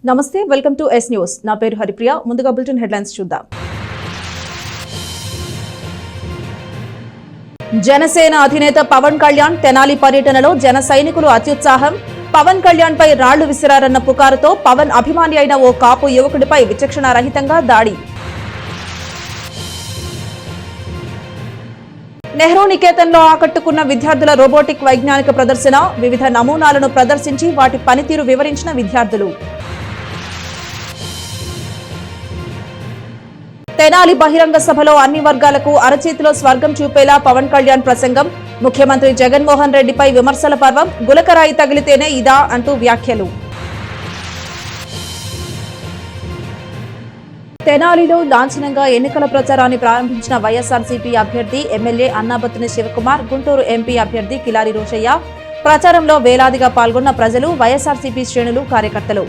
నమస్తే, welcome to yes news. నా పేరు హరిప్రియ. ముందుగా బులెటిన్ హెడ్లైన్స్ చూద్దాం. జనసేన అధినేత పవన్ కళ్యాణ్ తెనాలి పర్యటనలో జన సైనికులు అత్యుత్సాహం. పవన్ కళ్యాణ్ పై రాళ్లు విసిరారన్న పుకారుతో పవన్ అభిమాని అయిన ఓ కాపు యువకుడిపై విచక్షణారహితంగా దాడి. నెహ్రూ నికేతన్లో ఆకట్టుకున్న విద్యార్థుల రోబోటిక్ వైజ్ఞానిక ప్రదర్శన. వివిధ నమూనాలను ప్రదర్శించి వాటి పనితీరు వివరించిన విద్యార్థులు. తెనాలి బహిరంగ సభలో అన్ని వర్గాలకు అరచేతిలో స్వర్గం చూపేలా పవన్ కళ్యాణ్ ప్రసంగం. ముఖ్యమంత్రి జగన్మోహన్ రెడ్డిపై విమర్శల పర్వం. గులకరాయి తగిలితేనే ఇదా అంటూ వ్యాఖ్యలు. తెనాలిలో లాంఛనంగా ఎన్నికల ప్రచారాన్ని ప్రారంభించిన వైఎస్ఆర్సీపీ అభ్యర్థి ఎమ్మెల్యే అన్నాబత్తుని శివకుమార్, గుంటూరు ఎంపీ అభ్యర్థి కిలారి రోషయ్య. ప్రచారంలో వేలాదిగా పాల్గొన్న ప్రజలు, వైఎస్ఆర్సీపీ శ్రేణులు, కార్యకర్తలు.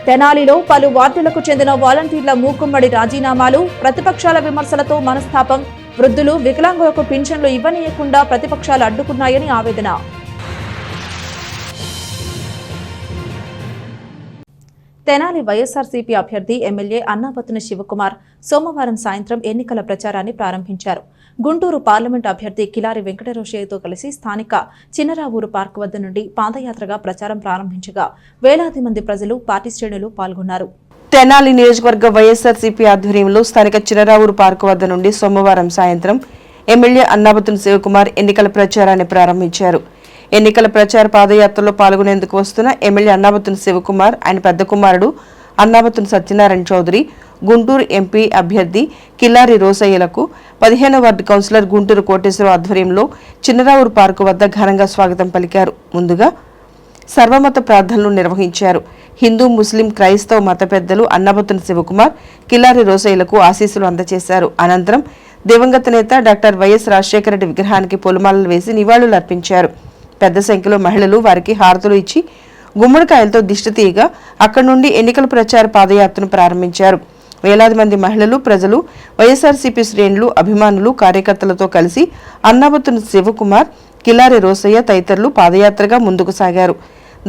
తెనాలిలో పలు వార్డులకు చెందిన వాలంటీర్ల మూకుమ్మడి రాజీనామాలు. ప్రతిపక్షాల విమర్శలతో మనస్తాపం. వృద్ధులు, వికలాంగులకు పింఛన్లు ఇవ్వనీయకుండా ప్రతిపక్షాలు అడ్డుకున్నాయని ఆవేదన. తెనాలి వైఎస్ఆర్సీపీ అభ్యర్థి ఎమ్మెల్యే అన్నాబత్తుని శివకుమార్ సోమవారం సాయంత్రం ఎన్నికల ప్రచారాన్ని ప్రారంభించారు. గుంటూరు పార్లమెంట్ అభ్యర్థి కిలారి వెంకటరోషయ్యతో కలిసి స్థానిక చిన్నరావూరు పార్క్ వద్ద నుండి పాదయాత్రగా ప్రచారం ప్రారంభించగా వేలాది మంది ప్రజలు, పార్టీ శ్రేణులు పాల్గొన్నారు. తెనాలి నియోజకవర్గ వైఎస్ఆర్సీపీ ఆధ్వర్యంలో స్థానిక చిన్నరావూరు పార్క్ వద్ద నుండి సోమవారం సాయంత్రం ఎమ్మెల్యే అన్నాబత్తుని శివకుమార్ ఎన్నికల ప్రచారాన్ని ప్రారంభించారు. ఎన్నికల ప్రచార పాదయాత్రలో పాల్గొనేందుకు వస్తున్న ఎమ్మెల్యే అన్నాబత్తుని శివకుమార్, ఆయన పెద్ద కుమారుడు అన్నాబత్తుని సత్యనారాయణ చౌదరి, గుంటూరు ఎంపీ అభ్యర్థి కిలారి రోసయ్యలకు 15వ వార్డు కౌన్సిలర్ గుంటూరు కోటేశ్వరరావు ఆధ్వర్యంలో చిన్నరావూరు పార్కు వద్ద ఘనంగా స్వాగతం పలికారు. ముందుగా సర్వమత ప్రార్థనలు నిర్వహించారు. హిందూ, ముస్లిం, క్రైస్తవ మత పెద్దలు అన్నాబత్తుని శివకుమార్, కిలారి రోసయ్యలకు ఆశీస్సులు అందజేశారు. అనంతరం దివంగత నేత డాక్టర్ వైఎస్ రాజశేఖర రెడ్డి విగ్రహానికి పూలమాలలు వేసి నివాళులు అర్పించారు. పెద్ద సంఖ్యలో మహిళలు వారికి హారతులు ఇచ్చి గుమ్మడికాయలతో దిష్టి తీయగా అక్కడి నుండి ఎన్నికల ప్రచార పాదయాత్రను ప్రారంభించారు. వేలాది మంది మహిళలు, ప్రజలు, వైఎస్ఆర్సీపీ శ్రేణులు, అభిమానులు, కార్యకర్తలతో కలిసి అన్నాబత్తుని శివకుమార్, కిలారి రోసయ్య తదితరులు పాదయాత్రగా ముందుకు సాగారు.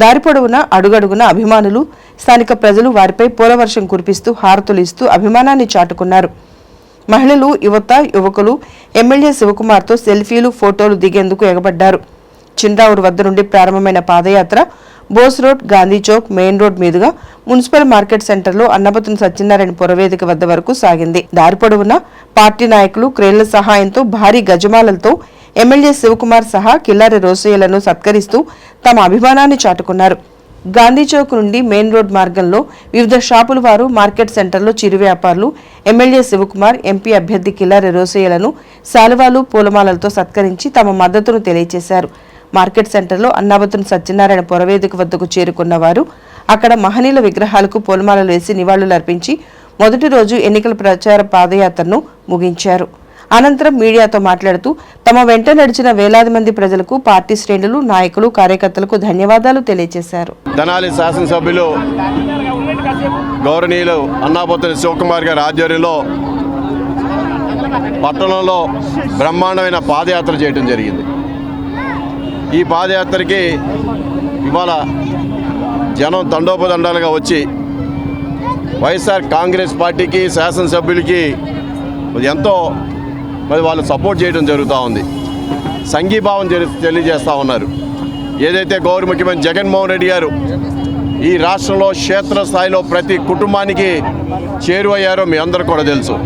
దారి పొడవునా అడుగడుగున అభిమానులు, స్థానిక ప్రజలు వారిపై పూలవర్షం కురిపిస్తూ హారతులు ఇస్తూ అభిమానాన్ని చాటుకున్నారు. మహిళలు, యువత, యువకులు ఎమ్మెల్యే శివకుమార్తో సెల్ఫీలు, ఫోటోలు దిగేందుకు ఎగబడ్డారు. చిన్నరావూరు వద్ద నుండి ప్రారంభమైన పాదయాత్ర Bose road, Gandhi Chowk, main road మీదుగా మున్సిపల్ మార్కెట్ సెంటర్లో అన్నబత్తుని సత్యనారాయణ పురవేదిక వద్ద వరకు సాగింది. దారి పొడవునా పార్టీ నాయకులు క్రేన్ల సహాయంతో భారీ గజమాలలతో ఎమ్మెల్యే శివకుమార్ సహా కిల్లారి రోసయ్యలను సత్కరిస్తూ తమ అభిమానాన్ని చాటుకున్నారు. గాంధీ చౌక్ నుండి మెయిన్ రోడ్ మార్గంలో వివిధ షాపుల వారు, మార్కెట్ సెంటర్లో చిరు వ్యాపారులు ఎమ్మెల్యే శివకుమార్, ఎంపీ అభ్యర్థి కిల్లారి రోసయ్యలను శాలువాలు, పూలమాలలతో సత్కరించి తమ మద్దతును తెలియజేశారు. మార్కెట్ సెంటర్లో అన్నాబత్తుని సత్యనారాయణ పురవేదిక వద్దకు చేరుకున్న వారు అక్కడ మహనీయుల విగ్రహాలకు పూలమాలలు వేసి నివాళులు అర్పించి మొదటి రోజు ఎన్నికల ప్రచార పాదయాత్రను ముగించారు. అనంతరం మీడియాతో మాట్లాడుతూ తమ వెంట నడిచిన వేలాది మంది ప్రజలకు, పార్టీ శ్రేణులు, నాయకులు, కార్యకర్తలకు ధన్యవాదాలు తెలియజేశారు. తెనాలి శాసనసభ్యులు గౌరవనీయులు అన్నాబత్తుని శివకుమార్ గారి ఆధ్వర్యంలో పట్టణంలో బ్రహ్మాండమైన పాదయాత్ర చేయడం జరిగింది. ఈ పాదయాత్రకి ఇవాళ జనం తండోపదండాలుగా వచ్చి వైఎస్ఆర్ కాంగ్రెస్ పార్టీకి, శాసనసభ్యులకి ఎంతో మరి వాళ్ళు సపోర్ట్ చేయడం జరుగుతూ ఉంది. సంఘీభావం తెలియజేస్తూ ఉన్నారు. ఏదైతే గౌరవ ముఖ్యమంత్రి జగన్మోహన్ రెడ్డి గారు ఈ రాష్ట్రంలో క్షేత్రస్థాయిలో ప్రతి కుటుంబానికి చేరువయ్యారో మీ అందరూ కూడా తెలుసు.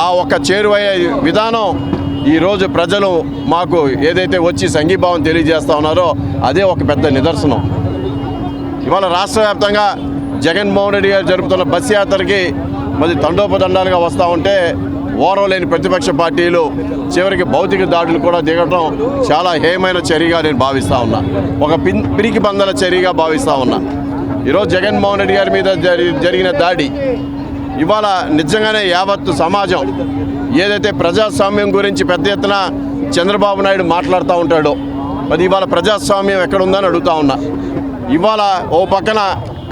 ఆ ఒక చేరువయ్యే విధానం ఈరోజు ప్రజలు మాకు ఏదైతే వచ్చి సంఘీభావం తెలియజేస్తూ ఉన్నారో అదే ఒక పెద్ద నిదర్శనం. ఇవాళ రాష్ట్ర వ్యాప్తంగా జగన్మోహన్ రెడ్డి గారు జరుపుతున్న బస్ యాత్రకి మరి తండోపదండాలుగా వస్తూ ఉంటే ఓర్వలేని ప్రతిపక్ష పార్టీలు చివరికి భౌతిక దాడులు కూడా దిగడం చాలా హేయమైన చర్యగా నేను భావిస్తూ ఉన్నా. ఒక పిరికి బందల చర్యగా భావిస్తూ ఉన్నా. ఈరోజు జగన్మోహన్ రెడ్డి గారి మీద జరిగిన దాడి ఇవాళ నిజంగానే యావత్తు సమాజం ఏదైతే ప్రజాస్వామ్యం గురించి పెద్ద ఎత్తున చంద్రబాబు నాయుడు మాట్లాడుతూ ఉంటాడో అది ఇవాళ ప్రజాస్వామ్యం ఎక్కడుందని అడుగుతా ఉన్నా. ఇవాళ ఓ పక్కన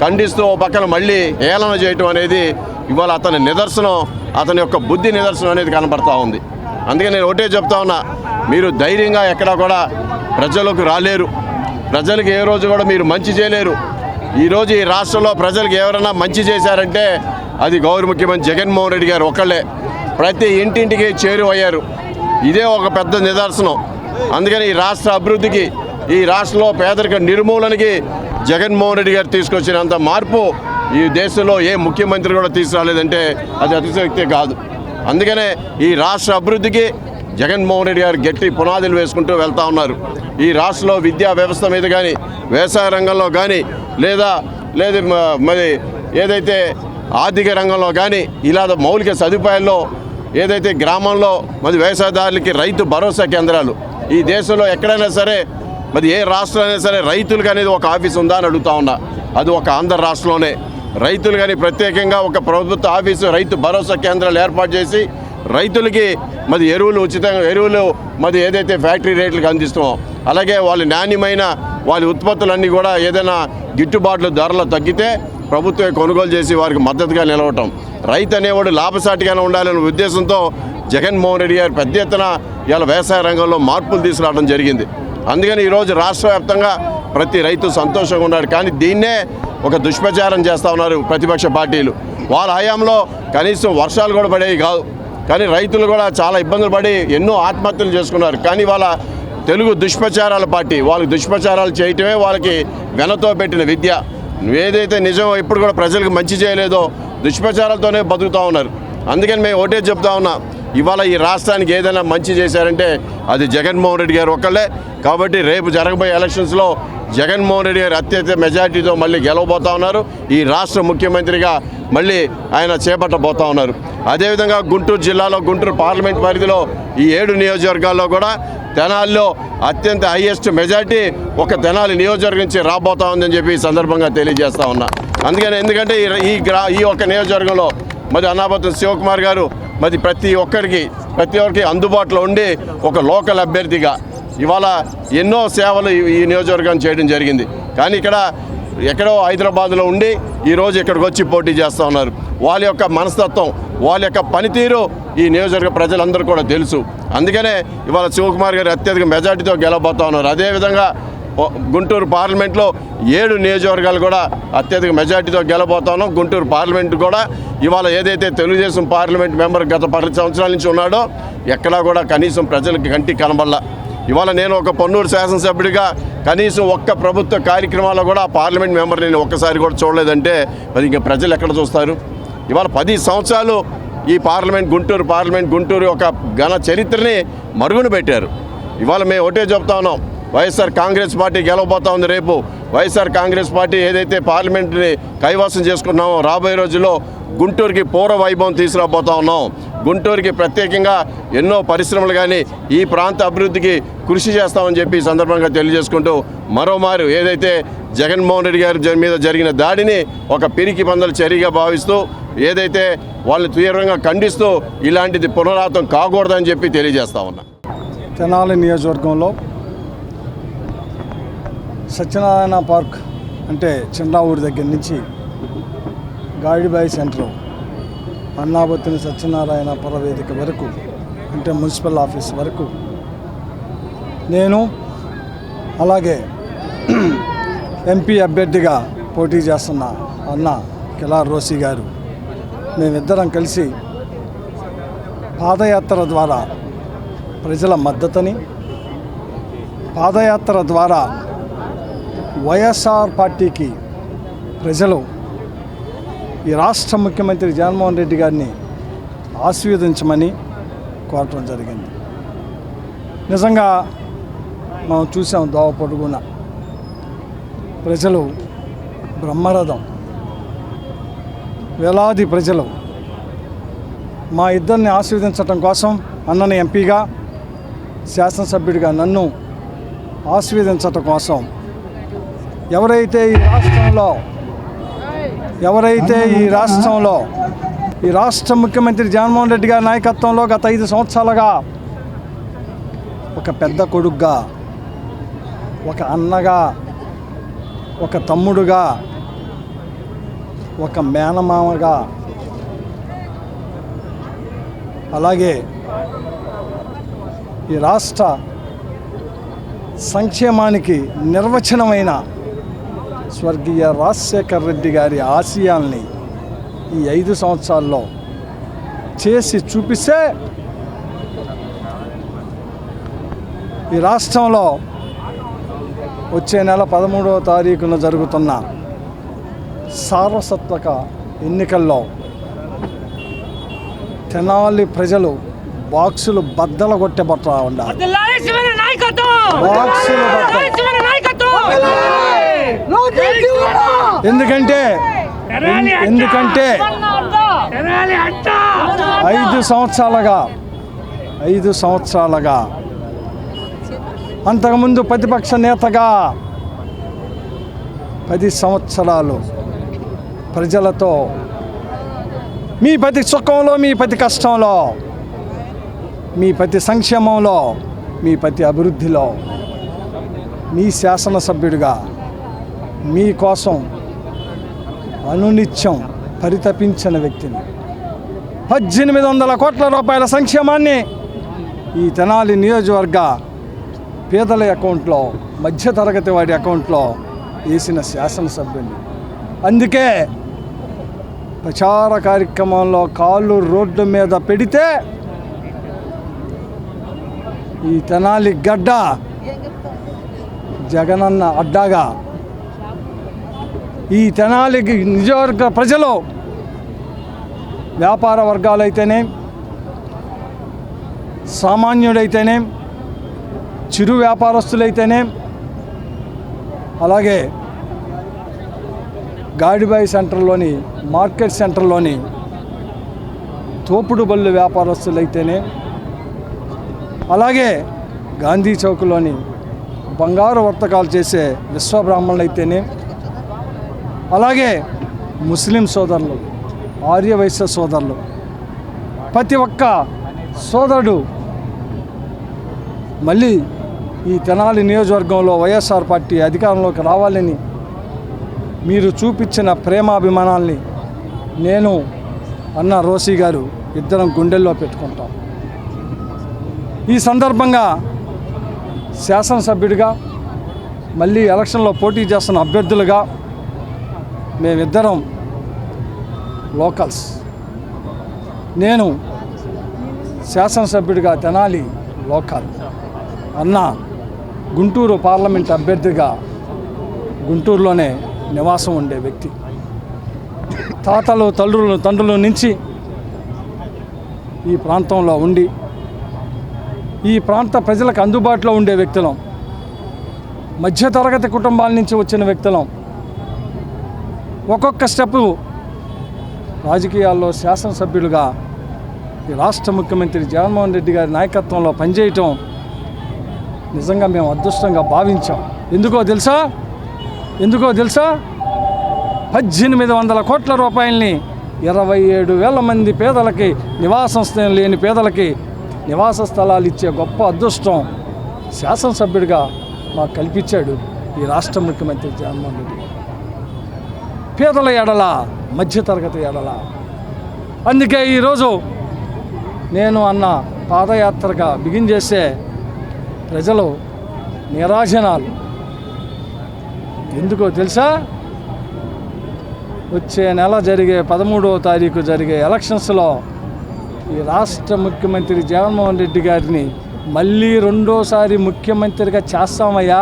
ఖండిస్తూ ఓ పక్కన మళ్ళీ ఏలన చేయటం అనేది ఇవాళ అతని నిదర్శనం, అతని యొక్క బుద్ధి నిదర్శనం అనేది కనబడతా ఉంది. అందుకే నేను ఒకటే చెప్తా ఉన్నా, మీరు ధైర్యంగా ఎక్కడా కూడా ప్రజలకు రాలేరు. ప్రజలకు ఏ రోజు కూడా మీరు మంచి చేయలేరు. ఈరోజు ఈ రాష్ట్రంలో ప్రజలకు ఎవరైనా మంచి చేశారంటే అది గౌరవ ముఖ్యమంత్రి జగన్మోహన్ రెడ్డి గారు ఒక్కళ్ళే. ప్రతి ఇంటింటికి చేరువయ్యారు. ఇదే ఒక పెద్ద నిదర్శనం. అందుకని ఈ రాష్ట్ర అభివృద్ధికి, ఈ రాష్ట్రంలో పేదరిక నిర్మూలనకి జగన్మోహన్ రెడ్డి గారు తీసుకొచ్చినంత మార్పు ఈ దేశంలో ఏ ముఖ్యమంత్రి కూడా తీసుకురాలేదంటే అది అతిశయోక్తి కాదు. అందుకనే ఈ రాష్ట్ర అభివృద్ధికి జగన్మోహన్ రెడ్డి గారు గట్టి పునాదులు వేసుకుంటూ వెళ్తూ ఉన్నారు. ఈ రాష్ట్రంలో విద్యా వ్యవస్థ మీద కానీ, వ్యవసాయ రంగంలో కానీ, లేదు మరి ఏదైతే ఆర్థిక రంగంలో కానీ, ఇలా మౌలిక సదుపాయాల్లో ఏదైతే గ్రామంలో మరి వ్యవసాయదారులకి రైతు భరోసా కేంద్రాలు, ఈ దేశంలో ఎక్కడైనా సరే మరి ఏ రాష్ట్రం అయినా సరే రైతులకు అనేది ఒక ఆఫీస్ ఉందా అని అడుగుతా ఉన్నా. అది ఒక ఆంధ్ర రాష్ట్రంలోనే రైతులు కానీ ప్రత్యేకంగా ఒక ప్రభుత్వ ఆఫీసు రైతు భరోసా కేంద్రాలు ఏర్పాటు చేసి రైతులకి మరి ఎరువులు మరి ఏదైతే ఫ్యాక్టరీ రేట్లకు అందిస్తామో, అలాగే వాళ్ళ నాణ్యమైన వాళ్ళ ఉత్పత్తులన్నీ కూడా ఏదైనా గిట్టుబాట్లు ధరలు తగ్గితే ప్రభుత్వమే కొనుగోలు చేసి వారికి మద్దతుగా నిలవటం, రైతు అనేవాడు లాభసాటిగానే ఉండాలనే ఉద్దేశంతో జగన్మోహన్ రెడ్డి గారు పెద్ద ఎత్తున ఇవాళ వ్యవసాయ రంగంలో మార్పులు తీసుకురావడం జరిగింది. అందుకని ఈరోజు రాష్ట్ర వ్యాప్తంగా ప్రతి రైతు సంతోషంగా ఉన్నాడు. కానీ దీన్నే ఒక దుష్ప్రచారం చేస్తూ ఉన్నారు ప్రతిపక్ష పార్టీలు. వాళ్ళ హయాంలో కనీసం వర్షాలు కూడా పడేవి కాదు, కానీ రైతులు కూడా చాలా ఇబ్బందులు పడి ఎన్నో ఆత్మహత్యలు చేసుకున్నారు. కానీ వాళ్ళ తెలుగు దుష్ప్రచారాల పార్టీ, వాళ్ళకి దుష్ప్రచారాలు చేయటమే వాళ్ళకి వెనతో పెట్టిన విద్య. ఏదైతే నిజం ఇప్పుడు కూడా ప్రజలకు మంచి చేయలేదో దుష్ప్రచారాలతోనే బతుకుతూ ఉన్నారు. అందుకని మేము ఒకటే చెప్తా ఉన్నా, ఇవాళ ఈ రాష్ట్రానికి ఏదైనా మంచి చేశారంటే అది జగన్మోహన్ రెడ్డి గారు ఒక్కళ్ళే. కాబట్టి రేపు జరగబోయే ఎలక్షన్స్లో జగన్మోహన్ రెడ్డి గారు అత్యధిక మెజార్టీతో మళ్ళీ గెలవబోతూ ఉన్నారు. ఈ రాష్ట్ర ముఖ్యమంత్రిగా మళ్ళీ ఆయన చేపట్టబోతూ ఉన్నారు. అదేవిధంగా గుంటూరు జిల్లాలో, గుంటూరు పార్లమెంట్ పరిధిలో ఈ 7 నియోజకవర్గాల్లో కూడా తెనాలిలో అత్యంత హైయెస్ట్ మెజార్టీ ఒక తెనాలి నియోజకవర్గం నుంచి రాబోతా ఉందని చెప్పి ఈ సందర్భంగా తెలియజేస్తా ఉన్నా. ఎందుకంటే ఈ ఒక్క నియోజకవర్గంలో మరి అన్నాబత్తుని శివకుమార్ గారు మరి ప్రతి ఒక్కరికి అందుబాటులో ఉండి ఒక లోకల్ అభ్యర్థిగా ఇవాళ ఎన్నో సేవలు ఈ నియోజకవర్గాన్ని చేయడం జరిగింది. కానీ ఎక్కడో హైదరాబాద్లో ఉండి ఈరోజు ఇక్కడికి వచ్చి పోటీ చేస్తూ ఉన్నారు. వాళ్ళ యొక్క మనస్తత్వం, వాళ్ళ యొక్క పనితీరు ఈ నియోజకవర్గ ప్రజలందరూ కూడా తెలుసు. అందుకనే ఇవాళ శివకుమార్ గారు అత్యధిక మెజార్టీతో గెలవబోతా ఉన్నారు. అదేవిధంగా గుంటూరు పార్లమెంట్లో 7 నియోజకవర్గాలు కూడా అత్యధిక మెజార్టీతో గెలవబోతా ఉన్నాం. గుంటూరు పార్లమెంట్ కూడా ఇవాళ ఏదైతే తెలుగుదేశం పార్లమెంట్ మెంబర్ గత 10 సంవత్సరాల నుంచి ఉన్నాడో ఎక్కడా కూడా కనీసం ప్రజలకు కంటికి కనబడలా. ఇవాళ నేను ఒక పొన్నూరు శాసనసభ్యుడిగా కనీసం ఒక్క ప్రభుత్వ కార్యక్రమాల్లో కూడా పార్లమెంట్ మెంబర్ నేను ఒక్కసారి కూడా చూడలేదంటే మరి ఇంకా ప్రజలు ఎక్కడ చూస్తారు? ఇవాళ 10 సంవత్సరాలు ఈ గుంటూరు ఒక ఘన చరిత్రని మరుగున పెట్టారు. ఇవాళ మేము ఒకటే చెప్తా ఉన్నాం, వైఎస్ఆర్ కాంగ్రెస్ పార్టీ గెలవబోతా ఉంది. రేపు వైఎస్ఆర్ కాంగ్రెస్ పార్టీ ఏదైతే పార్లమెంట్ని కైవసం చేసుకున్నామో రాబోయే రోజుల్లో గుంటూరుకి పూర్వ వైభవం తీసుకురాబోతా ఉన్నాం. గుంటూరుకి ప్రత్యేకంగా ఎన్నో పరిశ్రమలు కానీ ఈ ప్రాంత అభివృద్ధికి కృషి చేస్తామని చెప్పి ఈ సందర్భంగా తెలియజేసుకుంటూ మరోమారు ఏదైతే జగన్మోహన్ రెడ్డి గారి మీద జరిగిన దాడిని ఒక పిరికి పందల చర్యగా భావిస్తూ ఏదైతే వాళ్ళు తీవ్రంగా ఖండిస్తూ ఇలాంటిది పునరావృతం కాకూడదని చెప్పి తెలియజేస్తా ఉన్నా. తెనాలి నియోజకవర్గంలో సత్యనారాయణ పార్క్ అంటే చిన్న ఊరి దగ్గర నుంచి గాడిబాయి సెంటర్, అన్నాబత్తుని సత్యనారాయణ పురవేదిక వరకు అంటే మున్సిపల్ ఆఫీస్ వరకు నేను అలాగే ఎంపీ అభ్యర్థిగా పోటీ చేస్తున్న అన్న కిలార్ రోసి గారు మేమిద్దరం కలిసి పాదయాత్ర ద్వారా ప్రజల మద్దతుని, పాదయాత్ర ద్వారా వైఎస్ఆర్ పార్టీకి ప్రజలు ఈ రాష్ట్ర ముఖ్యమంత్రి జగన్మోహన్ రెడ్డి గారిని ఆశీర్వదించమని కోరటం జరిగింది. నిజంగా మనం చూసాం, దోవ పొడుగున ప్రజలు బ్రహ్మరథం, వేలాది ప్రజలు మా ఇద్దరిని ఆశీర్వదించడం కోసం అన్నని ఎంపీగా, శాసనసభ్యుడిగా నన్ను ఆశీర్వదించడం కోసం ఎవరైతే ఈ రాష్ట్ర ముఖ్యమంత్రి జగన్మోహన్ రెడ్డి గారి నాయకత్వంలో గత 5 సంవత్సరాలుగా ఒక పెద్ద కొడుకుగా, ఒక అన్నగా, ఒక తమ్ముడుగా, ఒక మేనమామగా, అలాగే ఈ రాష్ట్ర సంక్షేమానికి నిర్వచనమైన స్వర్గీయ రాజశేఖర్ రెడ్డి గారి ఆశయాల్ని ఈ 5 సంవత్సరాల్లో చేసి చూపిస్తే ఈ రాష్ట్రంలో వచ్చే నెల 13వ తారీఖున జరుగుతున్న సార్వత్రిక ఎన్నికల్లో తెనాలి ప్రజలు బాక్సులు బద్దలు కొట్టబోతా ఉండాలి. బాక్సులు ఎందుకంటే 5 సంవత్సరాలుగా అంతకుముందు ప్రతిపక్ష నేతగా 10 సంవత్సరాలు ప్రజలతో మీ ప్రతి సుఖంలో, మీ ప్రతి కష్టంలో, మీ ప్రతి సంక్షేమంలో, మీ ప్రతి అభివృద్ధిలో మీ శాసనసభ్యుడిగా మీకోసం అనునిత్యం పరితపించిన వ్యక్తిని. 1800 కోట్ల రూపాయల సంక్షేమాన్ని ఈ తెనాలి నియోజకవర్గ పేదల అకౌంట్లో, మధ్యతరగతి వాడి అకౌంట్లో వేసిన శాసనసభ్యుని. అందుకే ప్రచార కార్యక్రమంలో కాళ్ళు రోడ్డు మీద పెడితే ఈ తెనాలి గడ్డ జగనన్న అడ్డాగా ఈ తెనాలి నియోజకవర్గ ప్రజలు, వ్యాపార వర్గాలైతేనే, సామాన్యుడైతేనే, చిరు వ్యాపారస్తులైతేనే, అలాగే గాడిబాయి సెంటర్లోని, మార్కెట్ సెంటర్లోని తోపుడు బళ్ళు వ్యాపారస్తులైతేనే, అలాగే గాంధీ చౌక్లోని బంగారు వర్తకాలు చేసే విశ్వబ్రాహ్మణులైతేనే, అలాగే ముస్లిం సోదరులు, ఆర్యవైశ్య సోదరులు, ప్రతి ఒక్క సోదరుడు మళ్ళీ ఈ తెనాలి నియోజకవర్గంలో వైఎస్ఆర్ పార్టీ అధికారంలోకి రావాలని మీరు చూపించిన ప్రేమాభిమానాల్ని నేను అన్న రోసీ గారు ఇద్దరం గుండెల్లో పెట్టుకుంటాం. ఈ సందర్భంగా శాసనసభ్యుడిగా, మళ్ళీ ఎలక్షన్లో పోటీ చేస్తున్న అభ్యర్థులుగా మేమిద్దరం లోకల్స్. నేను శాసనసభ్యుడిగా తెనాలి లోకల్, అన్న గుంటూరు పార్లమెంట్ అభ్యర్థిగా గుంటూరులోనే నివాసం ఉండే వ్యక్తి. తాతలు తండ్రుల నుంచి ఈ ప్రాంతంలో ఉండి ఈ ప్రాంత ప్రజలకు అందుబాటులో ఉండే వ్యక్తులం, మధ్యతరగతి కుటుంబాల నుంచి వచ్చిన వ్యక్తులం. ఒక్కొక్క స్టెప్పు రాజకీయాల్లో శాసనసభ్యులుగా ఈ రాష్ట్ర ముఖ్యమంత్రి జగన్మోహన్ రెడ్డి గారి నాయకత్వంలో పనిచేయటం నిజంగా మేము అదృష్టంగా భావించాం. ఎందుకో తెలుసా 1800 కోట్ల రూపాయలని 27,000 మంది పేదలకి, నివాసం లేని పేదలకి నివాస స్థలాలు ఇచ్చే గొప్ప అదృష్టం శాసనసభ్యుడిగా మాకు కల్పించాడు ఈ రాష్ట్ర ముఖ్యమంత్రి జగన్మోహన్ రెడ్డి. పేదల ఎడల, మధ్యతరగతి ఎడల. అందుకే ఈరోజు నేను అన్న పాదయాత్రగా బిగిన్ చేసే ప్రజలు నిరాజనాలు. ఎందుకో తెలుసా? వచ్చే నెల జరిగే 13వ తారీఖు జరిగే ఎలక్షన్స్లో ఈ రాష్ట్ర ముఖ్యమంత్రి జగన్మోహన్ రెడ్డి గారిని మళ్ళీ రెండోసారి ముఖ్యమంత్రిగా చేస్తామయ్యా,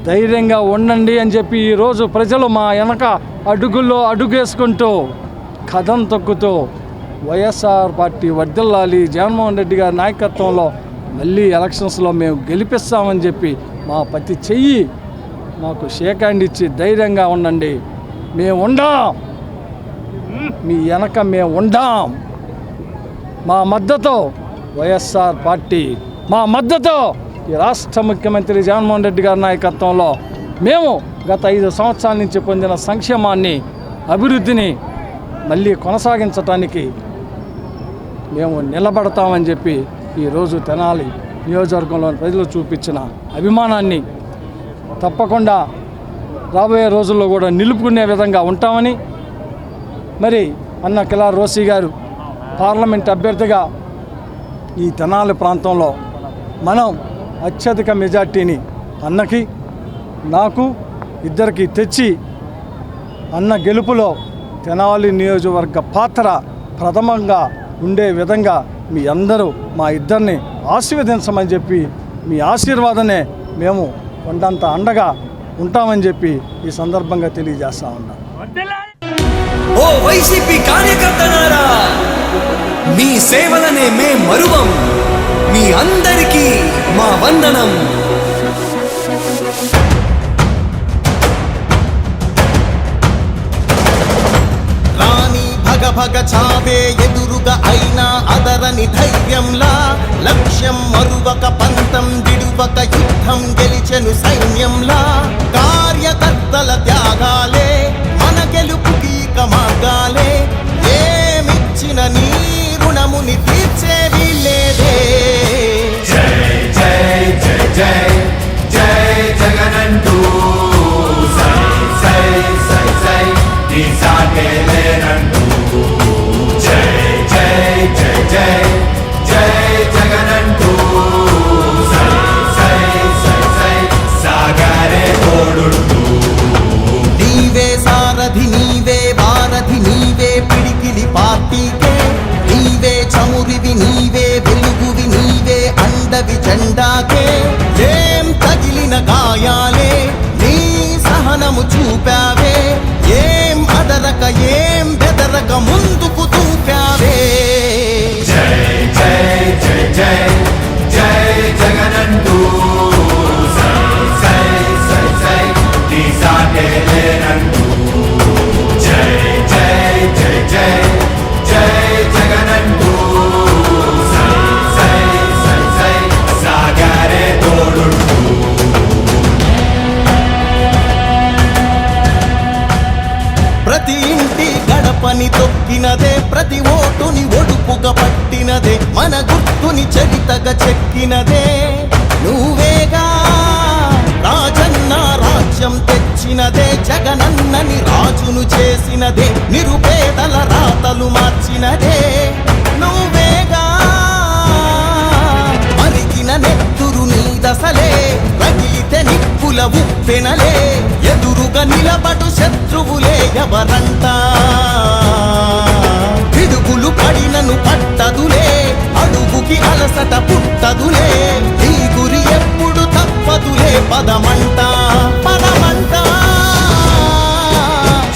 ధైర్యంగా ఉండండి అని చెప్పి ఈరోజు ప్రజలు మా వెనక అడుగుల్లో అడుగేసుకుంటూ కథం తొక్కుతూ వైఎస్ఆర్ పార్టీ వర్ధిల్లాలి, జగన్మోహన్ రెడ్డి గారి నాయకత్వంలో మళ్ళీ ఎలక్షన్స్లో మేము గెలిపిస్తామని చెప్పి మా ప్రతి చెయ్యి మాకు షేక్ హ్యాండ్ ఇచ్చి ధైర్యంగా ఉండండి, మేము ఉండాం, మీ వెనక మేము ఉండాం, మా మద్దతు వైఎస్ఆర్ పార్టీ, మా మద్దతు ఈ రాష్ట్ర ముఖ్యమంత్రి జగన్మోహన్ రెడ్డి గారి నాయకత్వంలో మేము గత 5 సంవత్సరాల నుంచి పొందిన సంక్షేమాన్ని, అభివృద్ధిని మళ్ళీ కొనసాగించటానికి మేము నిలబడతామని చెప్పి ఈరోజు తెనాలి నియోజకవర్గంలోని ప్రజలు చూపించిన అభిమానాన్ని తప్పకుండా రాబోయే రోజుల్లో కూడా నిలుపుకునే విధంగా ఉంటామని, మరి అన్న కిలారి రోసీ గారు పార్లమెంట్ అభ్యర్థిగా ఈ తెనాలి ప్రాంతంలో మనం అత్యధిక మెజార్టీని అన్నకి నాకు ఇద్దరికి తెచ్చి అన్న గెలుపులో తెనాలి నియోజకవర్గ పాత్ర ప్రథమంగా ఉండే విధంగా మీ అందరూ మా ఇద్దరిని ఆశీర్వదించమని చెప్పి మీ ఆశీర్వాదనే మేము కొండంత అండగా ఉంటామని చెప్పి ఈ సందర్భంగా తెలియజేస్తా ఉన్నాం. ఓ వైసీపీ కార్యకర్తలారా, మీ సేవలనే మే మరువం. మీ అందరికీ మా వందనం. రాణి భగ భగ చావే ఎదురుగా అయినా అదరని ధైర్యంలా, లక్ష్యం మరువక పంతం విడువక యుద్ధం గెలిచెను సైన్యంలా, కార్యకర్తల త్యాగాలే మన గెలుపుకి మార్గాలే, ఏమిచ్చిన నీ రుణముని తీర్చేవి లేదే. జై జై జై జై జై జగనంటూ సై సై సై సై నీ సాగే లేనంటూ. జై జై జై జై జై జగనంటూ సై సై సై సై సాగరే తోడుంటూ. నీవే సారథి నీవే వారధి నీవే పిడికిలి పార్టీకే, నీవే చమురివి నీవే వెలుగువి నీవే అండవి జెండాకే. ఏం తగిలిన గాయాలే నీ సహనము చూపావే, ఏం అదరక ఏం బెదరక ముందుకు దూపావే. జై జై జై జై జై జగనంటూ సై సై సై సై నీ సాగే లేనంటూ. జై జై జై జై జై జగనంటూ సై సై సై సై సాగరే తోడుంటూ. ప్రతి ఇంటి గడపని తొక్కినదే, ప్రతి ఓటుని ఒడుపుగా పట్టినదే, మన గుర్తుని చరితగా చెక్కినదే నువ్వేగా. రాజన్న రాజ్యం తెచ్చినదే, జగనన్నని రాజును చేసినదే, నిరుపేదల రాతలు మార్చినదే నువ్వేగా. మరిగిన నెత్తురు నీ దశలే, రగిలితే నిప్పుల ఉప్పెనలే, ఎదురుగా నిలబడు శత్రువులే ఎవరంట. పిడుగులు పడినను పట్టదులే, అడుగుకి అలసట పుట్టదులే, ఈ గురి ఎప్పుడు తప్పదులే, పదమంట పదమంట.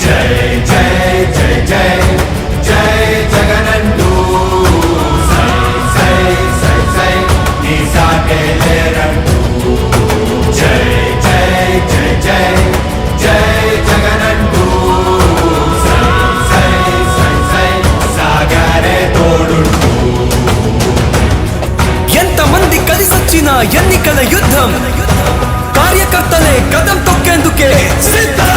జై జై జై జై జై జగనంటూ సై సై సై సై నీ సాగే లేనంటూ. జై జై జై జై జై జగనంటూ సై సై సై సై సాగరే తోడుంటూ. ఎంతమంది కలిసొచ్చిన ఎన్నికల యుద్ధం, కార్యకర్తలే కదం తొక్కేందుకే సిద్ధం.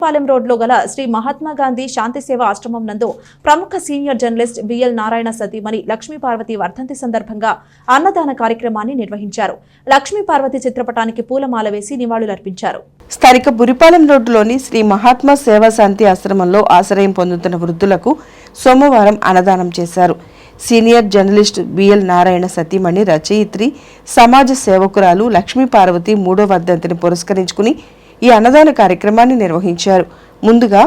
పాలెం రోడ్లో గల శ్రీ మహాత్మా గాంధీ శాంతి సేవ ఆశ్రమం నందు ప్రముఖ సీనియర్ జర్నలిస్ట్ బిఎల్ నారాయణ సతీమణి లక్ష్మీ పార్వతి వర్ధంతి సందర్భంగా అన్నదాన కార్యక్రమాన్ని నిర్వహించారు. లక్ష్మీ పార్వతి చిత్రపటానికి పూలమాల వేసి నివాళులర్పించారు. స్థానిక బురిపాలెం రోడ్డులోని శ్రీ మహాత్మా సేవా శాంతి ఆశ్రమంలో ఆశ్రయం పొందుతున్న వృద్ధులకు సోమవారం అన్నదానం చేశారు. సీనియర్ జర్నలిస్ట్ బిఎల్ నారాయణ సతీమణి రచయిత్రి సమాజ సేవకురాలు లక్ష్మీ పార్వతి 3వ వర్ధంతిని పురస్కరించుకుని ఈ అన్నదాన కార్యక్రమాన్ని నిర్వహించారు. ముందుగా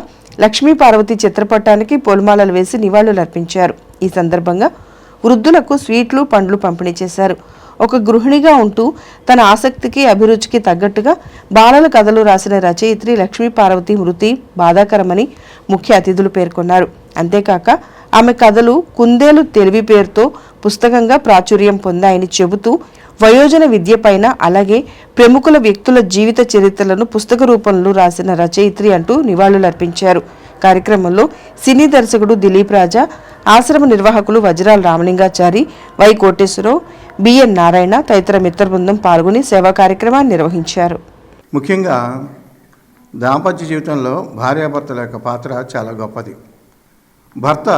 లక్ష్మీ పార్వతి చిత్రపటానికి పూలమాలలు వేసి నివాళులర్పించారు. ఈ సందర్భంగా వృద్ధులకు స్వీట్లు పండ్లు పంపిణీ చేశారు. ఒక గృహిణిగా ఉంటూ తన ఆసక్తికి అభిరుచికి తగ్గట్టుగా బాలల కథలు రాసిన రచయిత్రి లక్ష్మీ పార్వతి మృతి బాధాకరమని ముఖ్య అతిథులు పేర్కొన్నారు. అంతేకాక ఆమె కథలు కుందేలు తెలివి పేరుతో పుస్తకంగా ప్రాచుర్యం పొందాయని చెబుతూ వయోజన విద్యపైన అలాగే ప్రముఖుల వ్యక్తుల జీవిత చరిత్రలను పుస్తక రూపంలో రాసిన రచయిత్రి అంటూ నివాళులర్పించారు. కార్యక్రమంలో సినీ దర్శకుడు దిలీప్ రాజా, ఆశ్రమ నిర్వాహకులు వజ్రాల రామలింగాచారి, వై కోటేశ్వరరావు, బిఎన్ నారాయణ తదితర మిత్ర బృందం పాల్గొని సేవా కార్యక్రమాన్ని నిర్వహించారు. ముఖ్యంగా దాంపత్య జీవితంలో భార్యాభర్తల యొక్క పాత్ర చాలా గొప్పది. భర్త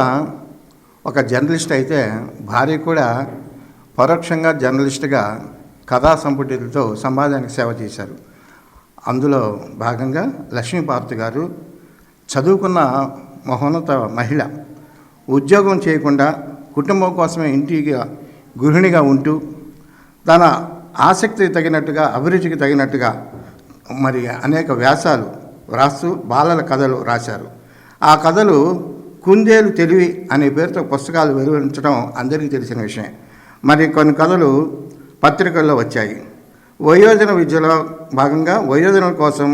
ఒక జర్నలిస్ట్ అయితే భార్య కూడా పరోక్షంగా జర్నలిస్ట్గా కథా సంపుటిలతో సమాజానికి సేవ చేశారు. అందులో భాగంగా లక్ష్మీ పార్వతి గారు చదువుకున్న మహోన్నత మహిళ ఉద్యోగం చేయకుండా కుటుంబం కోసమే ఇంటికి గృహిణిగా ఉంటూ తన ఆసక్తికి తగినట్టుగా అభిరుచికి తగినట్టుగా మరి అనేక వ్యాసాలు రాస్తూ బాలల కథలు రాశారు. ఆ కథలు కుందేలు తెలివి అనే పేరుతో పుస్తకాలు వెలువరించడం అందరికీ తెలిసిన విషయం. మరి కొన్ని కథలు పత్రికల్లో వచ్చాయి. వయోజన విద్యలో భాగంగా వయోజనుల కోసం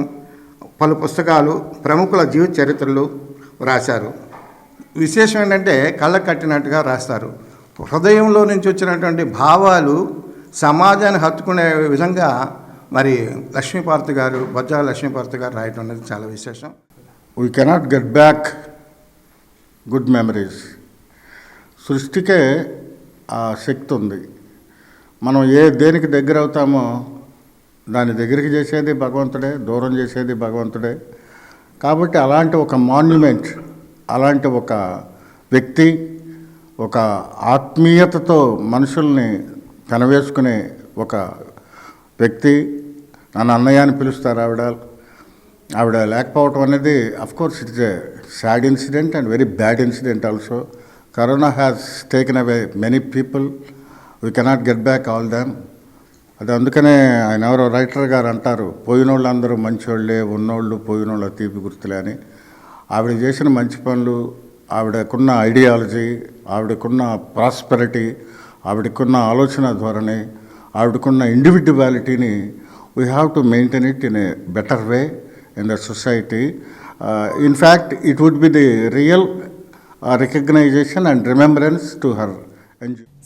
పలు పుస్తకాలు, ప్రముఖుల జీవిత చరిత్రలు రాశారు. విశేషం ఏంటంటే కళ్ళకు కట్టినట్టుగా రాస్తారు. హృదయంలో నుంచి వచ్చినటువంటి భావాలు సమాజాన్ని హత్తుకునే విధంగా మరి లక్ష్మీపార్వతి గారు, బొజ్జాల లక్ష్మీపార్వతి గారు రాయటం అనేది చాలా విశేషం. We cannot get back good memories. సృష్టికే ఆ శక్తి ఉంది. మనం దేనికి దగ్గర అవుతామో దాని దగ్గరికి చేసేది భగవంతుడే, దూరం చేసేది భగవంతుడే. కాబట్టి అలాంటి ఒక మాన్యుమెంట్, అలాంటి ఒక వ్యక్తి, ఒక ఆత్మీయతతో మనుషుల్ని కనవేసుకునే ఒక వ్యక్తి, నన్ను అన్నయ్య అని పిలుస్తారు. ఆవిడ లేకపోవటం అనేది of course it's a sad incident and very bad incident also. Corona has taken away many people, we cannot get back all them. అది అందుకనే ఆయన ఎవరో రైటర్ గారు అంటారు, పోయిన వాళ్ళు అందరూ మంచివాళ్ళే, ఉన్నోళ్ళు పోయినోళ్ళ తీపి గుర్తులే అని. ఆవిడ చేసిన మంచి పనులు, ఆవిడకున్న ఐడియాలజీ, ఆవిడకున్న ప్రాస్పెరిటీ, ఆవిడకున్న ఆలోచన ధోరణి, ఆవిడకున్న ఇండివిడ్యువాలిటీని we have to maintain it in a better way in the society. In fact, it would be the real recognition and remembrance to her.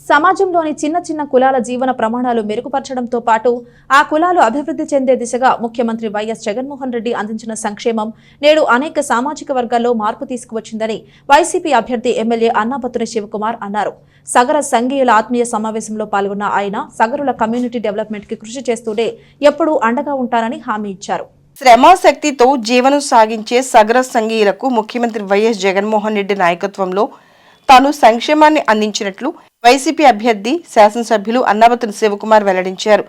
సమాజంలోని చిన్న చిన్న కులాల జీవన ప్రమాణాలు మెరుగుపరచడంతో పాటు ఆ కులాలు అభివృద్ధి చెందే దిశగా ముఖ్యమంత్రి వైఎస్ జగన్మోహన్ రెడ్డి అందించిన సంక్షేమం నేడు అనేక సామాజిక వర్గాల్లో మార్పు తీసుకువచ్చిందని వైసీపీ అభ్యర్థి ఎమ్మెల్యే అన్నాబత్తుని శివకుమార్ అన్నారు. సగర సంఘీయుల ఆత్మీయ సమావేశంలో పాల్గొన్న ఆయన సగరుల కమ్యూనిటీ డెవలప్మెంట్ కి కృషి చేస్తూనే ఎప్పుడూ అండగా ఉంటారని హామీ ఇచ్చారు. శ్రమశక్తితో జీవనం సాగించే సగర సంఘీయులకు ముఖ్యమంత్రి వైఎస్ జగన్మోహన్ రెడ్డి నాయకత్వంలో తాను సంక్షేమాన్ని అందించినట్లు వైసీపీ అభ్యర్థి శాసనసభ్యులు అన్నాబత్తుని శివకుమార్ వెల్లడించారు.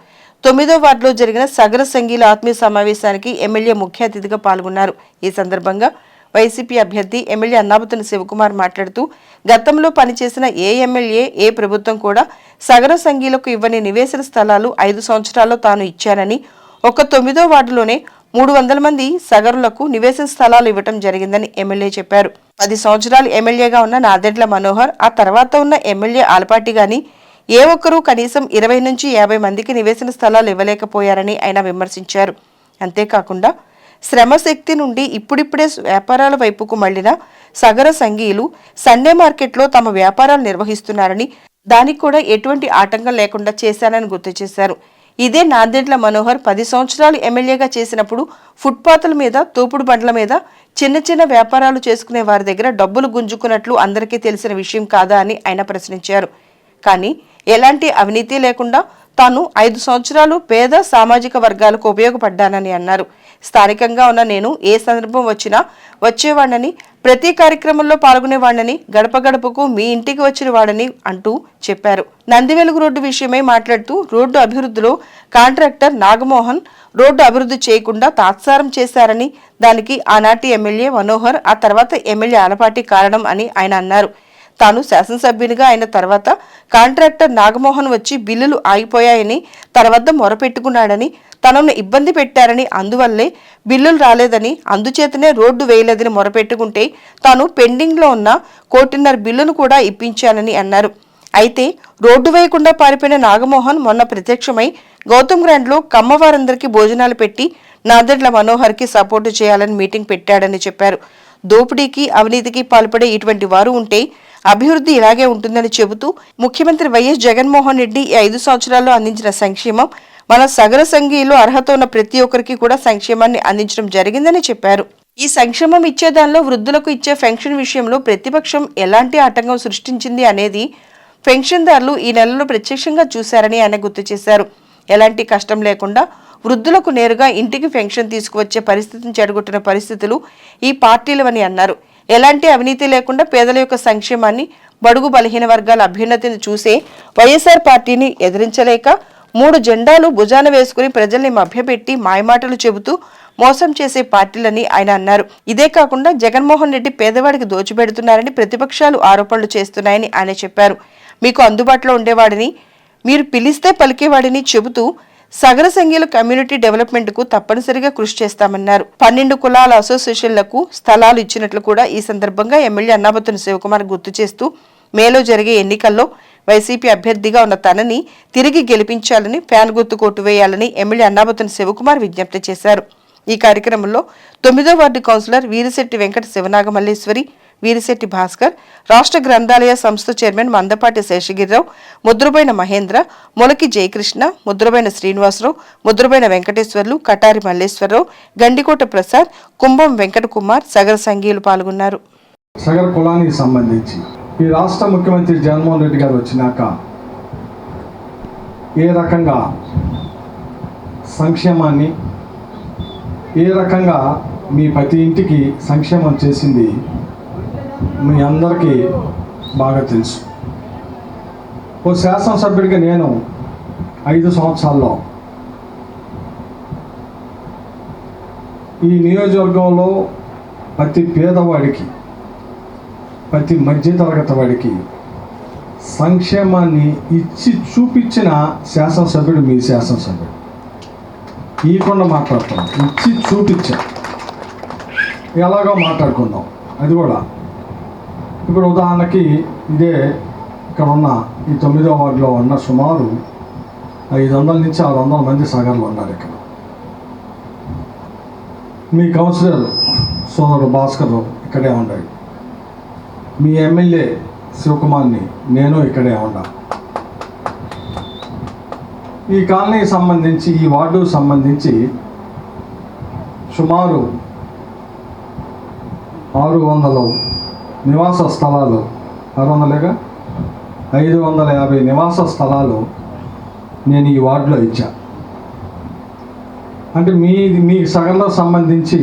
9వ వార్డులో జరిగిన సగర సంఘీయుల ఆత్మీయ సమావేశానికి ఎమ్మెల్యే ముఖ్య అతిథిగా పాల్గొన్నారు. ఈ సందర్భంగా వైసీపీ అభ్యర్థి ఎమ్మెల్యే అన్నాబత్తుని శివకుమార్ మాట్లాడుతూ గతంలో పనిచేసిన ఏ ఎమ్మెల్యే, ఏ ప్రభుత్వం కూడా సగర సంఘీయులకు ఇవ్వని నివేశన స్థలాలు 5 సంవత్సరాల్లో తాను ఇచ్చానని, ఒక 9వ వార్డులోనే 300 మంది సగరులకు నివేశన స్థలాలు ఇవ్వటం జరిగిందని ఎమ్మెల్యే చెప్పారు. 10 సంవత్సరాలు ఎమ్మెల్యేగా ఉన్న నాదెండ్ల మనోహర్, ఆ తర్వాత ఉన్న ఎమ్మెల్యే ఆలపాటి గాని ఏ ఒక్కరూ కనీసం 20 నుంచి 50 మందికి నివేశన స్థలాలు ఇవ్వలేకపోయారని ఆయన విమర్శించారు. అంతేకాకుండా శ్రమశక్తి నుండి ఇప్పుడిప్పుడే వ్యాపారాల వైపుకు మళ్లిన సగర సంఘీయులు సండే మార్కెట్లో తమ వ్యాపారాలు నిర్వహిస్తున్నారని, దానికి కూడా ఎటువంటి ఆటంకం లేకుండా చేశానని గుర్తు చేశారు. ఇదే నాదెండ్ల మనోహర్ 10 సంవత్సరాలు ఎమ్మెల్యేగా చేసినప్పుడు ఫుట్పాత్ల మీద, తోపుడు బండ్ల మీద చిన్న చిన్న వ్యాపారాలు చేసుకునే వారి దగ్గర డబ్బులు గుంజుకున్నట్లు అందరికీ తెలిసిన విషయం కాదా అని ఆయన ప్రశ్నించారు. కానీ ఎలాంటి అవినీతి లేకుండా తాను 5 సంవత్సరాలు పేద సామాజిక వర్గాలకు ఉపయోగపడ్డానని అన్నారు. స్థానికంగా ఉన్న నేను ఏ సందర్భం వచ్చినా వచ్చేవాడినని, ప్రతి కార్యక్రమంలో పాల్గొనేవాడినని, గడప గడపకు మీ ఇంటికి వచ్చిన వాడని అంటూ చెప్పారు. నందివెలుగు రోడ్డు విషయమై మాట్లాడుతూ రోడ్డు అభివృద్ధిలో కాంట్రాక్టర్ నాగమోహన్ రోడ్డు అభివృద్ధి చేయకుండా తాత్సారం చేశారని, దానికి ఆనాటి ఎమ్మెల్యే మనోహర్, ఆ తర్వాత ఎమ్మెల్యే ఆలపాటి కారణం అని ఆయన అన్నారు. తాను శాసనసభ్యునిగా అయిన తర్వాత కాంట్రాక్టర్ నాగమోహన్ వచ్చి బిల్లులు ఆగిపోయాయని తన వద్ద మొరపెట్టుకున్నాడని, తనను ఇబ్బంది పెట్టారని, అందువల్లే బిల్లులు రాలేదని, అందుచేతనే రోడ్డు వేయలేదని మొరపెట్టుకుంటే తాను పెండింగ్లో ఉన్న 1.5 కోటి బిల్లును కూడా ఇప్పించానని అన్నారు. అయితే రోడ్డు వేయకుండా పారిపోయిన నాగమోహన్ మొన్న ప్రత్యక్షమై గౌతమ్ గ్రాండ్లో కమ్మవారందరికీ భోజనాలు పెట్టి నాదెండ్ల మనోహర్కి సపోర్టు చేయాలని మీటింగ్ పెట్టాడని చెప్పారు. దోపిడీకి, అవినీతికి పాల్పడే ఇటువంటి వారు ఉంటే అభివృద్ధి ఇలాగే ఉంటుందని చెబుతూ ముఖ్యమంత్రి వైఎస్ జగన్మోహన్ రెడ్డి ఈ 5 సంవత్సరాల్లో అందించిన సంక్షేమం మన సగర సంఘీయులు అర్హత ఉన్న ప్రతి ఒక్కరికి కూడా సంక్షేమాన్ని అందించడం జరిగిందని చెప్పారు. ఈ సంక్షేమం ఇచ్చేదానిలో వృద్ధులకు ఇచ్చే పెన్షన్ విషయంలో ప్రతిపక్షం ఎలాంటి ఆటంకం సృష్టించింది అనేది పెన్షన్దారులు ఈ నెలలో ప్రత్యక్షంగా చూశారని ఆయన గుర్తు చేశారు. ఎలాంటి కష్టం లేకుండా వృద్ధులకు నేరుగా ఇంటికి పెన్షన్ తీసుకువచ్చే పరిస్థితిని చెడగొట్టిన పరిస్థితులు ఈ పార్టీలవని అన్నారు. ఎలాంటి అవినీతి లేకుండా పేదల యొక్క సంక్షేమాన్ని, బడుగు బలహీన వర్గాల అభ్యున్నతిని చూసే వైఎస్ఆర్ పార్టీని ఎదిరించలేక 3 జెండాలు భుజాన వేసుకుని ప్రజల్ని మభ్యపెట్టి మాయమాటలు చెబుతూ మోసం చేసే పార్టీలని ఆయన అన్నారు. ఇదే కాకుండా జగన్మోహన్ రెడ్డి పేదవాడికి దోచిపెడుతున్నారని ప్రతిపక్షాలు ఆరోపణలు చేస్తున్నాయని ఆయన చెప్పారు. మీకు అందుబాటులో ఉండేవాడిని, మీరు పిలిస్తే పలికేవాడిని చెబుతూ సగర సంఘీయుల కమ్యూనిటీ డెవలప్మెంట్ కు తప్పనిసరిగా కృషి చేస్తామన్నారు. 12 కులాల అసోసియేషన్లకు స్థలాలు ఇచ్చినట్లు కూడా ఈ సందర్భంగా ఎమ్మెల్యే అన్నాబత్తుని శివకుమార్ గుర్తు చేస్తూ మేలో జరిగే ఎన్నికల్లో వైసీపీ అభ్యర్థిగా ఉన్న తనని తిరిగి గెలిపించాలని, ఫ్యాన్ గుర్తుకు ఓటు వేయాలని ఎమ్మెల్యే అన్నాబత్తుని శివకుమార్ విజ్ఞప్తి చేశారు. ఈ కార్యక్రమంలో 9వ వార్డు కౌన్సిలర్ వీరిశెట్టి వెంకట శివనాగమల్లేశ్వరి, వీరిశెట్టి భాస్కర్, రాష్ట్ర గ్రంథాలయ సంస్థ చైర్మన్ మందపాటి శేషగిరిరావు, ముద్రబోయిన మహేంద్ర, మొలకి జయకృష్ణ, ముద్రబోయిన శ్రీనివాసరావు, ముద్రబోయిన వెంకటేశ్వర్లు, కటారి మల్లేశ్వరరావు, గండికోట ప్రసాద్, కుంభం వెంకట కుమార్, సగర సంఘీయులు పాల్గొన్నారు. సగర కులానికి సంబంధించి ఈ రాష్ట్ర ముఖ్యమంత్రి జగన్మోహన్ రెడ్డి గారు వచ్చినాక ఏ రకంగా సంక్షేమాన్ని, ఏ రకంగా మీ ప్రతి ఇంటికి సంక్షేమం చేసింది మీ అందరికీ బాగా తెలుసు. ఓ శాసనసభ్యుడిగా నేను 5 సంవత్సరాల్లో ఈ నియోజకవర్గంలో ప్రతి పేదవాడికి, ప్రతి మధ్యతరగతి వాడికి సంక్షేమాన్ని ఇచ్చి చూపించిన శాసనసభ్యుడు మీ శాసనసభ్యుడు. ఈకుండా మాట్లాడుతున్నాం, ఇచ్చి చూపించా. ఎలాగో మాట్లాడుకుందాం. అది కూడా ఇప్పుడు ఉదాహరణకి ఇదే ఇక్కడ ఉన్న ఈ 9వ వార్డులో ఉన్న సుమారు 500 నుంచి 600 మంది సగర్లు ఉన్నారు. ఇక్కడ మీ కౌన్సిలర్ సోదరుడు భాస్కర్ ఇక్కడే ఉండాలి, మీ ఎమ్మెల్యే శివకుమార్ని నేను ఇక్కడే ఉన్నా. ఈ కాలనీకి సంబంధించి, ఈ వార్డుకు సంబంధించి సుమారు 600 నివాస స్థలాలు, 550 నివాస స్థలాలు నేను ఈ వార్డులో ఇచ్చా. అంటే మీ సగర్లకు సంబంధించి,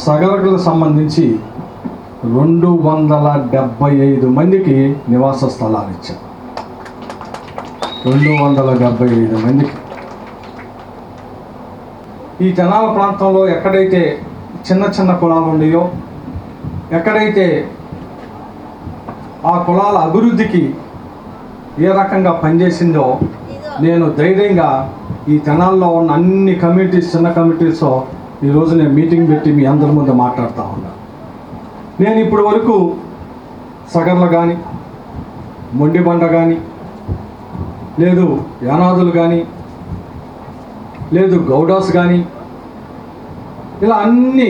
సగర్లకు సంబంధించి 275 మందికి నివాస స్థలాలు ఇచ్చా. 275 మందికి. ఈ తెనాల ప్రాంతంలో ఎక్కడైతే చిన్న చిన్న కులాలు ఉన్నాయో, ఎక్కడైతే ఆ కులాల అభివృద్ధికి ఏ రకంగా పనిచేసిందో నేను ధైర్యంగా ఈ తెనాల్లో ఉన్న అన్ని కమిటీస్, చిన్న కమిటీస్ ఈరోజు నేను మీటింగ్ పెట్టి మీ అందరి ముందు మాట్లాడుతూ ఉన్నా. నేను ఇప్పటి వరకు సగర్లు కానీ, మొండిబండ కానీ, లేదు యానాదులు కానీ, లేదు గౌడాస్ కానీ, ఇలా అన్ని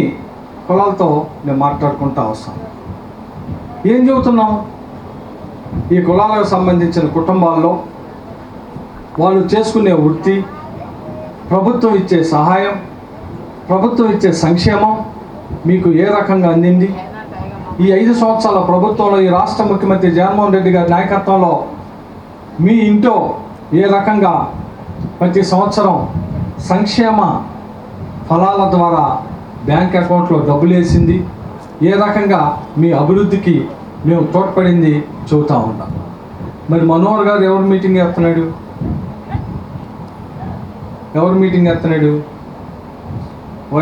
కులాలతో నేను మాట్లాడుకుంటూ వస్తాను. ఏం చెబుతున్నాం? ఈ కులాలకు సంబంధించిన కుటుంబాల్లో వాళ్ళు చేసుకునే వృత్తి, ప్రభుత్వం ఇచ్చే సహాయం, ప్రభుత్వం ఇచ్చే సంక్షేమం మీకు ఏ రకంగా అందింది? ఈ 5 సంవత్సరాల ప్రభుత్వంలో, ఈ రాష్ట్ర ముఖ్యమంత్రి జగన్మోహన్ రెడ్డి గారి నాయకత్వంలో మీ ఇంట్లో ఏ రకంగా ప్రతి సంవత్సరం సంక్షేమ ఫలాల ద్వారా బ్యాంక్ అకౌంట్లో డబ్బులు వేసింది, ఏ రకంగా మీ అభివృద్ధికి మేము తోడ్పడింది చెబుతూ ఉన్నాం. మరి మనోహర్ గారు ఎవరు మీటింగ్ చేస్తున్నాడు?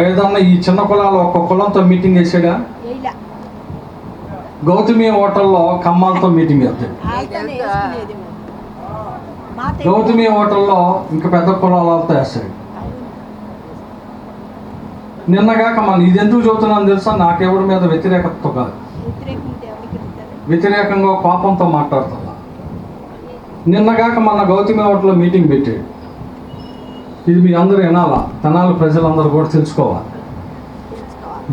ఏదన్నా ఈ చిన్న కులాలు ఒక్క కులంతో మీటింగ్ చేసాడా? గౌతమి హోటల్లో కమ్మాలతో మీటింగ్ చేస్తాడు. గౌతమి హోటల్లో ఇంకా పెద్ద కులాలతో వేస్తాడు. నిన్నగాక మన ఇది ఎందుకు చదువుతున్నాను తెలుసా? నాకెవరి మీద వ్యతిరేకతతో కాదు, వ్యతిరేకంగా కోపంతో మాట్లాడుతున్నా. నిన్నగాక మన గౌతమి హోటల్లో మీటింగ్ పెట్టాడు. ఇది మీ అందరూ వినాలా, తెనాలి ప్రజలందరూ కూడా తెలుసుకోవాలి.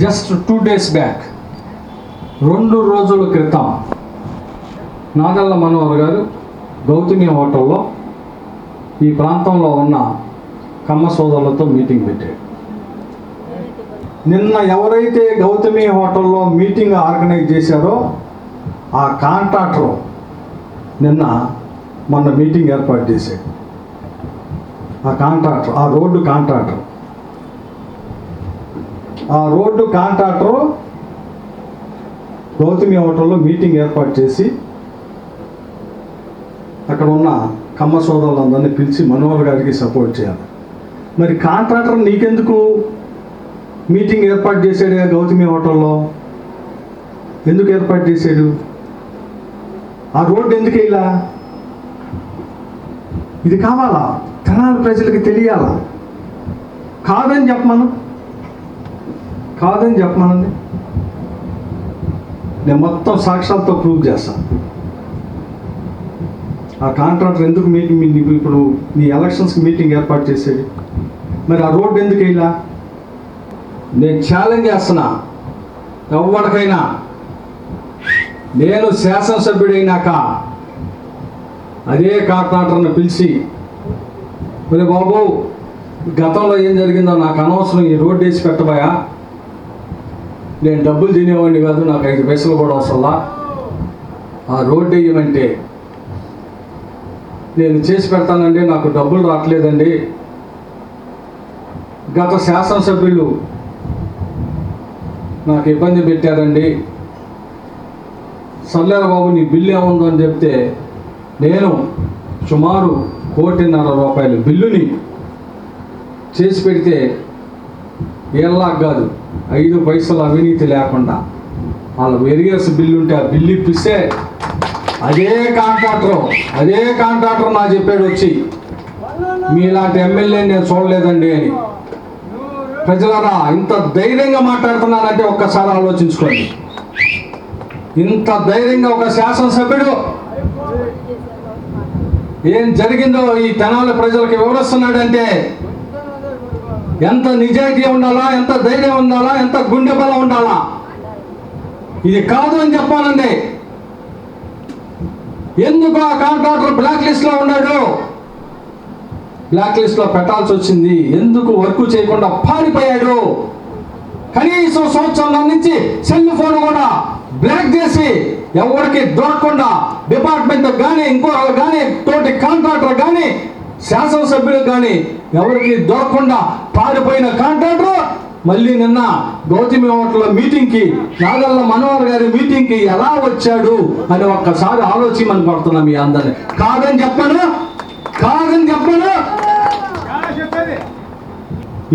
జస్ట్ 2 days బ్యాక్, 2 రోజుల క్రితం నాదెళ్ల మనోహర్ గారు గౌతమి హోటల్లో ఈ ప్రాంతంలో ఉన్న కమ్మ సోదరులతో మీటింగ్ పెట్టాడు. నిన్న ఎవరైతే గౌతమి హోటల్లో మీటింగ్ ఆర్గనైజ్ చేశారో ఆ కాంట్రాక్టర్ మొన్న మీటింగ్ ఏర్పాటు చేశాడు. ఆ కాంట్రాక్టర్, ఆ రోడ్డు కాంట్రాక్టర్ గౌతమి హోటల్లో మీటింగ్ ఏర్పాటు చేసి అక్కడ ఉన్న కమ్మ సోదరులందరినీ పిలిచి మనోహర్ గారికి సపోర్ట్ చేయాలి. మరి కాంట్రాక్టర్ నీకెందుకు మీటింగ్ ఏర్పాటు చేశాడు గౌతమి హోటల్లో? ఎందుకు ఏర్పాటు చేశాడు? ఆ రోడ్డు ఎందుకు ఇలా? ఇది కావాలా? తెనాలి ప్రజలకి తెలియాలా? కాదని చెప్పమనండి. నేను మొత్తం సాక్ష్యాలతో ప్రూవ్ చేస్తాను. ఆ కాంట్రాక్టర్ ఎందుకు మీటింగ్ ఇప్పుడు మీ ఎలక్షన్స్కి మీటింగ్ ఏర్పాటు చేసేది? మరి ఆ రోడ్డు ఎందుకు ఇలా? నేను ఛాలెంజ్ చేస్తున్నా ఎవరికైనా, నేను శాసనసభ్యుడైనాక అదే కాంట్రాక్టర్ని పిలిచి, మరి బాబు గతంలో ఏం జరిగిందో నాకు అనవసరం, ఈ రోడ్డు వేసి పెట్టబోయా, నేను డబ్బులు తినేవాడిని కాదు, నాకు 5 పైసలు కూడా అవసరంలా, ఆ రోడ్డు వేయమంటే నేను చేసి పెడతానండి, నాకు డబ్బులు రావట్లేదండి, గత శాసనసభ్యులు నాకు ఇబ్బంది పెట్టారండి, సర్లేరా బాబు నీ బిల్లు ఏముందో అని చెప్తే నేను సుమారు 1.5 కోటి బిల్లుని చేసి పెడితే ఏళ్ళ కాదు 5 పైసలు అవినీతి లేకుండా వాళ్ళ వేరియస్ బిల్లు ఉంటే ఆ బిల్లు ఇప్పిస్తే అదే కాంట్రాక్టర్ నా చెప్పాడు వచ్చి, మీలాంటి ఎమ్మెల్యే నేను చూడలేదండి అని. ప్రజలారా, ఇంత ధైర్యంగా మాట్లాడుతున్నానంటే ఒక్కసారి ఆలోచించుకోండి. ఇంత ధైర్యంగా ఒక శాసనసభ్యుడు ఏం జరిగిందో ఈ తెనాలి ప్రజలకు వివరిస్తున్నాడంటే ఎంత నిజాయితీ ఉండాలా, ఎంత ధైర్యం ఉండాలా, ఎంత గుండె బలం ఉండాలా. ఇది కాదు అని చెప్పానండి. ఎందుకు ఆ కాంట్రాక్టర్ బ్లాక్ లిస్ట్లో ఉన్నాడు? బ్లాక్ లిస్ట్లో పెట్టాల్సి వచ్చింది. ఎందుకు వర్క్ చేయకుండా పారిపోయాడు? కనీసం సంవత్సరం నుంచి సెల్ ఫోన్ కూడా బ్లాక్ చేసి ఎవరికి దొరకకుండా డిపార్ట్మెంట్ కానీ ఇంకోళ్ళు కానీ తోటి కాంట్రాక్టర్ కానీ శాసనసభ్యులకు కానీ ఎవరికి దొరకకుండా పారిపోయిన కాంట్రాక్టర్ మళ్ళీ నిన్న గౌతమి హోటల్ మీటింగ్కి, నాగల్ల మనోహర్ గారి మీటింగ్కి ఎలా వచ్చాడు అని ఒక్కసారి ఆలోచించమని పడుతున్నాం మీ అందరినీ. కాదని చెప్పను.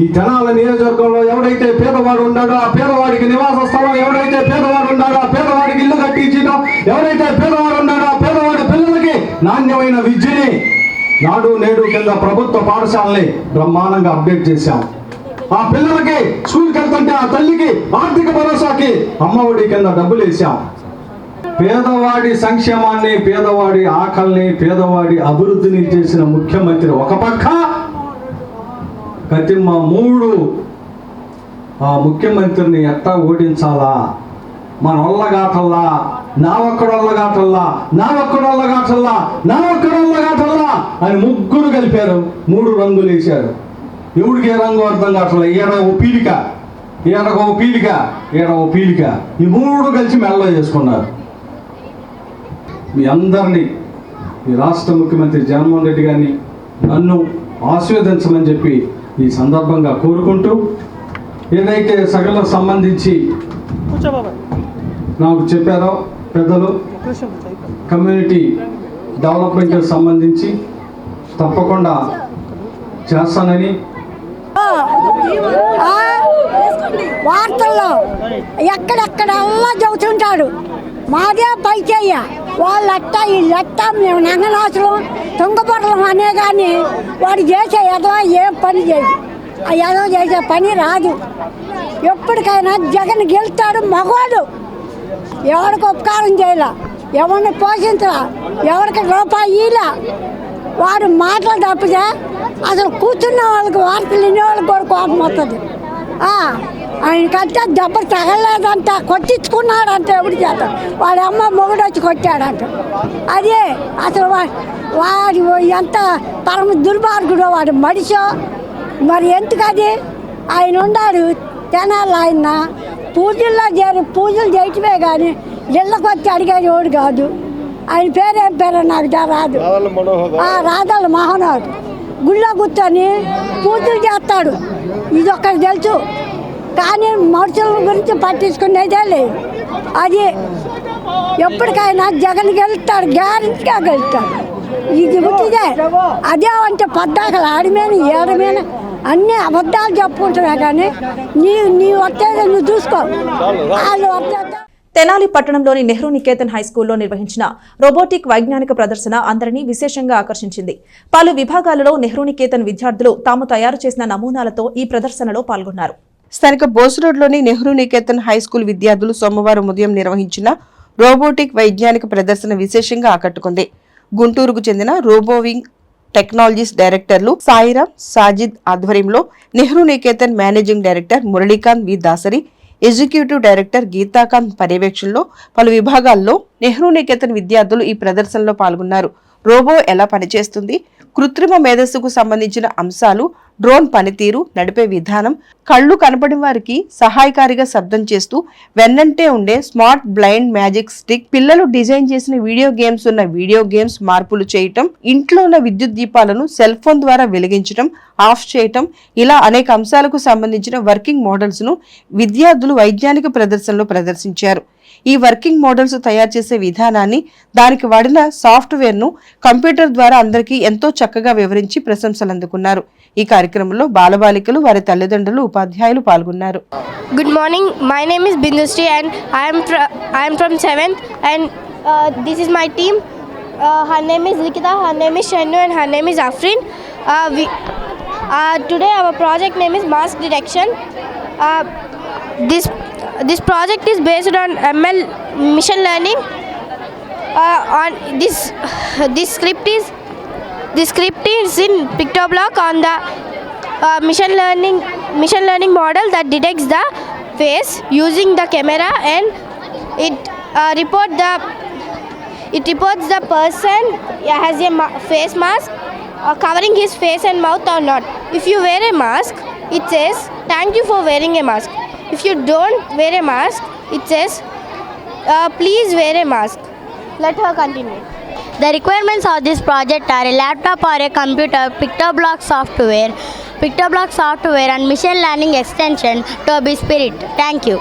ఈ తెనాలి నియోజకవర్గంలో ఎవడైతే పేదవాడు ఉన్నాడో ఆ పేదవాడికి నివాస స్థలం, ఎవడైతే పేదవాడు ఉన్నాడో ఆ పేదవాడికి ఇల్లు కట్టించడం, ఎవరైతే పేదవాడు ఉన్నాడో ఆ పేదవాడి పిల్లలకి నాణ్యమైన విద్యని నాడు నేడు కింద ప్రభుత్వ పాఠశాలని బ్రహ్మాండంగా అప్డేట్ చేశాం. ఆ పిల్లలకి స్కూల్కి వెళ్తుంటే ఆ తల్లికి ఆర్థిక భరోసాకి అమ్మఒడి కింద డబ్బులు వేసాం. పేదవాడి సంక్షేమాన్ని, పేదవాడి ఆకలిని, పేదవాడి అభివృద్ధిని చేసిన ముఖ్యమంత్రి ఒక పక్క, కతిమ్మ 3 ఆ ముఖ్యమంత్రిని ఎట్టా ఓడించాలా, మన ఒళ్ళగాటల్లా, నా ఒక్కడొల్లగాటల్లా అని 3 కలిపారు. 3 రంగులు వేశారు. ఎవడికి ఏ రంగు అర్థం కావట్లా. ఈడ ఓ పీలిక, ఈ 3 కలిసి మెల్ల చేసుకున్నారు. మీ అందరినీ ఈ రాష్ట్ర ముఖ్యమంత్రి జగన్మోహన్ రెడ్డి గారిని నన్ను ఆశీర్వదించమని చెప్పి ఈ సందర్భంగా కోరుకుంటూ, ఏదైతే సగలకు సంబంధించి నాకు చెప్పారో పెద్దలు, కమ్యూనిటీ డెవలప్మెంట్కి సంబంధించి తప్పకుండా చేస్తానని వార్తల్లో ఎక్కడెక్కడల్లా చెబుతుంటాడు. మాదే పైచేయ, వాళ్ళట్ట వీళ్ళట్ట, మేము నంగనాసులు తుంగబొట్టలం అనే కానీ వాడు చేసే ఎదవ ఏం పని చేయదు. ఆ ఎదవ చేసే పని రాదు. ఎప్పటికైనా జగన్ గెలుస్తాడు. మగవాడు ఎవరికి ఉపకారం చేయలే, ఎవరిని పోషించలా, ఎవరికి రూపాయి ఇలా. వాడు మాటలు తప్పితే అసలు కూర్చున్న వాళ్ళకి, వార్తలు వినే వాళ్ళకి కూడా కోపం వస్తుంది. ఆయనకంటే దెబ్బ తగలేదంట, కొట్టించుకున్నాడంట. ఎవడి చేత వాడి అమ్మ మొగుడు వచ్చి కొట్టాడంట. అదే అసలు వాడి ఎంత పరమ దుర్మార్గుడో వాడు మనిషో. మరి ఎందుకది? ఆయన ఉన్నాడు తెనాలి. ఆయన పూజలు చేయటమే కానీ ఇళ్ళకి వచ్చి అడిగేవాడు కాదు. ఆయన పేరేం పేరు నాకు రాదు. రాధాల మోహనరావు గుళ్ళో కూర్చొని పూజలు చేస్తాడు. ఇది ఒక్కటి తెలుసు, కానీ మనుషుల గురించి పట్టించుకునేదే లేదు. అది ఎప్పటికైనా జగన్ గెలుస్తాడు, గ్యారెంటీగా గెలుస్తాడు. ఇది పుట్టిదే అదే అంటే పద్దాకలు ఆడమేన ఏడమేన అన్నీ అబద్ధాలు చెప్పుకుంటున్నా కానీ నీ వచ్చేది నువ్వు చూసుకో వాళ్ళు వచ్చేది. తెనాలి పట్టణంలోని నెహ్రూ నికేతన్ హైస్కూల్లో నిర్వహించిన రోబోటిక్ వైజ్ఞానిక ప్రదర్శన అందరినీ విశేషంగా ఆకర్షించింది. పలు విభాగాలలో నెహ్రూ నికేతన్ విద్యార్థులు తాము తయారు చేసిన నమూనాలతో ఈ ప్రదర్శనలో పాల్గొన్నారు. స్థానిక బోస్ రోడ్లోని నెహ్రూ నికేతన్ హైస్కూల్ విద్యార్థులు సోమవారం ఉదయం నిర్వహించిన రోబోటిక్ వైజ్ఞానిక ప్రదర్శన విశేషంగా ఆకట్టుకుంది. గుంటూరుకు చెందిన రోబోవింగ్ టెక్నాలజీస్ డైరెక్టర్లు సాయిరామ్ సాజిద్ ఆధ్వర్యంలో Nehru Niketan managing director Muralikanth V Dasari, executive director గీతాకాంత్ పర్యవేక్షణలో పలు విభాగాల్లో నెహ్రూ నికేతన్ విద్యార్థులు ఈ ప్రదర్శనలో పాల్గొన్నారు. రోబో ఎలా పనిచేస్తుంది, కృత్రిమ మేధస్సుకు సంబంధించిన అంశాలు, డ్రోన్ పనితీరు, నడిపే విధానం, కళ్ళు కనపడి వారికి సహాయకారిగా శబ్దం చేస్తూ వెన్నంటే ఉండే స్మార్ట్ బ్లైండ్ మ్యాజిక్ స్టిక్, పిల్లలు డిజైన్ చేసిన వీడియో గేమ్స్ ఉన్న వీడియో గేమ్స్ మార్పులు చేయటం, ఇంట్లో ఉన్న విద్యుత్ దీపాలను సెల్ ఫోన్ ద్వారా వెలిగించడం, ఆఫ్ చేయటం, ఇలా అనేక అంశాలకు సంబంధించిన వర్కింగ్ మోడల్స్ ను విద్యార్థులు వైజ్ఞానిక ప్రదర్శనలో ప్రదర్శించారు. ఈ వర్కింగ్ మోడల్స్ తయారు చేసే విధానాన్ని, దానికి వాడిన సాఫ్ట్వేర్ ను కంప్యూటర్ ద్వారా అందరికీ ఎంతో చక్కగా వివరించి ప్రశంసలు అందుకున్నారు. ఈ కార్యక్రమంలో బాలబాలికలు, వారి తల్లిదండ్రులు, ఉపాధ్యాయులు పాల్గొన్నారు. Good morning. My name is Bindusri and I am from 7th and this is my team. Her name is Likita, her name is Shanu and her name is Afrin. Today our project name is mask detection. This project is based on ML machine learning. On this script is in PictoBlock on the machine learning model that detects the face using the camera, and it reports the person has a face mask covering his face and mouth or not. If you wear a mask, it says thank you for wearing a mask. If you don't wear a mask, it says please wear a mask. Let her continue. The requirements of this project are a laptop or a computer, PictoBlock software and machine learning extension to be Spirit. Thank you.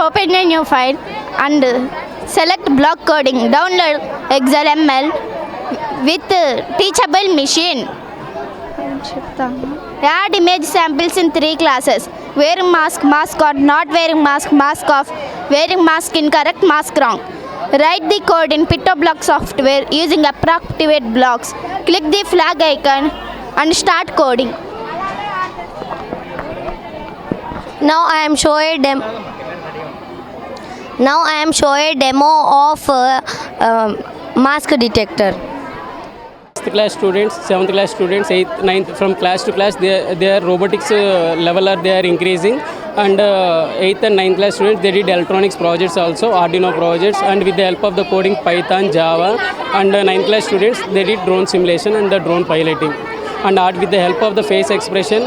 Open a new file and select block coding. Download XLML with teachable machine. Add image samples in 3 classes. Wearing mask, mask on, not wearing mask, mask off, wearing mask incorrect, mask wrong. Write the code in PictoBlock software using approximate blocks. Click the flag icon and start coding. Now I am showing a demo of mask detector. 6th class students, 7th class students, 8th, 9th, from class to class, their robotics level they are increasing, and 8th and 9th class students, they did electronics projects also, Arduino projects, and with the help of the coding Python, Java, and 9th class students, they did drone simulation and the drone piloting. And with the help of the face expression,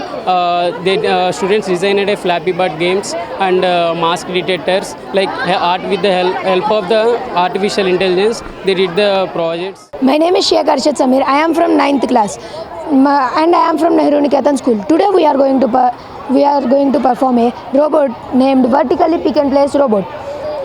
students designed a Flappy Bird games and mask detectors. Like with the help of the artificial intelligence, they did the projects. My name is Sheikh Arshad Samir. I am from 9th class and I am from Nehru Niketan School. Today we are going to perform a robot named Vertically Pick and Place Robot.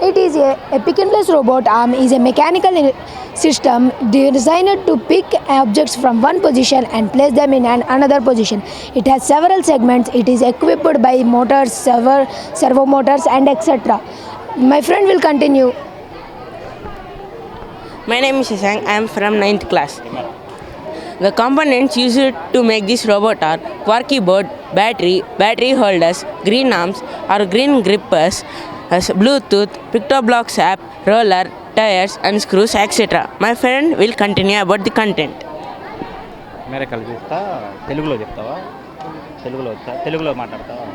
It is a pick and place robot arm is a mechanical system designed to pick objects from one position and place them in another position. It has several segments. It is equipped by motors, servo motors and etc. My friend will continue. My name is Shashank. I am from 9th class. The components used to make this robot are quirky board, battery holders, green arms or green grippers, Bluetooth, PictoBlock app, roller, tires and screws, etc. My friend will continue about the content. మేరే కలిపిస్తా తెలుగులో చెప్తావా తెలుగులో మాట్లాడతావా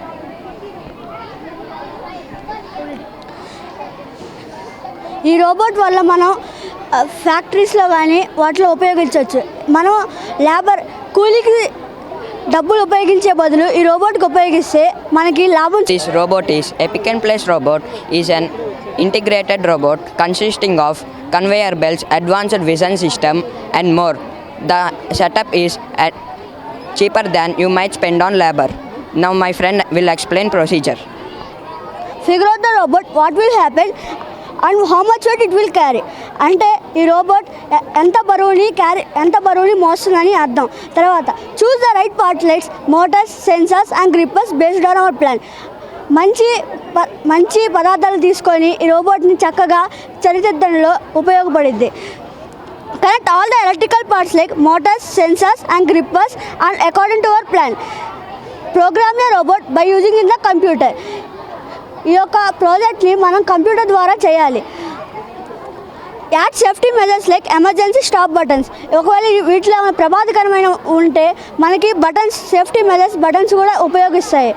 ఈ robot వల్ల మనం ఫ్యాక్టరీస్లో కానీ వాటిలో ఉపయోగించవచ్చు. మనం లేబర్ కూలీకి డబ్బులు ఉపయోగించే బదులు ఈ రోబోట్కి ఉపయోగిస్తే మనకి లాభం. This robot is a pick and place robot is an integrated robot consisting of conveyor belts, advanced vision system and more. The setup is cheaper than you might spend on labor. Now my friend will explain procedure. Figure out the robot, what will happen and how much weight it will carry. అంటే ఈ robot ఎంత బరువుని మోస్తుందని అర్థం. తర్వాత choose the right partlets, motors, sensors and grippers based on our plan. మంచి పదార్థాలు తీసుకొని ఈ రోబోట్ని చక్కగా చరిదిద్దడంలో ఉపయోగపడుద్ది. Connect all the electrical parts like motors, sensors and grippers and according to our plan. Program the robot by using in the computer. ఈ యొక్క ప్రాజెక్ట్ని మనం కంప్యూటర్ ద్వారా చేయాలి. Add safety measures like emergency stop buttons. ఒకవేళ వీటిలో ప్రమాదకరమైన ఉంటే మనకి బటన్స్, సేఫ్టీ మెజర్స్ బటన్స్ కూడా ఉపయోగిస్తాయి.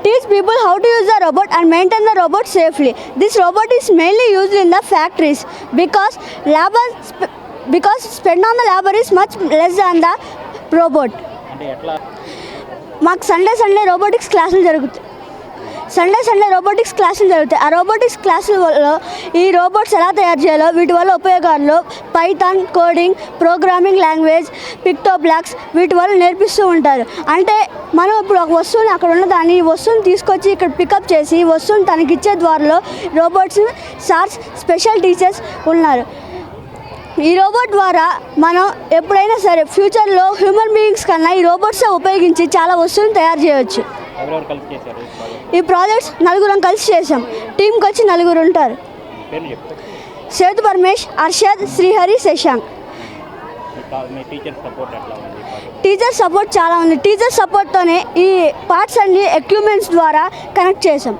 Teach people how to use the robot and maintain the robot safely. This robot is mainly used in the factories because spend on the labor is much less than the robot. మాకు Sunday robotics క్లాసులు జరుగుతాయి. ఆ robotics క్లాసులలో ఈ robots ఎలా తయారు చేయాలో, వీటి వల్ల ఉపయోగాల్లో పైథాన్, కోడింగ్, ప్రోగ్రామింగ్ లాంగ్వేజ్, పిక్టోబ్లాక్స్ వీటి వల్ల నేర్పిస్తూ ఉంటారు. అంటే మనం ఇప్పుడు ఒక వస్తువుని అక్కడ ఉన్నదాన్ని ఈ వస్తువుని తీసుకొచ్చి ఇక్కడ పికప్ చేసి ఈ వస్తువుని తనకిచ్చే ద్వారాలో రోబోట్స్ సార్స్, స్పెషల్ టీచర్స్ ఉన్నారు. ఈ రోబోట్ ద్వారా మనం ఎప్పుడైనా సరే ఫ్యూచర్లో హ్యూమన్ బీయింగ్స్ కన్నా ఈ రోబోట్స్ ఉపయోగించి చాలా వస్తువులను తయారు చేయవచ్చు. ఈ ప్రాజెక్ట్స్ 4 కలిసి చేసాం. టీంకి వచ్చి 4 ఉంటారు. సేతు పరమేష్, అర్షద్, శ్రీహరి, శశాంక్. టీచర్ సపోర్ట్ చాలా ఉంది. టీచర్ సపోర్ట్తోనే ఈ పార్ట్స్ అన్ని ఎక్విప్మెంట్స్ ద్వారా కనెక్ట్ చేసాం.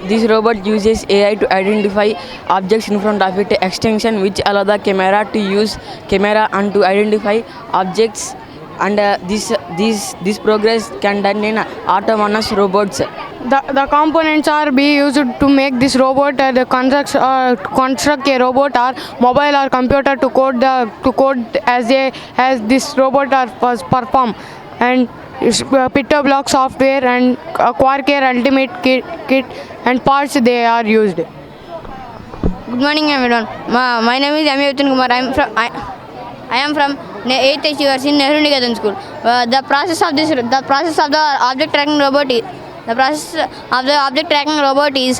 This robot uses AI to identify objects in front of it, extension which allow the camera to use camera and to identify objects, and this progress can done in autonomous robots. The components are be used to make this robot. The construct a robot or mobile or computer to code as this robot perform. And PictoBlock software and Quarkare Ultimate kit and parts they are used. Good morning everyone. My name is Amyutin Kumar. I am from 8th HURC in Nehru Niketan School. The process of the object tracking robot is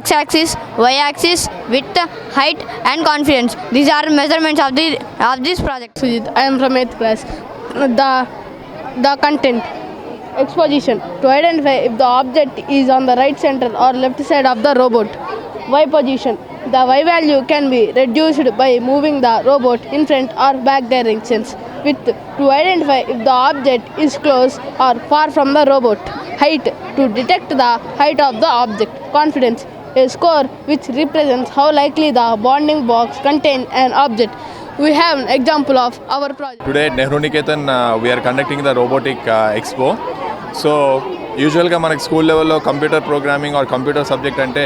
x-axis, y-axis, width, height and confidence. These are measurements of this project. Sujit, I am from 8th class. The content exposition to identify if the object is on the right center or left side of the robot. Y position. The Y value can be reduced by moving the robot in front or back directions. Width to identify if the object is close or far from the robot. Height to detect the height of the object. Confidence, a score which represents how likely the bounding box contains an object. We have an example of our project. Today at Nehru Niketan we are conducting the robotic expo. So యూజువల్గా మనకి school లెవెల్లో computer programming or computer subject అంటే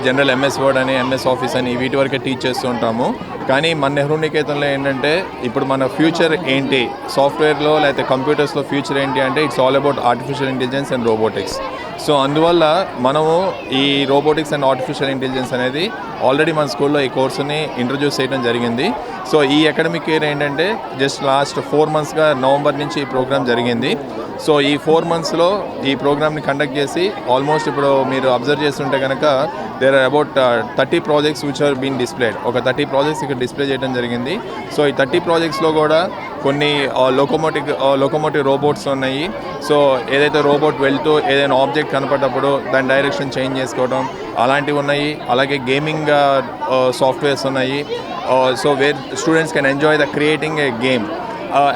general MS word అని, MS office అని వీటి వరకే teach చేస్తూ ఉంటాము. కానీ మన నెహ్రూ నికేతన్లో ఏంటంటే ఇప్పుడు మన ఫ్యూచర్ ఏంటి, సాఫ్ట్వేర్లో లేకపోతే కంప్యూటర్స్లో ఫ్యూచర్ ఏంటి అంటే it's all about artificial intelligence and robotics. So అందువల్ల మనము ఈ రోబోటిక్స్ అండ్ ఆర్టిఫిషియల్ ఇంటెలిజెన్స్ అనేది ఆల్రెడీ మన స్కూల్లో ఈ కోర్సుని ఇంట్రొడ్యూస్ చేయడం జరిగింది. సో ఈ అకాడమిక్ ఇయర్ ఏంటంటే జస్ట్ లాస్ట్ 4 monthsగా నవంబర్ నుంచి ఈ ప్రోగ్రామ్ జరిగింది. సో ఈ 4 monthsలో ఈ ప్రోగ్రామ్ని కండక్ట్ చేసి ఆల్మోస్ట్ ఇప్పుడు మీరు అబ్జర్వ్ చేస్తుంటే కనుక there are about 30 projects which are been displayed. ఒక 30 projects ఇక్కడ డిస్ప్లే చేయడం జరిగింది. సో ఈ 30 projectsలో కూడా కొన్ని లోకోమోటివ్ రోబోట్స్ ఉన్నాయి. సో ఏదైతే రోబోట్ వెళ్తూ ఏదైనా ఆబ్జెక్ట్ కనపడ్డప్పుడు దాని డైరెక్షన్ చేంజ్ చేసుకోవడం అలాంటివి ఉన్నాయి. అలాగే గేమింగ్ సాఫ్ట్వేర్స్ ఉన్నాయి. So where students can enjoy the creating a game.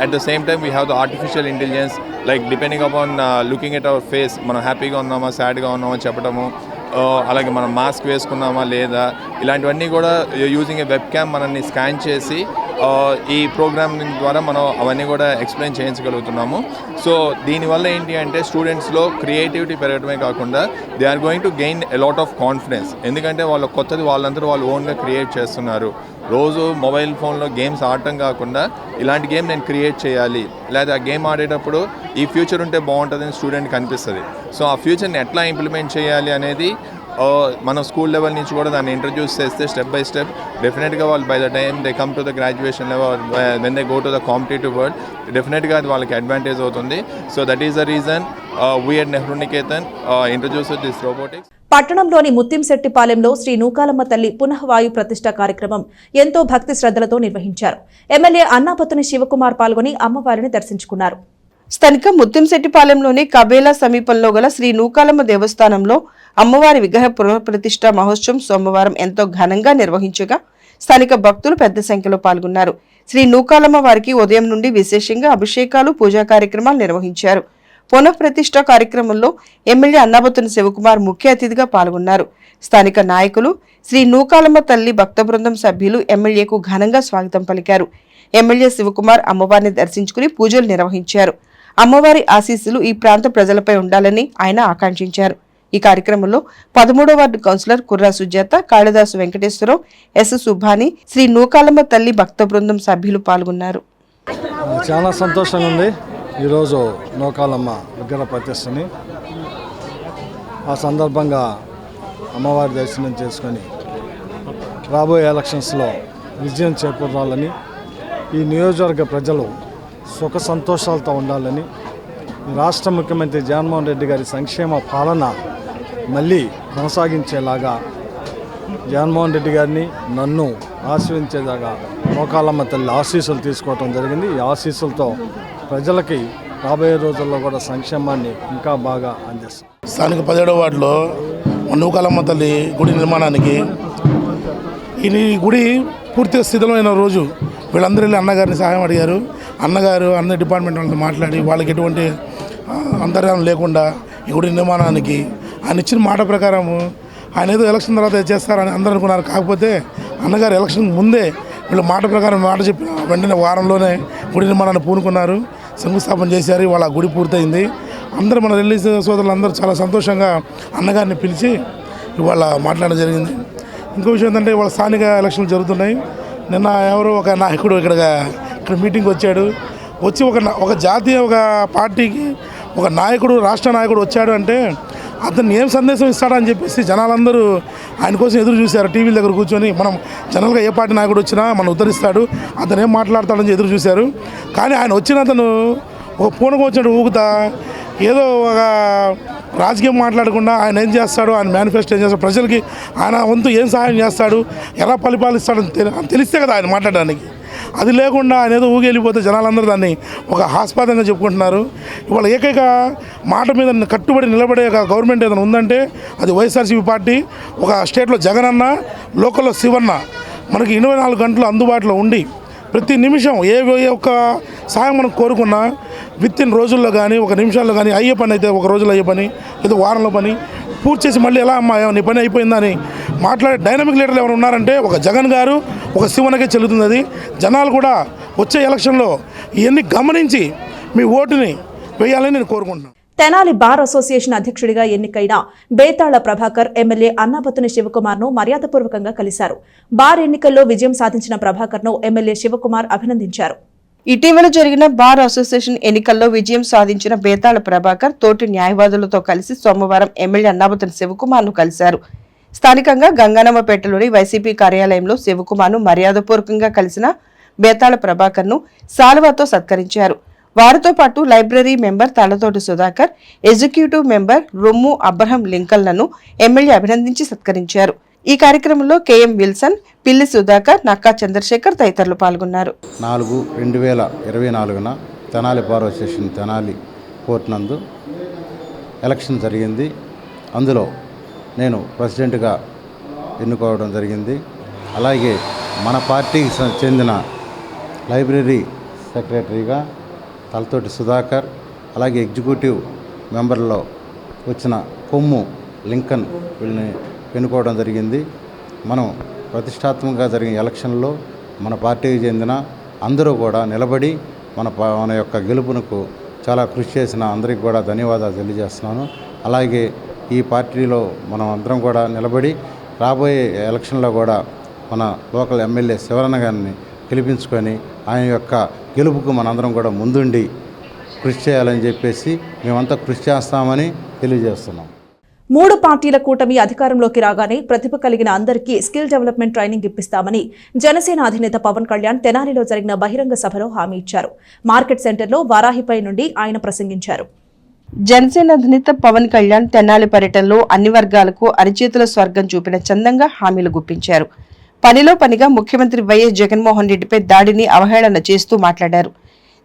At the same time we have the artificial intelligence, like depending upon looking at our face, మనం హ్యాపీగా ఉన్నామా సాడ్గా ఉన్నామా చెప్పడము, అలాగే మనం మాస్క్ వేసుకున్నామా లేదా ఇలాంటివన్నీ కూడా యూజింగ్ ఏ వెబ్ క్యామ్ మనల్ని స్కాన్ చేసి ఈ ప్రోగ్రామింగ్ ద్వారా మనం అవన్నీ కూడా ఎక్స్ప్లెయిన్ చేయించగలుగుతున్నాము. సో దీనివల్ల ఏంటి అంటే స్టూడెంట్స్లో క్రియేటివిటీ పెరగడమే కాకుండా they are going to gain a lot of confidence. ఎందుకంటే వాళ్ళు కొత్తది వాళ్ళందరూ వాళ్ళు ఓన్గా క్రియేట్ చేస్తున్నారు. రోజు మొబైల్ ఫోన్లో గేమ్స్ ఆడటం కాకుండా ఇలాంటి గేమ్ నేను క్రియేట్ చేయాలి, లేదా ఆ గేమ్ ఆడేటప్పుడు ఈ ఫ్యూచర్ ఉంటే బాగుంటుందని స్టూడెంట్కి అనిపిస్తుంది. సో ఆ ఫ్యూచర్ని ఎట్లా ఇంప్లిమెంట్ చేయాలి అనేది మనం స్కూల్ లెవెల్ నుంచి కూడా దాన్ని ఇంట్రడ్యూస్ చేస్తే స్టెప్ బై స్టెప్ డెఫినెట్గా వాళ్ళు by the time they come to the graduation level, when they go to the competitive world, డెఫినెట్గా అది వాళ్ళకి అడ్వాంటేజ్ అవుతుంది. So that is the reason we at Nehru Niketan introduced this robotics. పట్టణంలోని ముత్యంశెట్టిపాలెంలో శ్రీ నూకాలమ్మ తల్లి పునఃవాయు ప్రతిష్ఠ కార్యక్రమం ఎంతో భక్తి శ్రద్ధలతో నిర్వహించారు. ఎమ్మెల్యే అన్నాపతుని శివకుమార్ పాల్గొని అమ్మవారిని దర్శించుకున్నారు. స్థానిక ముత్యంశెట్టిపాలెంలోని కబేలా సమీపంలో గల శ్రీ నూకాలమ్మ దేవస్థానంలో అమ్మవారి విగ్రహ పునఃప్రతిష్ఠ మహోత్సవం సోమవారం ఎంతో ఘనంగా నిర్వహించగా స్థానిక భక్తులు పెద్ద సంఖ్యలో పాల్గొన్నారు. శ్రీ నూకాలమ్మ వారికి ఉదయం నుండి విశేషంగా అభిషేకాలు, పూజా కార్యక్రమాలు నిర్వహించారు. పునఃప్రతిష్ఠ కార్యక్రమంలో ఎమ్మెల్యే అన్నాబతుని శివకుమార్ ముఖ్య అతిథిగా పాల్గొన్నారు. స్థానిక నాయకులు, శ్రీ నూకాలమ్మ తల్లి భక్త బృందం సభ్యులు ఎమ్మెల్యేకు ఘనంగా స్వాగతం పలికారు. ఎమ్మెల్యే శివకుమార్ అమ్మవారిని దర్శించుకుని పూజలు నిర్వహించారు. అమ్మవారి ఆశీస్సులు ఈ ప్రాంత ప్రజలపై ఉండాలని ఆయన ఆకాంక్షించారు. ఈ కార్యక్రమంలో 13వ వార్డు కౌన్సిలర్ కుర్రా సుజాత, కాళిదాసు వెంకటేశ్వరరావు, ఎస్ సుభాని, శ్రీ నూకాలమ్మ తల్లి భక్త బృందం సభ్యులు పాల్గొన్నారు. చాలా సంతోషంగా ఉంది. ఈరోజు నూకాలమ్మ విగ్రహ ప్రతిష్టని ఆ సందర్భంగా అమ్మవారి దర్శనం చేసుకొని రాబోయే ఎలక్షన్స్లో విజయం చేకూరాలని, ఈ నియోజకవర్గ ప్రజలు సుఖ సంతోషాలతో ఉండాలని, రాష్ట్ర ముఖ్యమంత్రి జగన్మోహన్ రెడ్డి గారి సంక్షేమ పాలన మళ్ళీ కొనసాగించేలాగా జగన్మోహన్ రెడ్డి గారిని నన్ను ఆశీర్వదించేలాగా నూకాలమ్మ తల్లి ఆశీస్సులు తీసుకోవడం జరిగింది. ఈ ఆశీస్సులతో ప్రజలకి రాబోయే రోజుల్లో కూడా సంక్షేమాన్ని ఇంకా బాగా అందిస్తాం. స్థానిక 17వ వార్డులో నూకాలమ్మ తల్లి గుడి నిర్మాణానికి ఈ గుడి పూర్తిగా స్థితిలో రోజు వీళ్ళందరూ వెళ్ళి అన్నగారిని సహాయం అడిగారు. అన్నగారు అన్ని డిపార్ట్మెంట్ వాళ్ళతో మాట్లాడి వాళ్ళకి ఎటువంటి అంతర్యానం లేకుండా ఈ గుడి నిర్మాణానికి ఆయన ఇచ్చిన మాట ప్రకారం ఆయన ఏదో ఎలక్షన్ తర్వాత చేస్తారని అందరూ అనుకున్నారు. కాకపోతే అన్నగారు ఎలక్షన్ ముందే వీళ్ళు మాట ప్రకారం మాట చెప్పిన వెంటనే వారంలోనే గుడి నిర్మాణాన్ని పూనుకున్నారు, శంకుస్థాపన చేశారు. వాళ్ళ గుడి పూర్తయింది. అందరూ మన రిలీజ్ సోదరులు అందరూ చాలా సంతోషంగా అన్నగారిని పిలిచి ఇవాళ మాట్లాడడం జరిగింది. ఇంకో విషయం ఏంటంటే ఇవాళ స్థానిక ఎలక్షన్లు జరుగుతున్నాయి. నిన్న ఎవరో ఒక నాయకుడు ఇక్కడ మీటింగ్ వచ్చాడు. వచ్చి ఒక జాతీయ ఒక పార్టీకి ఒక నాయకుడు, రాష్ట్ర నాయకుడు వచ్చాడు అంటే అతను ఏం సందేశం ఇస్తాడని చెప్పేసి జనాలందరూ ఆయన కోసం ఎదురు చూశారు. టీవీల దగ్గర కూర్చొని మనం జనరల్గా ఏ పార్టీ నాయకుడు వచ్చినా మనం ఉద్ధరిస్తాడు, అతను ఏం మాట్లాడతాడని ఎదురు చూశారు. కానీ ఆయన వచ్చిన అతను ఒక పూనకం వచ్చినట్టు ఊగుతా ఏదో ఒక రాజకీయం మాట్లాడకుండా ఆయన ఏం చేస్తాడు, ఆయన మేనిఫెస్టో ఏం చేస్తాడు, ప్రజలకి ఆయన వంతు ఏం సహాయం చేస్తాడు, ఎలా పరిపాలిస్తాడని తెలిస్తే కదా ఆయన మాట్లాడడానికి. అది లేకుండా ఆయన ఏదో ఊగెళ్ళిపోతే జనాలందరూ దాన్ని ఒక హాస్పాదంగా చెప్పుకుంటున్నారు. ఇవాళ ఏకైక మాట మీద కట్టుబడి నిలబడే ఒక గవర్నమెంట్ ఏదైనా ఉందంటే అది వైఎస్ఆర్సీపీ పార్టీ. ఒక స్టేట్లో జగనన్న, లోకల్లో శివన్న మనకి 24 గంటలు అందుబాటులో ఉండి ప్రతి నిమిషం ఏ ఒక్క సహాయం మనం కోరుకున్నా వితిన్ రోజుల్లో కానీ ఒక నిమిషాల్లో కానీ అయ్యే పని అయితే ఒక రోజులో అయ్యే పని, ఏదో వారంలో పని పూర్తి చేసి మళ్ళీ ఎలా అమ్మా నీ పని అయిపోయిందని మాట్లాడే డైనమిక్ లీడర్లు ఎవరు ఉన్నారంటే ఒక జగన్ గారు, ఒక శివనకే చెల్లుతుంది. అది జనాలు కూడా వచ్చే ఎలక్షన్లో ఇవన్నీ గమనించి మీ ఓటుని వేయాలని నేను కోరుకుంటున్నాను. తెనాలి బార్ అసోసియేషన్ అధ్యక్షుడిగా ఎన్నికైన బేతాళ ప్రభాకర్ ఎమ్మెల్యే అన్నాబతుని శివకుమార్ ను మర్యాదపూర్వకంగా కలిశారు. బార్ ఎన్నికల్లో విజయం సాధించిన ప్రభాకర్ ను ఎమ్మెల్యే శివకుమార్ అభినందించారు. ఇటీవల జరిగిన బార్ అసోసియేషన్ ఎన్నికల్లో విజయం సాధించిన బేతాళ ప్రభాకర్ తోటి న్యాయవాదులతో కలిసి సోమవారం ఎమ్మెల్యే అన్నాబతుని శివకుమార్ ను కలిశారు. స్థానికంగా గంగానమ్మపేటలోని వైసీపీ కార్యాలయంలో శివకుమార్ ను మర్యాదపూర్వకంగా కలిసిన బేతాళ ప్రభాకర్ ను శాలువాతో సత్కరించారు. వారితో పాటు library member Talathoti Sudhakar, executive member రొమ్ము అబ్రహం లింకన్లను ఎమ్మెల్యే అభినందించి సత్కరించారు. ఈ కార్యక్రమంలో కేఎం విల్సన్, పిల్లి సుధాకర్, నక్కా చంద్రశేఖర్ తదితరులు పాల్గొన్నారు. 4/2024 Tenali bar association Tenali court నందు ఎలక్షన్ జరిగింది. అందులో నేను ప్రెసిడెంట్గా ఎన్నుకోవడం జరిగింది. అలాగే మన పార్టీకి చెందిన లైబ్రరీ సెక్రటరీగా తలతోటి సుధాకర్, అలాగే ఎగ్జిక్యూటివ్ మెంబర్లో వచ్చిన కొమ్ము లింకన్ వీళ్ళని ఎన్నుకోవడం జరిగింది. మనం ప్రతిష్టాత్మకంగా జరిగిన ఎలక్షన్లో మన పార్టీకి చెందిన అందరూ కూడా నిలబడి మన యొక్క గెలుపునకు చాలా కృషి చేసిన అందరికీ కూడా ధన్యవాదాలు తెలియజేస్తున్నాను. అలాగే ఈ పార్టీలో మనం అందరం కూడా నిలబడి రాబోయే ఎలక్షన్లో కూడా మన లోకల్ ఎమ్మెల్యే శివరన్న గారిని గెలిపించుకొని ఆయన యొక్క గెలుపుకు మనందరం కూడా ముందుండి కృషి చేయాలని చెప్పేసి మేమంతా కృషి చేస్తామని తెలియజేస్తున్నాం. 3 పార్టీల కూటమి అధికారంలోకి రాగానే ప్రతిభ కలిగిన అందరికీ స్కిల్ డెవలప్మెంట్ ట్రైనింగ్ ఇప్పిస్తామని జనసేన అధినేత పవన్ కళ్యాణ్ తెనాలిలో జరిగిన బహిరంగ సభలో హామీ ఇచ్చారు. మార్కెట్ సెంటర్లో వారాహిపై నుండి ఆయన ప్రసంగించారు. జనసేన అధినేత పవన్ కళ్యాణ్ తెనాలి పర్యటనలో అన్ని వర్గాలకు అరిచేతుల స్వర్గం చూపిన చందంగా హామీలు గుప్పించారు. పనిలో పనిగా ముఖ్యమంత్రి వైఎస్ జగన్మోహన్ రెడ్డిపై దాడిని అవహేళన చేస్తూ మాట్లాడారు.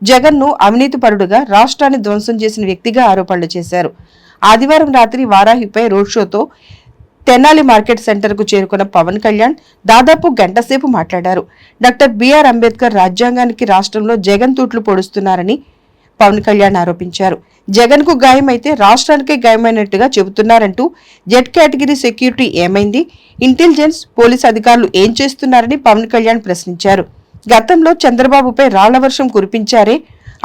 జగన్ను అవినీతిపరుడుగా, రాష్ట్రాన్ని ధ్వంసం చేసిన వ్యక్తిగా ఆరోపణలు చేశారు. ఆదివారం రాత్రి వారాహిపై రోడ్ షోతో తెనాలి మార్కెట్ సెంటర్కు చేరుకున్న పవన్ కళ్యాణ్ దాదాపు గంటసేపు మాట్లాడారు. డాక్టర్ బిఆర్ అంబేద్కర్ రాజ్యాంగానికి రాష్ట్రంలో జగన్ తూట్లు పొడుస్తున్నారని పవన్ కళ్యాణ్ ఆరోపించారు. జగన్ కు గాయమైతే రాష్ట్రానికే గాయమైనట్టుగా చెబుతున్నారంటూ జెడ్ కేటగిరీ సెక్యూరిటీ ఏమైంది, ఇంటెలిజెన్స్ పోలీస్ అధికారులు ఏం చేస్తున్నారని పవన్ కళ్యాణ్ ప్రశ్నించారు. గతంలో చంద్రబాబుపై రాళ్ల వర్షం కురిపించారే,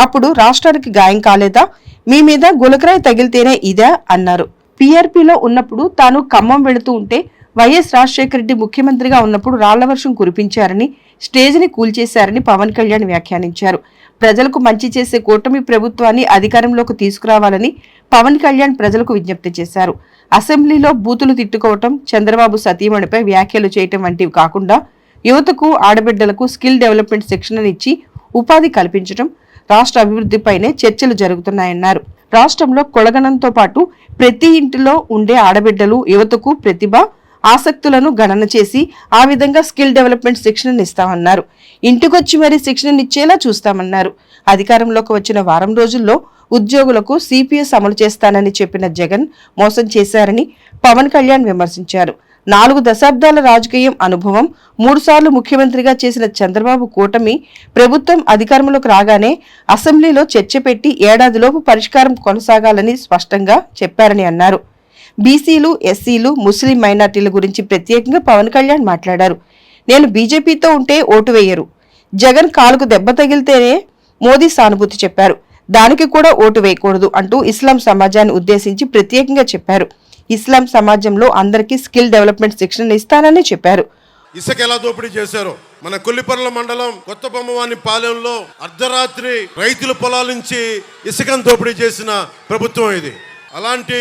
అప్పుడు రాష్ట్రానికి గాయం కాలేదా? మీ మీద గులకరాయి తగిలితేనే ఇదా అన్నారు. పీఆర్పీలో ఉన్నప్పుడు తాను ఖమ్మం వెళుతూ ఉంటే వైఎస్ రాజశేఖర రెడ్డి ముఖ్యమంత్రిగా ఉన్నప్పుడు రాళ్ల వర్షం కురిపించారని, స్టేజిని కూల్చేశారని పవన్ కళ్యాణ్ వ్యాఖ్యానించారు. ప్రజలకు మంచి చేసే కూటమి ప్రభుత్వాన్ని అధికారంలోకి తీసుకురావాలని పవన్ కళ్యాణ్ ప్రజలకు విజ్ఞప్తి చేశారు. అసెంబ్లీలో బూతులు తిట్టుకోవటం, చంద్రబాబు సతీమణిపై వ్యాఖ్యలు చేయటం వంటివి కాకుండా యువతకు, ఆడబిడ్డలకు స్కిల్ డెవలప్మెంట్ శిక్షణ ఇచ్చి ఉపాధి కల్పించడం, రాష్ట్ర అభివృద్ధిపైనే చర్చలు జరుగుతున్నాయన్నారు. రాష్ట్రంలో కొలగనంతో పాటు ప్రతి ఇంటిలో ఉండే ఆడబిడ్డలు, యువతకు ప్రతిభ, ఆసక్తులను గణన చేసి ఆ విధంగా స్కిల్ డెవలప్మెంట్ శిక్షణ ఇస్తామన్నారు. ఇంటికొచ్చి మరీ శిక్షణ ఇచ్చేలా చూస్తామన్నారు. అధికారంలోకి వచ్చిన వారం రోజుల్లో ఉద్యోగులకు సిపిఎస్ అమలు చేస్తానని చెప్పిన జగన్ మోసం చేశారని పవన్ కళ్యాణ్ విమర్శించారు. 4 దశాబ్దాల రాజకీయం అనుభవం, 3 సార్లు ముఖ్యమంత్రిగా చేసిన చంద్రబాబు కూటమి ప్రభుత్వం అధికారంలోకి రాగానే అసెంబ్లీలో చర్చ పెట్టి ఏడాదిలోపు పరిష్కారం కొనసాగాలని స్పష్టంగా చెప్పారని అన్నారు. బీసీలు, ఎస్సీలు, ముస్లిం మైనార్టీల గురించి ప్రత్యేకంగా పవన్ కళ్యాణ్ మాట్లాడారు. నేను బీజేపీతో ఉంటే ఓటు వేయరు, జగన్ కాలుకు దెబ్బ తగిలితేనే మోదీ సానుభూతి చెప్పారు, దానికి కూడా ఓటు వేయకూడదు అంటూ ఇస్లాం సమాజాన్ని ఉద్దేశించి ప్రత్యేకంగా చెప్పారు. ఇస్లాం సమాజంలో అందరికీ స్కిల్ డెవలప్మెంట్ శిక్షణ ఇస్తానని చెప్పారు. ఇసుక ఎలా దోపిడీ చేశారో మన కొల్లిపర్ల మండలం కొత్త బొమ్మవాని పాలెంలో అర్ధరాత్రి రైతుల పొలాల నుంచి ఇసుకను దోపిడీ చేసిన ప్రభుత్వం ఇది. అలాంటి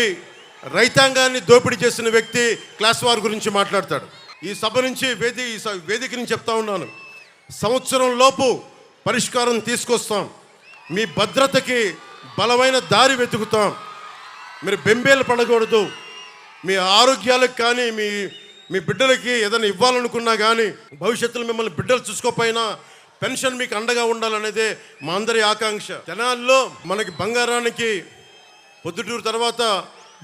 రైతాంగాన్ని దోపిడీ చేసిన వ్యక్తి క్లాస్ వార్ గురించి మాట్లాడతాడు. ఈ సభ నుంచి వేదిక నుంచి చెప్తా ఉన్నాను, సంవత్సరం లోపు పరిష్కారం తీసుకొస్తాం, మీ భద్రతకి బలమైన దారి వెతుకుతాం, మీరు బెంబేలు పడకూడదు, మీ ఆరోగ్యాలకు కానీ మీ బిడ్డలకి ఏదైనా ఇవ్వాలనుకున్నా కానీ భవిష్యత్తులో మిమ్మల్ని బిడ్డలు చూసుకోపోయినా పెన్షన్ మీకు అండగా ఉండాలనేదే మా అందరి ఆకాంక్ష. తెనాలిలో మనకి బంగారానికి పొద్దుటూరు తర్వాత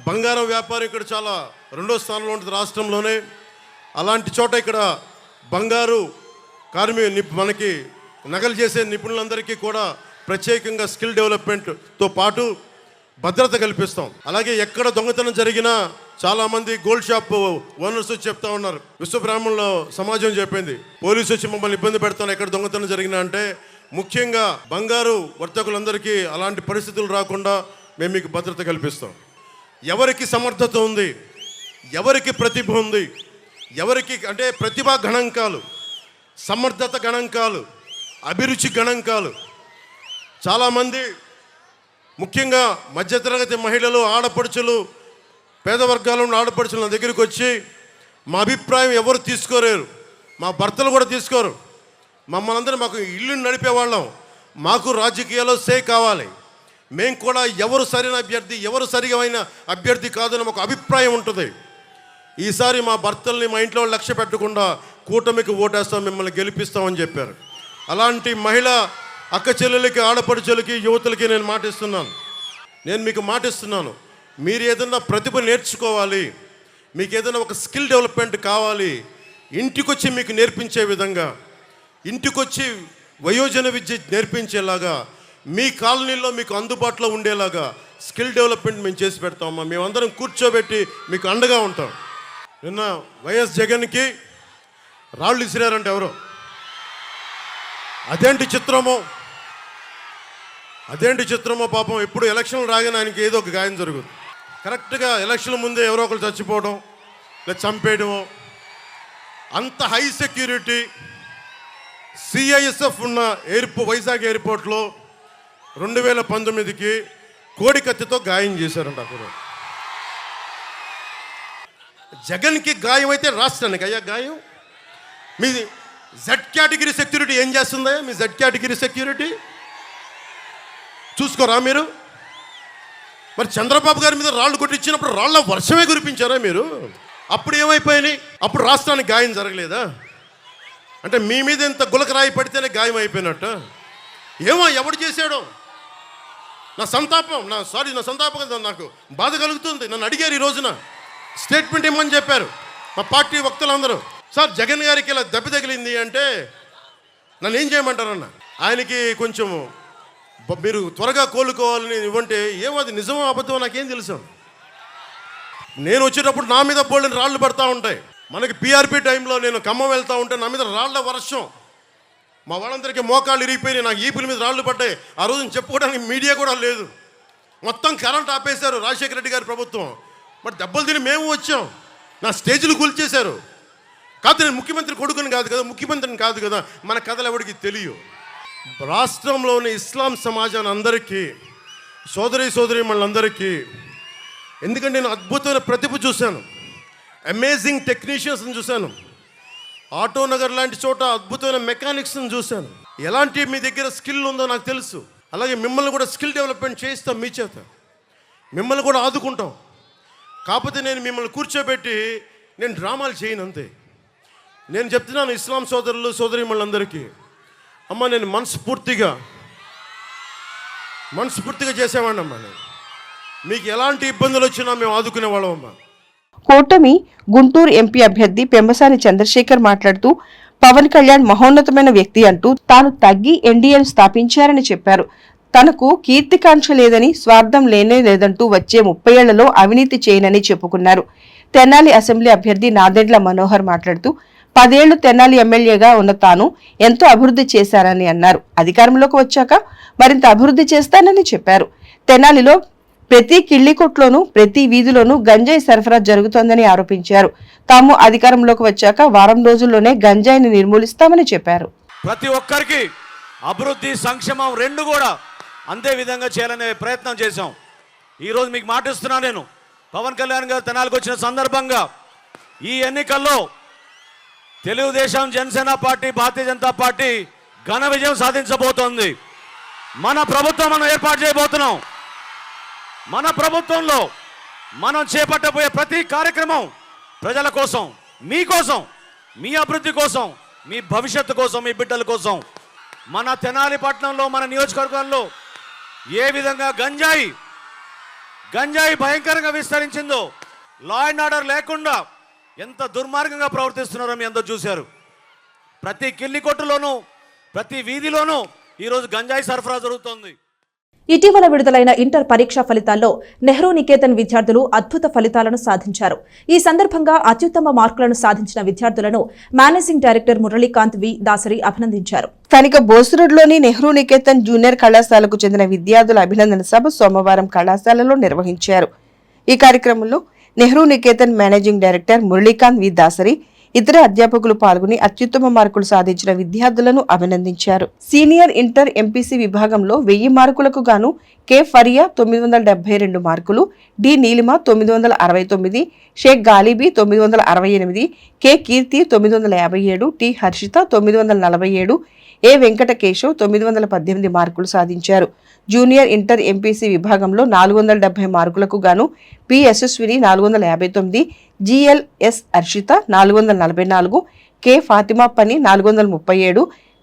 బంగారం వ్యాపారం ఇక్కడ చాలా 2వ స్థానంలో ఉంటుంది రాష్ట్రంలోనే. అలాంటి చోట ఇక్కడ బంగారు మనకి నగలు చేసే నిపుణులందరికీ కూడా ప్రత్యేకంగా స్కిల్ డెవలప్మెంట్తో పాటు భద్రత కల్పిస్తాం. అలాగే ఎక్కడ దొంగతనం జరిగినా చాలామంది గోల్డ్ షాప్ ఓనర్స్ వచ్చి చెప్తా ఉన్నారు, విశ్వబ్రాహ్మణుల సమాజం చెప్పింది, పోలీసు వచ్చి మమ్మల్ని ఇబ్బంది పెడతాను ఎక్కడ దొంగతనం జరిగినా అంటే. ముఖ్యంగా బంగారు వర్తకులందరికీ అలాంటి పరిస్థితులు రాకుండా మేము మీకు భద్రత కల్పిస్తాం. ఎవరికి సమర్థత ఉంది, ఎవరికి ప్రతిభ ఉంది, ఎవరికి అంటే ప్రతిభా గణాంకాలు, సమర్థత గణాంకాలు, అభిరుచి గణాంకాలు. చాలామంది ముఖ్యంగా మధ్యతరగతి మహిళలు, ఆడపడుచులు, పేద వర్గాల ఉన్న ఆడపడుచులు నా దగ్గరికి వచ్చి మా అభిప్రాయం ఎవరు తీసుకోలేరు, మా భర్తలు కూడా తీసుకోరు, మమ్మల్ని అందరూ మాకు ఇల్లు నడిపేవాళ్ళం, మాకు రాజకీయాల్లో సే కావాలి, మేము కూడా ఎవరు సరైన అభ్యర్థి, ఎవరు సరిగైన అభ్యర్థి కాదని మాకు అభిప్రాయం ఉంటుంది. ఈసారి మా భర్తల్ని మా ఇంట్లో లక్ష్య పెట్టకుండా కూటమికి ఓటేస్తాం, మిమ్మల్ని గెలిపిస్తామని చెప్పారు. అలాంటి మహిళ అక్క చెల్లెలకి, ఆడపడుచులకి, యువతులకి నేను మీకు మాటిస్తున్నాను, మీరు ఏదైనా ప్రతిభ నేర్చుకోవాలి, మీకు ఏదైనా ఒక స్కిల్ డెవలప్మెంట్ కావాలి, ఇంటికొచ్చి మీకు నేర్పించే విధంగా, ఇంటికొచ్చి వయోజన విద్య నేర్పించేలాగా, మీ కాలనీలో మీకు అందుబాటులో ఉండేలాగా స్కిల్ డెవలప్మెంట్ మేము చేసి పెడతామమ్మా. మేమందరం కూర్చోబెట్టి మీకు అండగా ఉంటాం. నిన్న వైఎస్ జగన్కి రాళ్ళు ఇసిరారంటే ఎవరో, అదేంటి చిత్రమో పాపం. ఎప్పుడు ఎలక్షన్లు రాగానే ఆయనకి ఏదో ఒక గాయం జరుగుతుంది. కరెక్ట్గా ఎలక్షన్ల ముందే ఎవరో ఒకరు చచ్చిపోవడం లేదా చంపేయడమో. అంత హై సెక్యూరిటీ సిఐఎస్ఎఫ్ ఉన్న వైజాగ్ ఎయిర్పోర్ట్లో 2019కి కోడి కత్తితో గాయం చేశారంట. అప్పుడు జగన్కి గాయం అయితే రాష్ట్రానికి అయ్యా గాయం. మీ జెడ్ కేటగిరీ సెక్యూరిటీ ఏం చేస్తుందా? మీ జెడ్ కేటగిరీ సెక్యూరిటీ చూసుకోరా మీరు? మరి చంద్రబాబు గారి మీద రాళ్ళు కొట్టించినప్పుడు రాళ్ళ వర్షమే కురిపించారా మీరు? అప్పుడు ఏమైపోయినాయి? అప్పుడు రాష్ట్రానికి గాయం జరగలేదా? అంటే మీ మీద ఇంత గులకరాయి పడితేనే గాయం అయిపోయినట్టు. ఏమో ఎవడు చేశాడో నా సంతాపం నాకు బాధ కలుగుతుంది. నన్ను అడిగారు ఈ రోజున స్టేట్మెంట్ ఇవ్వమని చెప్పారు మా పార్టీ వక్తలందరూ. సార్ జగన్ గారికి ఇలా దెబ్బ తగిలింది అంటే నన్ను ఏం చేయమంటారన్న? ఆయనకి కొంచెం మీరు త్వరగా కోలుకోవాలని ఇవ్వంటే ఏమో అది నిజమో అబద్ధమో నాకేం తెలుసు. నేను వచ్చేటప్పుడు నా మీద బోల్డని రాళ్ళు పడతా ఉంటాయి. మనకి పిఆర్పి టైంలో నేను ఖమ్మం వెళ్తూ ఉంటే నా మీద రాళ్ల వర్షం, మా వాళ్ళందరికీ మోకాళ్ళు ఇరిగిపోయినాయి, నాకు ఈపుల మీద రాళ్ళు పడ్డాయి. ఆ రోజున చెప్పుకోవడానికి మీడియా కూడా లేదు. మొత్తం కరెంట్ ఆపేశారు రాజశేఖర రెడ్డి గారి ప్రభుత్వం. మరి దెబ్బలు తిని మేము వచ్చాం. నా స్టేజ్లు కూల్చేశారు. కాదు నేను ముఖ్యమంత్రి కొడుకుని కాదు కదా, ముఖ్యమంత్రిని కాదు కదా, మన కథలు ఎవరికి తెలియవు. రాష్ట్రంలోని ఇస్లాం సమాజాన్ని అందరికీ, సోదరీమణులందరికీ, ఎందుకంటే నేను అద్భుతమైన ప్రతిభ చూశాను, అమేజింగ్ టెక్నీషియన్స్ని చూశాను, ఆటోనగర్ లాంటి చోట అద్భుతమైన మెకానిక్స్ని చూశాను. ఎలాంటి మీ దగ్గర స్కిల్ ఉందో నాకు తెలుసు. అలాగే మిమ్మల్ని కూడా స్కిల్ డెవలప్మెంట్ చేయిస్తాం, మీ చేత మిమ్మల్ని కూడా ఆదుకుంటాం. కాకపోతే నేను మిమ్మల్ని కూర్చోబెట్టి నేను డ్రామాలు చేయను అంతే. నేను చెప్తున్నాను ఇస్లాం సోదరీమణులందరికీ, అమ్మ నేను మనస్ఫూర్తిగా చేసేవాడిని అమ్మా. నేను మీకు ఎలాంటి ఇబ్బందులు వచ్చినా మేము ఆదుకునే వాళ్ళం అమ్మా. కూటమి గుంటూరు ఎంపీ అభ్యర్థి పెంబసాని చంద్రశేఖర్ మాట్లాడుతూ పవన్ కళ్యాణ్ మహోన్నతమైన వ్యక్తి అంటూ తాను తగ్గి ఎన్డీఏను స్థాపించారని చెప్పారు. తనకు కీర్తికాంక్ష లేదని, స్వార్థం లేదంటూ వచ్చే 30 ఏళ్లలో అవినీతి చేయనని చెప్పుకున్నారు. తెనాలి అసెంబ్లీ అభ్యర్థి నాదెండ్ల మనోహర్ మాట్లాడుతూ 10 ఏళ్లు తెనాలి ఎమ్మెల్యేగా ఉన్న తాను ఎంతో అభివృద్ధి చేశారని అన్నారు. అధికారంలోకి వచ్చాక మరింత అభివృద్ధి చేస్తానని చెప్పారు. తెనాలిలో ప్రతి కిళ్లికొట్లోనూ ప్రతి వీధిలోనూ గంజాయి సరఫరా జరుగుతోందని ఆరోపించారు. తాము అధికారంలోకి వచ్చాక వారం రోజుల్లోనే గంజాయిని నిర్మూలిస్తామని చెప్పారు. ప్రతి ఒక్కరికి అభివృద్ధి, సంక్షేమం రెండు కూడా అంతే విధంగా చేయాలనే ప్రయత్నం చేశాం. ఈరోజు మీకు మాటిస్తున్నా, నేను పవన్ కళ్యాణ్ గారు తెనాలికి వచ్చిన సందర్భంగా ఈ ఎన్నికల్లో తెలుగుదేశం, జనసేన పార్టీ, భారతీయ జనతా పార్టీ ఘన విజయం సాధించబోతోంది. మన ప్రభుత్వం మనం ఏర్పాటు చేయబోతున్నాం. మన ప్రభుత్వంలో మనం చేపట్టబోయే ప్రతి కార్యక్రమం ప్రజల కోసం, మీకోసం, మీ అభివృద్ధి కోసం, మీ భవిష్యత్తు కోసం, మీ బిడ్డల కోసం. మన తెనాలి పట్టణంలో, మన నియోజకవర్గంలో ఏ విధంగా గంజాయి భయంకరంగా విస్తరించిందో, లా అండ్ ఆర్డర్ లేకుండా ఎంత దుర్మార్గంగా ప్రవర్తిస్తున్నారో మీ అందరూ చూశారు. ప్రతి కిల్లి కొట్టులోనూ, ప్రతి వీధిలోనూ ఈరోజు గంజాయి సరఫరా జరుగుతోంది. ఇటీవల విడుదలైన ఇంటర్ పరీక్షా ఫలితాల్లో నెహ్రూ నికేతన్ విద్యార్థులు అద్భుత ఫలితాలను సాధించారు. ఈ సందర్భంగా అత్యుత్తమ మార్కులను సాధించిన విద్యార్థులను managing director Muralikanth V Dasari అభినందించారు. స్థానిక బోసురోడ్లోని నెహ్రూ నికేతన్ జూనియర్ కళాశాలకు చెందిన విద్యార్థుల అభినందన సభ సోమవారం కళాశాలలో నిర్వహించారు. ఈ కార్యక్రమంలో Nehru Niketan managing director Muralikanth V Dasari, ఇతర అధ్యాపకులు పాల్గొని అత్యుత్తమ మార్కులు సాధించిన విద్యార్థులను అభినందించారు. సీనియర్ ఇంటర్ ఎంపీసీ విభాగంలో 1000 మార్కులకు గాను కె ఫరియా 972 మార్కులు, డి నీలిమ 969, షేక్ గాలిబీ 968, కె కీర్తి 957, టి హర్షిత 947, ఏ వెంకటకేశవ్ 918 మార్కులు సాధించారు. జూనియర్ ఇంటర్ ఎంపీసీ విభాగంలో 470 మార్కులకు గాను P Yashaswini 459, GLS Harshitha 444, K Fatima పని 437,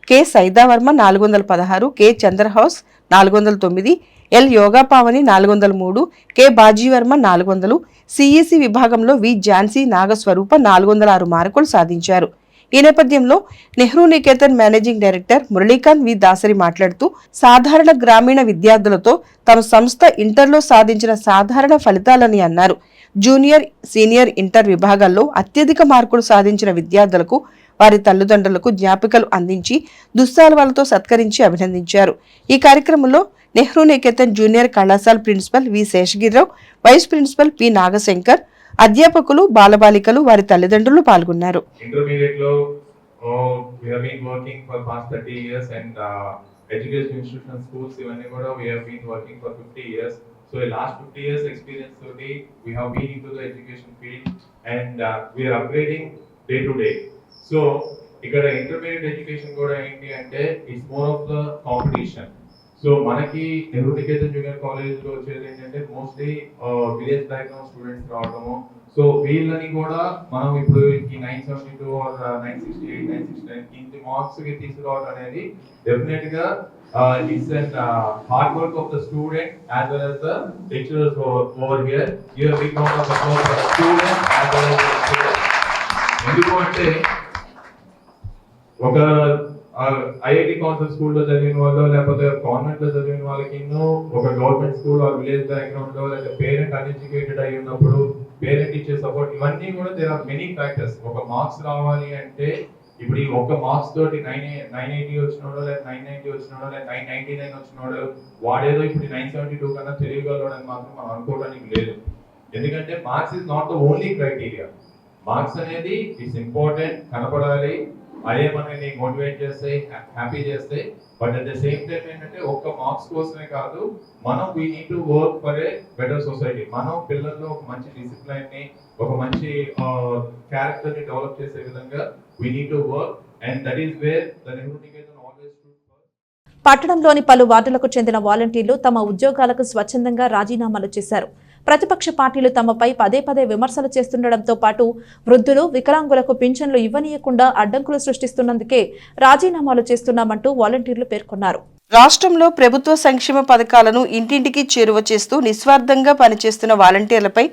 K Saidavarma 416, K Chandrahas 409, L Yogapavani 403, K Bajivarma 400. CEC విభాగంలో వి ఝాన్సీ నాగస్వరూప 406 మార్కులు సాధించారు. ఈ నేపథ్యంలో Nehru Niketan managing director Muralikanth V Dasari మాట్లాడుతూ సాధారణ గ్రామీణ విద్యార్థులతో తమ సంస్థ ఇంటర్లో సాధించిన సాధారణ ఫలితాలని అన్నారు. జూనియర్, సీనియర్ ఇంటర్ విభాగాల్లో అత్యధిక మార్కులు సాధించిన విద్యార్థులకు వారి తల్లిదండ్రులకు జ్ఞాపికలు అందించి దుస్సాలవాలతో సత్కరించి అభినందించారు. ఈ కార్యక్రమంలో నెహ్రూ నికేతన్ జూనియర్ కళాశాల principal V Seshagiri Rao, vice principal P Nagashankar, అధ్యాపకులు, బాలబాలికలు, వారి తల్లిదండ్రులు పాల్గొన్నారు. ఇంటర్మీడియట్ లో we have been working for past 30 years and education institution schools ఇవన్నీ కూడా we have been working for 50 years. So the last 50 years experience toti we have been into the education field and we are upgrading day to day. So ఇక్కడ intermediate education కూడా ఏంటి అంటే it's more of the competition. So మనకి Nehru Niketan junior college లో వచ్చేది ఏంటంటే mostly village background students రావడము. So వీళ్ళని కూడా మనం ఇప్పుడు ఈ 972 ఆర్ 968 969 కింది మార్క్స్ కి తీసుకురావడం అనేది డెఫినెట్ గా it's and hard work of the student as well as the lecturers over here. Here we count of applause for the students as well as the lecturers. ఎందుకు అంటే ఒక ఐఐటి కౌన్సిల్ స్కూల్లో చదివిన వాళ్ళు లేకపోతే కాన్వెంట్ లో చదివిన వాళ్ళకి ఒక government school or village background లో లేకపోతే పేరెంట్ అన్ఎడ్యుకేటెడ్ అయి ఉన్నప్పుడు పేరెంట్ ఇచ్చే సపోర్ట్ ఇవన్నీ కూడా దేర్ ఆర్ మెనీ ఫ్యాక్టర్స్. ఒక మార్క్స్ రావాలి అంటే ఇప్పుడు ఈ ఒక్క మార్క్స్ తోటి 980 వచ్చినోడో లేదా 990 వచ్చినోడో లేదా 999 వచ్చినోడో వాడేదో ఇప్పుడు 972 కన్నా తెలియగలడు అని మాత్రం మనం అనుకోవడానికి లేదు. ఎందుకంటే marks is not the only criteria. Marks అనేది ఇట్స్ ఇంపార్టెంట్, కనపడాలి, అదే మనల్ని మోటివేట్ చేస్తాయి, హ్యాపీ చేస్తాయి. But at the same time ఏంటంటే ఒక్క మార్క్స్ కోసమే కాదు, మనం we need to work for a better society. మనం పిల్లల్లో ఒక మంచి డిసిప్లైన్ ని, ఒక మంచి క్యారెక్టర్ ని డెవలప్ చేసే విధంగా we need to work, and that is where the Nehru Niketan always. పట్టణంలోని పలు వార్డులకు చెందిన వాలంటీర్లు తమ ఉద్యోగాలకు స్వచ్ఛందంగా రాజీనామాలు చేశారు. ప్రతిపక్ష పార్టీలు తమపై పదే పదే విమర్శలు చేస్తుండటంతో పాటు వృద్ధులు, వికలాంగులకు పింఛన్లు ఇవ్వనీయకుండా అడ్డంకులు సృష్టిస్తున్నందుకే రాజీనామాలు చేస్తున్నామంటూ వాలంటీర్లు పేర్కొన్నారు. రాష్ట్రంలో ప్రభుత్వ సంక్షేమ పథకాలను ఇంటింటికి చేరువ చేస్తూ నిస్వార్థంగా పనిచేస్తున్న వాలంటీర్లపై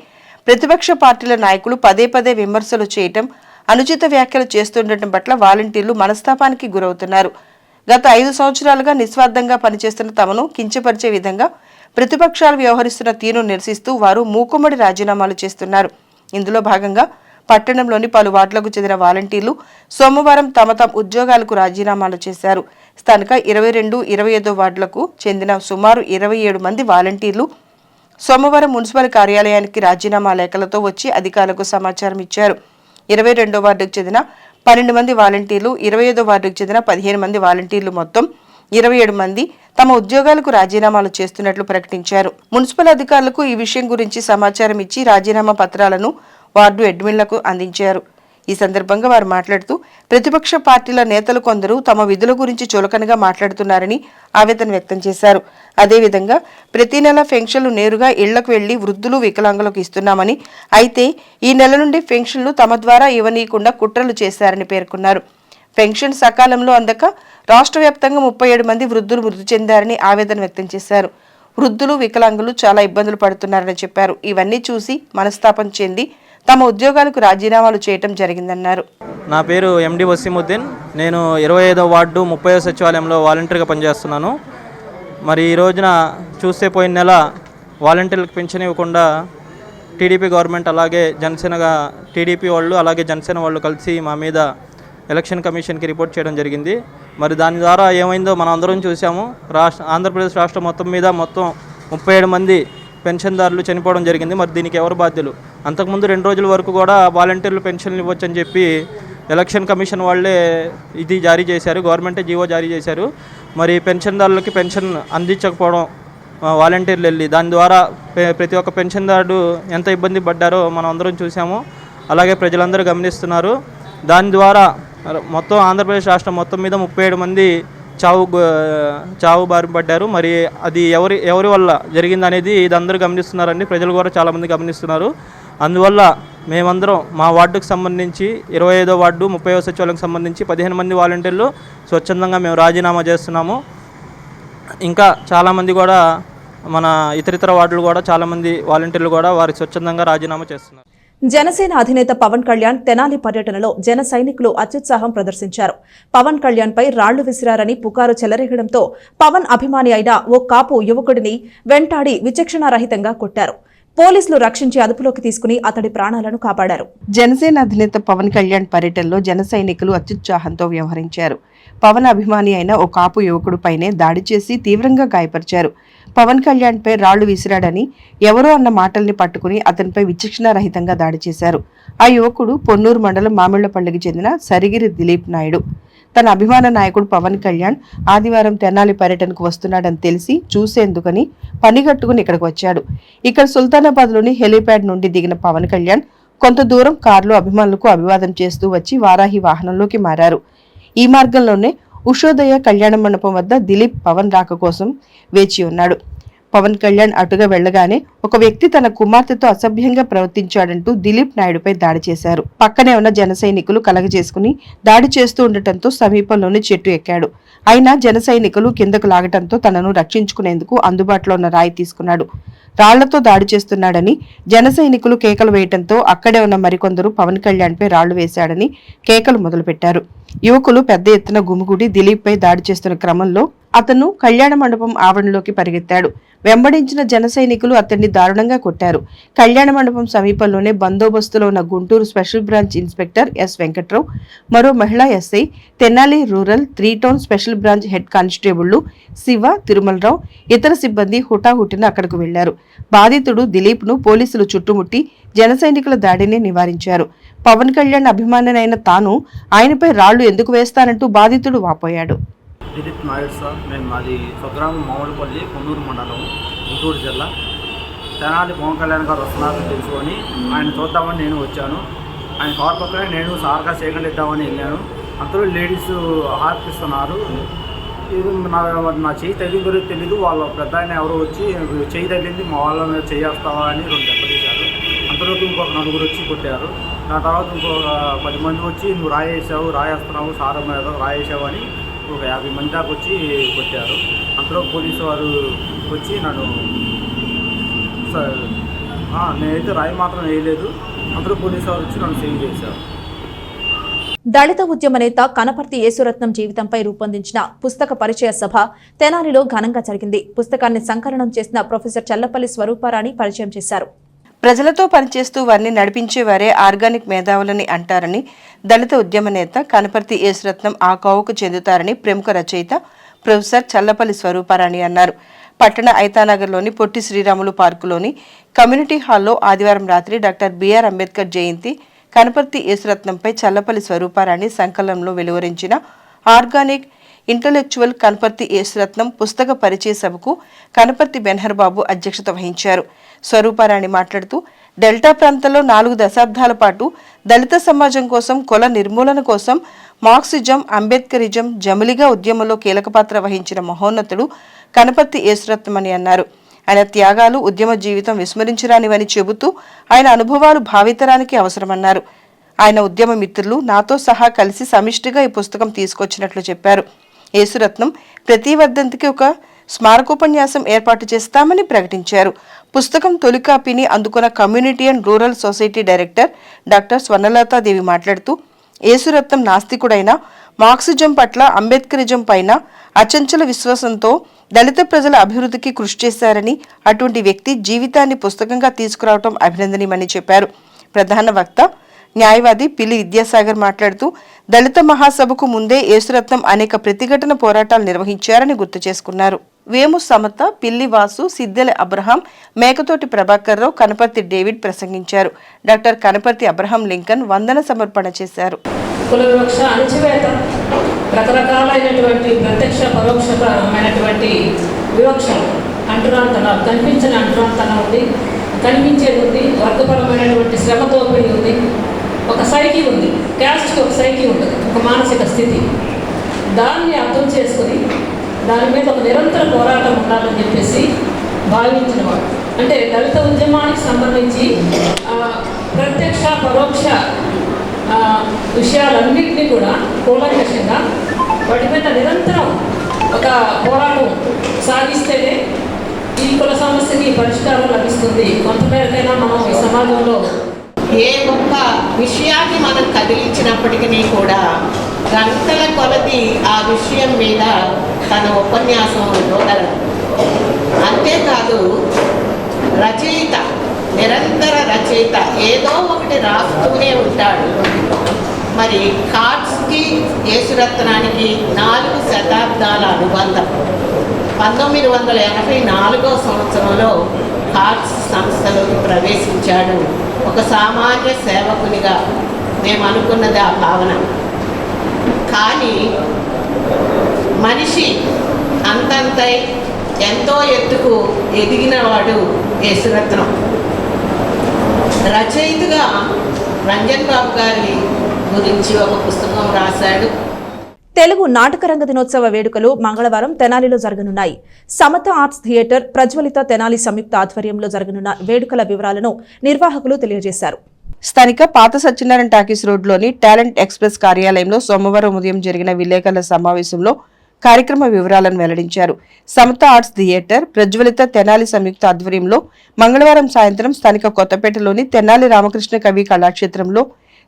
ప్రతిపక్ష పార్టీల నాయకులు పదే పదే విమర్శలు చేయటం, అనుచిత వ్యాఖ్యలు చేస్తుండటం పట్ల వాలంటీర్లు మనస్తాపానికి గురవుతున్నారు. గత 5 సంవత్సరాలుగా నిస్వార్థంగా పనిచేస్తున్న తమను కించపరిచే విధంగా ప్రతిపక్షాలు వ్యవహరిస్తున్న తీరును నిరసిస్తూ వారు మూకుమ్మడి రాజీనామాలు చేస్తున్నారు. ఇందులో భాగంగా పట్టణంలోని పలు వార్డులకు చెందిన వాలంటీర్లు సోమవారం తమ ఉద్యోగాలకు రాజీనామాలు చేశారు. స్థానిక 22, 25 వార్డులకు చెందిన సుమారు 27 మంది వాలంటీర్లు సోమవారం మున్సిపల్ కార్యాలయానికి రాజీనామా లేఖలతో వచ్చి అధికారులకు సమాచారం ఇచ్చారు. 22వ వార్డుకు చెందిన 12 మంది వాలంటీర్లు, 25వ వార్డుకు చెందిన 15 మంది వాలంటీర్లు మొత్తం 27 మంది తమ ఉద్యోగాలకు రాజీనామాలు చేస్తున్నట్లు ప్రకటించారు. మున్సిపల్ అధికారులకు ఈ విషయం గురించి సమాచారం ఇచ్చి రాజీనామా పత్రాలను వార్డు అడ్మిన్లకు అందించారు. ఈ సందర్భంగా వారు మాట్లాడుతూ ప్రతిపక్ష పార్టీల నేతలు కొందరు తమ విధుల గురించి చులకనగా మాట్లాడుతున్నారని ఆవేదన వ్యక్తం చేశారు. అదేవిధంగా ప్రతి నెల పెన్షన్లు నేరుగా ఇళ్లకు వెళ్లి వృద్ధులు, వికలాంగులకు ఇస్తున్నామని, అయితే ఈ నెల నుండి పెన్షన్లు తమ ద్వారా ఇవ్వనీయకుండా కుట్రలు చేశారని పేర్కొన్నారు. పెన్షన్ సకాలంలో అందక రాష్ట్ర వ్యాప్తంగా 37 మంది వృద్ధులు మృతి చెందారని ఆవేదన వ్యక్తం చేశారు. వృద్ధులు, వికలాంగులు చాలా ఇబ్బందులు పడుతున్నారని చెప్పారు. ఇవన్నీ చూసి మనస్తాపం చెంది తమ ఉద్యోగాలకు రాజీనామాలు చేయటం జరిగిందన్నారు. నా పేరు ఎండి వసీముద్దీన్. నేను 25వ వార్డు 30వ సచివాలయంలో వాలంటీర్గా పనిచేస్తున్నాను. మరి ఈ రోజున చూస్తే పోయిన నెల వాలంటీర్లకు పెన్షన్ ఇవ్వకుండా టీడీపీ గవర్నమెంట్ అలాగే జనసేనగా టీడీపీ వాళ్ళు అలాగే జనసేన వాళ్ళు కలిసి మా మీద ఎలక్షన్ కమిషన్కి రిపోర్ట్ చేయడం జరిగింది. మరి దాని ద్వారా ఏమైందో మనం అందరం చూసాము. ఆంధ్రప్రదేశ్ రాష్ట్రం మొత్తం మీద 37 మంది పెన్షన్దారులు చనిపోవడం జరిగింది. మరి దీనికి ఎవరు బాధ్యులు? అంతకుముందు 2 రోజుల వరకు కూడా వాలంటీర్లు పెన్షన్లు ఇవ్వచ్చని చెప్పి ఎలక్షన్ కమిషన్ వాళ్ళే ఇది జారీ చేశారు, గవర్నమెంటే జీవో జారీ చేశారు. మరి పెన్షన్దారులకి పెన్షన్ అందించకపోవడం వాలంటీర్లు వెళ్ళి దాని ద్వారా ప్రతి ఒక్క పెన్షన్దారుడు ఎంత ఇబ్బంది పడ్డారో మనం అందరం చూసాము, అలాగే ప్రజలందరూ గమనిస్తున్నారు. దాని ద్వారా మొత్తం ఆంధ్రప్రదేశ్ రాష్ట్రం మొత్తం మీద 37 మంది చావు బారిన పడ్డారు. మరి అది ఎవరి వల్ల జరిగింది అనేది ఇది అందరూ గమనిస్తున్నారండి, ప్రజలు కూడా చాలామంది గమనిస్తున్నారు. అందువల్ల మేమందరం మా వార్డుకు సంబంధించి 25వ వార్డు 30వ సచివాలయంకి సంబంధించి 15 మంది వాలంటీర్లు స్వచ్ఛందంగా మేము రాజీనామా చేస్తున్నాము. ఇంకా చాలామంది కూడా మన ఇతరితర వార్డులు కూడా చాలామంది వాలంటీర్లు కూడా వారి స్వచ్ఛందంగా రాజీనామా చేస్తున్నారు. జనసేన అధినేత పవన్ కళ్యాణ్ తెనాలి పర్యటనలో జన సైనికులు అత్యుత్సాహం ప్రదర్శించారు. పవన్ కళ్యాణ్ పై రాళ్లు విసిరారని పుకారు చెలరేగడంతో పవన్ అభిమాని అయిన ఓ కాపు యువకుడిని వెంటాడి విచక్షణారహితంగా కొట్టారు. పోలీసులు రక్షించి అదుపులోకి తీసుకుని అతడి ప్రాణాలను కాపాడారు. జనసేన అధినేత పవన్ కళ్యాణ్ పర్యటనలో జన సైనికులు అత్యుత్సాహంతో వ్యవహరించారు. పవన్ అభిమాని అయిన ఓ కాపు యువకుడిపైనే దాడి చేసి తీవ్రంగా గాయపరిచారు. పవన్ కళ్యాణ్ పై రాళ్లు విసిరాడని ఎవరో అన్న మాటల్ని పట్టుకుని అతనిపై విచక్షణారహితంగా దాడి చేశారు. ఆ యువకుడు పొన్నూరు మండలం మామిళ్లపల్లికి చెందిన సరిగిరి దిలీప్ నాయుడు. తన అభిమాన నాయకుడు పవన్ కళ్యాణ్ ఆదివారం తెనాలి పర్యటనకు వస్తున్నాడని తెలిసి చూసేందుకని పనిగట్టుకుని ఇక్కడికి వచ్చాడు. ఇక్కడ సుల్తానాబాద్లోని హెలీప్యాడ్ నుండి దిగిన పవన్ కళ్యాణ్ కొంత దూరం కారులో అభిమానులకు అభివాదం చేస్తూ వచ్చి వారాహి వాహనంలోకి మారారు. ఈ మార్గంలోనే ఉషోదయ కళ్యాణ మండపం వద్ద దిలీప్ పవన్ రాక కోసం వేచి ఉన్నాడు. పవన్ కళ్యాణ్ అటుగా వెళ్లగానే ఒక వ్యక్తి తన కుమార్తెతో అసభ్యంగా ప్రవర్తించాడంటూ దిలీప్ నాయుడుపై దాడి చేశారు. పక్కనే ఉన్న జన సైనికులు కలగజేసుకుని దాడి చేస్తూ ఉండటంతో సమీపంలోని చెట్టు ఎక్కాడు. అయినా జన సైనికులు కిందకు లాగటంతో తనను రక్షించుకునేందుకు అందుబాటులో ఉన్న రాయి తీసుకున్నాడు. రాళ్లతో దాడి చేస్తున్నాడని జన సైనికులు కేకలు వేయటంతో అక్కడే ఉన్న మరికొందరు పవన్ కళ్యాణ్ పై రాళ్లు వేశాడని కేకలు మొదలుపెట్టారు. యువకులు పెద్ద ఎత్తున గుమిగూడి దిలీప్ పై దాడి చేస్తున్న క్రమంలో అతను కళ్యాణ మండపం ఆవరణలోకి పరిగెత్తాడు. వెంబడించిన జన సైనికులు అతన్ని దారుణంగా కొట్టారు. కళ్యాణ మండపం సమీపంలోనే బందోబస్తులో ఉన్న Guntur special branch inspector S Venkatrao, మరో మహిళా SI, Tenali rural 3 town special branch head కానిస్టేబుళ్లు శివ, తిరుమలరావు, ఇతర సిబ్బంది హుటాహుటిన అక్కడకు వెళ్లారు. బాధితుడు దిలీప్ ను పోలీసులు చుట్టుముట్టి జన సైనికుల దాడిని నివారించారు. పవన్ కళ్యాణ్ అభిమానినైన తాను ఆయనపై రాళ్లు ఎందుకు వేస్తానంటూ బాధితుడు వాపోయాడు. దిలీప్ నాయుడు సార్, నేను మాది స్వగ్రామం మామిడిపల్లి, కొన్నూరు మండలం, గుంటూరు జిల్లా. తెనాలి పవన్ కళ్యాణ్ గారు వస్తున్నారని తెలుసుకొని ఆయన చూద్దామని నేను వచ్చాను. ఆయన కారు పక్కనే నేను సార్గా సేకలు ఇద్దామని వెళ్ళాను. అందరూ లేడీస్ హార్పిస్తున్నారు. ఇది నా చేయి తగిలిందో తెలీదు. వాళ్ళ పెద్ద ఆయన ఎవరో వచ్చి చేయి తగిలింది, మా వాళ్ళని చేయేస్తావా అని 2 దెబ్బతీశారు. అంతలోకి ఇంకొక 4 వచ్చి కొట్టారు. దాని తర్వాత ఇంకొక 10 మంది వచ్చి నువ్వు రాయేస్తున్నావు సార్ మీద రాయేసావు అని ఒక 50 మంది దాకా వచ్చి కొట్టారు. అంతలో పోలీసు వారు వచ్చి నన్ను నేనైతే రాయి మాత్రం వేయలేదు. అంతలో పోలీసు వారు వచ్చి నన్ను సేవ్ చేశారు. దళిత ఉద్యమ నేత కనపర్తి యేసురత్నం జీవితంపై రూపొందించిన పుస్తక పరిచయ సభ తెనాలిలో ఘనంగా జరిగింది. పుస్తకాన్ని సంకలనం చేసిన ప్రొఫెసర్ చల్లపల్లి స్వరూపారాణి పరిచయం చేశారు. ప్రజలతో పనిచేస్తూ వారిని నడిపించేవారే ఆర్గానిక్ మేధావులని అంటారని దళిత ఉద్యమ నేత కనపర్తి యేసురత్నం ఆ కోవకు చెందుతారని ప్రముఖ రచయిత ప్రొఫెసర్ చల్లపల్లి స్వరూపారాణి అన్నారు. పట్టణ ఐతానగర్లోని పొట్టి శ్రీరాములు పార్కులోని కమ్యూనిటీ హాల్లో ఆదివారం రాత్రి డాక్టర్ బిఆర్ అంబేద్కర్ జయంతి కనపర్తి యేసురత్నంపై చల్లపల్లి స్వరూపారాణి సంకలనంలో వెలువరించిన ఆర్గానిక్ ఇంటలెక్చువల్ కనపర్తి యేసురత్నం పుస్తక పరిచయ సభకు కనపర్తి బెన్హర్ బాబు అధ్యక్షత వహించారు. స్వరూపారాణి మాట్లాడుతూ డెల్టా ప్రాంతంలో 4 దశాబ్దాల పాటు దళిత సమాజం కోసం, కుల నిర్మూలన కోసం మార్క్సిజం, అంబేద్కరిజం, జమిలిగా ఉద్యమంలో కీలక పాత్ర వహించిన మహోన్నతుడు కనపర్తి యేసురత్నం అని అన్నారు. ఆయన త్యాగాలు ఉద్యమ జీవితం విస్మరించరానివని చెబుతూ ఆయన అనుభవాలు భావితరానికి అవసరమన్నారు. ఆయన ఉద్యమ మిత్రులు నాతో సహా కలిసి సమిష్టిగా ఈ పుస్తకం తీసుకొచ్చినట్లు చెప్పారు. యేసురత్నం ప్రతి వర్ధంతికి ఒక స్మారకోపన్యాసం ఏర్పాటు చేస్తామని ప్రకటించారు. పుస్తకం తొలి కాపీని అందుకున్న community and rural society director doctor Swarnalathadevi మాట్లాడుతూ యేసురత్నం నాస్తికుడైన మార్క్సిజం పట్ల, అంబేద్కరిజం పైన అచంచల విశ్వాసంతో దళిత ప్రజల అభివృద్ధికి కృషి చేశారని, అటువంటి వ్యక్తి జీవితాన్ని పుస్తకంగా తీసుకురావడం అభినందనీయమని చెప్పారు. ప్రధాన వక్త న్యాయవాది పిల్లి విద్యాసాగర్ మాట్లాడుతూ దళిత మహాసభకు ముందే యేసురత్నం అనేక ప్రతిఘటన పోరాటాలు నిర్వహించారని గుర్తు చేసుకున్నారు. వేము సమత, పిల్లి వాసు, సిద్దెల అబ్రహాం, మేకతోటి ప్రభాకర్ రావు, కనపర్తి డేవిడ్ ప్రసంగించారు. డాక్టర్ కనపర్తి అబ్రహాం లింకన్ వందన సమర్పణ చేశారు. కుల వివక్ష, అణచివేత, రకరకాలైనటువంటి ప్రత్యక్ష పరోక్షమైనటువంటి వివక్షలు, అంటురాంతనాలు, కనిపించని అంటురాంతనం ఉంది, కనిపించేది ఉంది, వర్గపరమైనటువంటి శ్రమతోపిడి ఉంది, ఒక సైకి ఉంది, క్యాస్ట్కి ఒక సైకి ఉంటుంది, ఒక మానసిక స్థితి. దాన్ని అర్థం చేసుకుని దాని మీద ఒక నిరంతర పోరాటం ఉండాలని చెప్పేసి భావించిన వాడు. అంటే దళిత ఉద్యమానికి సంబంధించి ప్రత్యక్ష పరోక్ష విషయాలన్నింటినీ కూడా కూలంకషంగా వాటి మీద నిరంతరం ఒక పోరాటం సాగిస్తేనే ఈ కుల సమస్యకి పరిష్కారం లభిస్తుంది. కొంతమేరకైనా మనం ఈ సమాజంలో ఏ గొప్ప విషయాన్ని మనం కదిలించినప్పటికీ కూడా గంటల కొలది ఆ విషయం మీద తన ఉపన్యాసం ఇవ్వగలరు. అంతేకాదు రచయిత, నిరంతర రచయిత ఏదో ఒకటి రాస్తూనే ఉంటాడు. మరి కార్డ్స్కి యేసురత్నానికి 4 శతాబ్దాల అనుబంధం. 1984 సంవత్సరంలో కార్డ్స్ సంస్థలోకి ప్రవేశించాడు. ఒక సామాన్య సేవకునిగా మేము అనుకున్నది ఆ భావన. కానీ మనిషి అంతంతై ఎంతో ఎత్తుకు ఎదిగినవాడు యేసురత్నం. రచయితగా రంజన్ బాబు గారి గురించి ఒక పుస్తకం రాశాడు. తెలుగు నాటకరంగ దినోత్సవ వేడుకలు మంగళవారం తెనాలిలో జరగనున్నాయి. సమత ఆర్ట్స్ థియేటర్, ప్రజ్వలిత తెనాలి సంయుక్త ఆధ్వర్యంలో జరగనున్న వేడుకల వివరాలను నిర్వాహకులు తెలియజేశారు. స్థానిక పాత సత్యనారాయణ టాకీస్ రోడ్లోని టాలెంట్ ఎక్స్ప్రెస్ కార్యాలయంలో సోమవారం ఉదయం జరిగిన విలేకరుల సమావేశంలో కార్యక్రమ వివరాలను వెల్లడించారు. సమత ఆర్ట్స్ థియేటర్, ప్రజ్వలిత తెనాలి సంయుక్త ఆధ్వర్యంలో మంగళవారం సాయంత్రం స్థానిక కొత్తపేటలోని తెనాలి రామకృష్ణ కవి కళాక్షేత్రంలో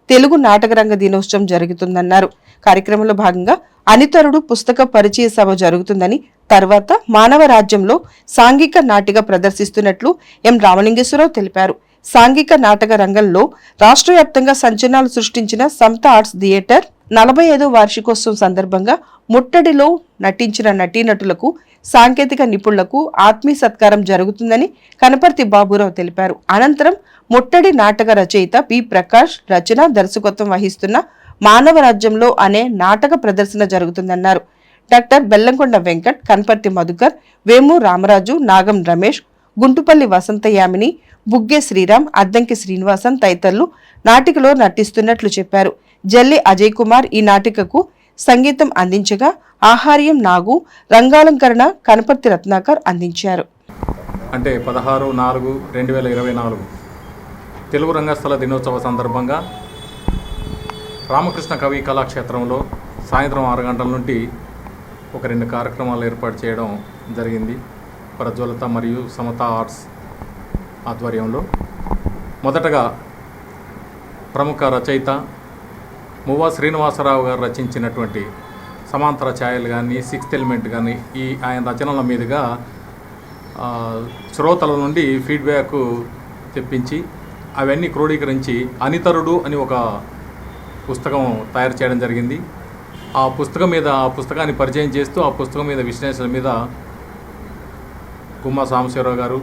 తెలుగు నాటకరంగ దినోత్సవం జరుగుతుందన్నారు. కార్యక్రమంలో భాగంగా అనితరుడు పుస్తక పరిచయ సభ జరుగుతుందని, తర్వాత మానవ రాజ్యంలో సాంఘిక నాటిక ప్రదర్శిస్తున్నట్లు ఎం రామలింగేశ్వరరావు తెలిపారు. సాంఘిక నాటక రంగంలో రాష్ట్ర వ్యాప్తంగా సంచలనాలు సృష్టించిన సమత ఆర్ట్స్ థియేటర్ 45వ వార్షికోత్సవం సందర్భంగా ముట్టడిలో నటించిన నటీనటులకు, సాంకేతిక నిపుణులకు ఆత్మీయ సత్కారం జరుగుతుందని కనపర్తి బాబురావు తెలిపారు. అనంతరం ముట్టడి నాటక రచయిత పి ప్రకాష్ రచన, దర్శకత్వం వహిస్తున్న మానవ రాజ్యంలో అనే నాటక ప్రదర్శన జరుగుతుందన్నారు. డాక్టర్ బెల్లంకొండ వెంకట్, కనపర్తి మధుకర్, వేము రామరాజు, నాగం రమేష్, గుంటుపల్లి వసంతయామిని, బుగ్గే శ్రీరామ్, అద్దంకి శ్రీనివాసన్ తదితరులు నాటికలో నటిస్తున్నట్లు చెప్పారు. జల్లి అజయ్ కుమార్ ఈ నాటికకు సంగీతం అందించగా, ఆహార్యం నాగు, రంగాలంకరణ కనపర్తి రత్నాకర్ అందించారు. అంటే 16/4/2024 తెలుగు రంగస్థల దినోత్సవ సందర్భంగా రామకృష్ణ కవి కళాక్షేత్రంలో సాయంత్రం 6 గంటల నుండి ఒక 2 కార్యక్రమాలు ఏర్పాటు చేయడం జరిగింది. ప్రజ్వలత మరియు సమత ఆర్ట్స్ ఆధ్వర్యంలో మొదటగా ప్రముఖ రచయిత మువ్వా శ్రీనివాసరావు గారు రచించినటువంటి సమాంతర ఛాయలు కానీ, సిక్స్త్ ఎలిమెంట్ కానీ ఆయన రచనల మీదుగా శ్రోతల నుండి ఫీడ్బ్యాక్ తెప్పించి అవన్నీ క్రోడీకరించి అనితరుడు అని ఒక పుస్తకం తయారు చేయడం జరిగింది. ఆ పుస్తకాన్ని పరిచయం చేస్తూ ఆ పుస్తకం మీద విశ్లేషణ మీద గుమ్మా సాంబశివరావు గారు,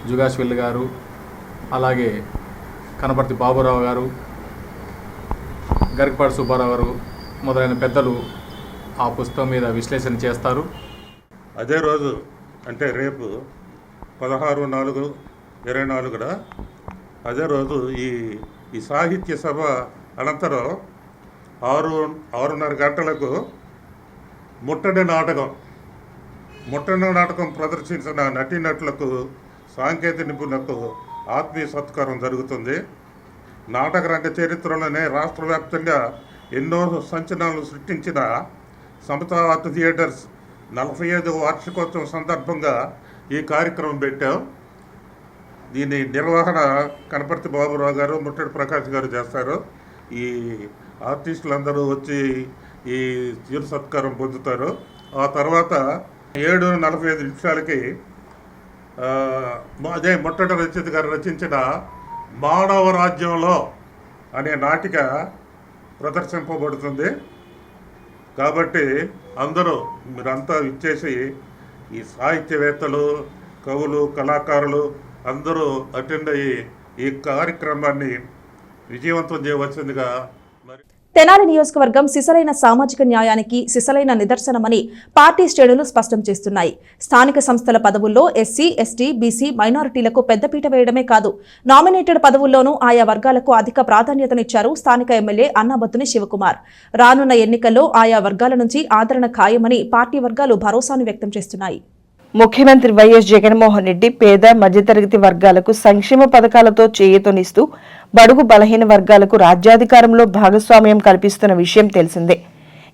జుగాశ్వల్లి గారు, అలాగే కనపర్తి బాబురావు గారు, గరికపాటి సుబ్బారావు గారు మొదలైన పెద్దలు ఆ పుస్తకం మీద విశ్లేషణ చేస్తారు. అదే రోజు అంటే రేపు 16/4/24 కూడా అదే రోజు ఈ సాహిత్య సభ అనంతరం 6:30 గంటలకు ముట్టడి నాటకం ప్రదర్శించిన నటీనటులకు, సాంకేతిక నిపుణులకు ఆత్మీయ సత్కారం జరుగుతుంది. నాటక రంగ చరిత్రలోనే రాష్ట్ర వ్యాప్తంగా ఎన్నో సంచలనాలు సృష్టించిన సమత ఆర్ట్ థియేటర్స్ 45వ వార్షికోత్సవం సందర్భంగా ఈ కార్యక్రమం పెట్టాం. దీని నిర్వహణ కనపర్తి బాబురావు గారు, ముట్టడి ప్రకాష్ గారు చేస్తారు. ఈ ఆర్టిస్టులందరూ వచ్చి ఈ చిరు సత్కారం పొందుతారు. ఆ తర్వాత 7:45 అదే ముట్టడి రచయిత గారు రచించిన మానవ రాజ్యంలో అనే నాటిక ప్రదర్శింపబడుతుంది. కాబట్టి మీరంతా ఇచ్చేసి ఈ సాహిత్యవేత్తలు, కవులు, కళాకారులు అందరూ అటెండ్ అయ్యి ఈ కార్యక్రమాన్ని విజయవంతం చేయవలసిందిగా. తెనాలి నియోజకవర్గం సిసలైన సామాజిక న్యాయానికి సిసలైన నిదర్శనమని పార్టీ శ్రేణులు స్పష్టం చేస్తున్నాయి. స్థానిక సంస్థల పదవుల్లో ఎస్సీ, ఎస్టీ, బీసీ, మైనారిటీలకు పెద్దపీట వేయడమే కాదు, నామినేటెడ్ పదవుల్లోనూ ఆయా వర్గాలకు అధిక ప్రాధాన్యతనిచ్చారు స్థానిక ఎమ్మెల్యే అన్నాబత్తుని శివకుమార్. రానున్న ఎన్నికల్లో ఆయా వర్గాల నుంచి ఆదరణ ఖాయమని పార్టీ వర్గాలు భరోసాను వ్యక్తం చేస్తున్నాయి. ముఖ్యమంత్రి వైఎస్ జగన్మోహన్ రెడ్డి పేద, మధ్యతరగతి వర్గాలకు సంక్షేమ పథకాలతో చేయూతనిస్తూ బడుగు బలహీన వర్గాలకు రాజ్యాధికారంలో భాగస్వామ్యం కల్పిస్తున్న విషయం తెలిసిందే.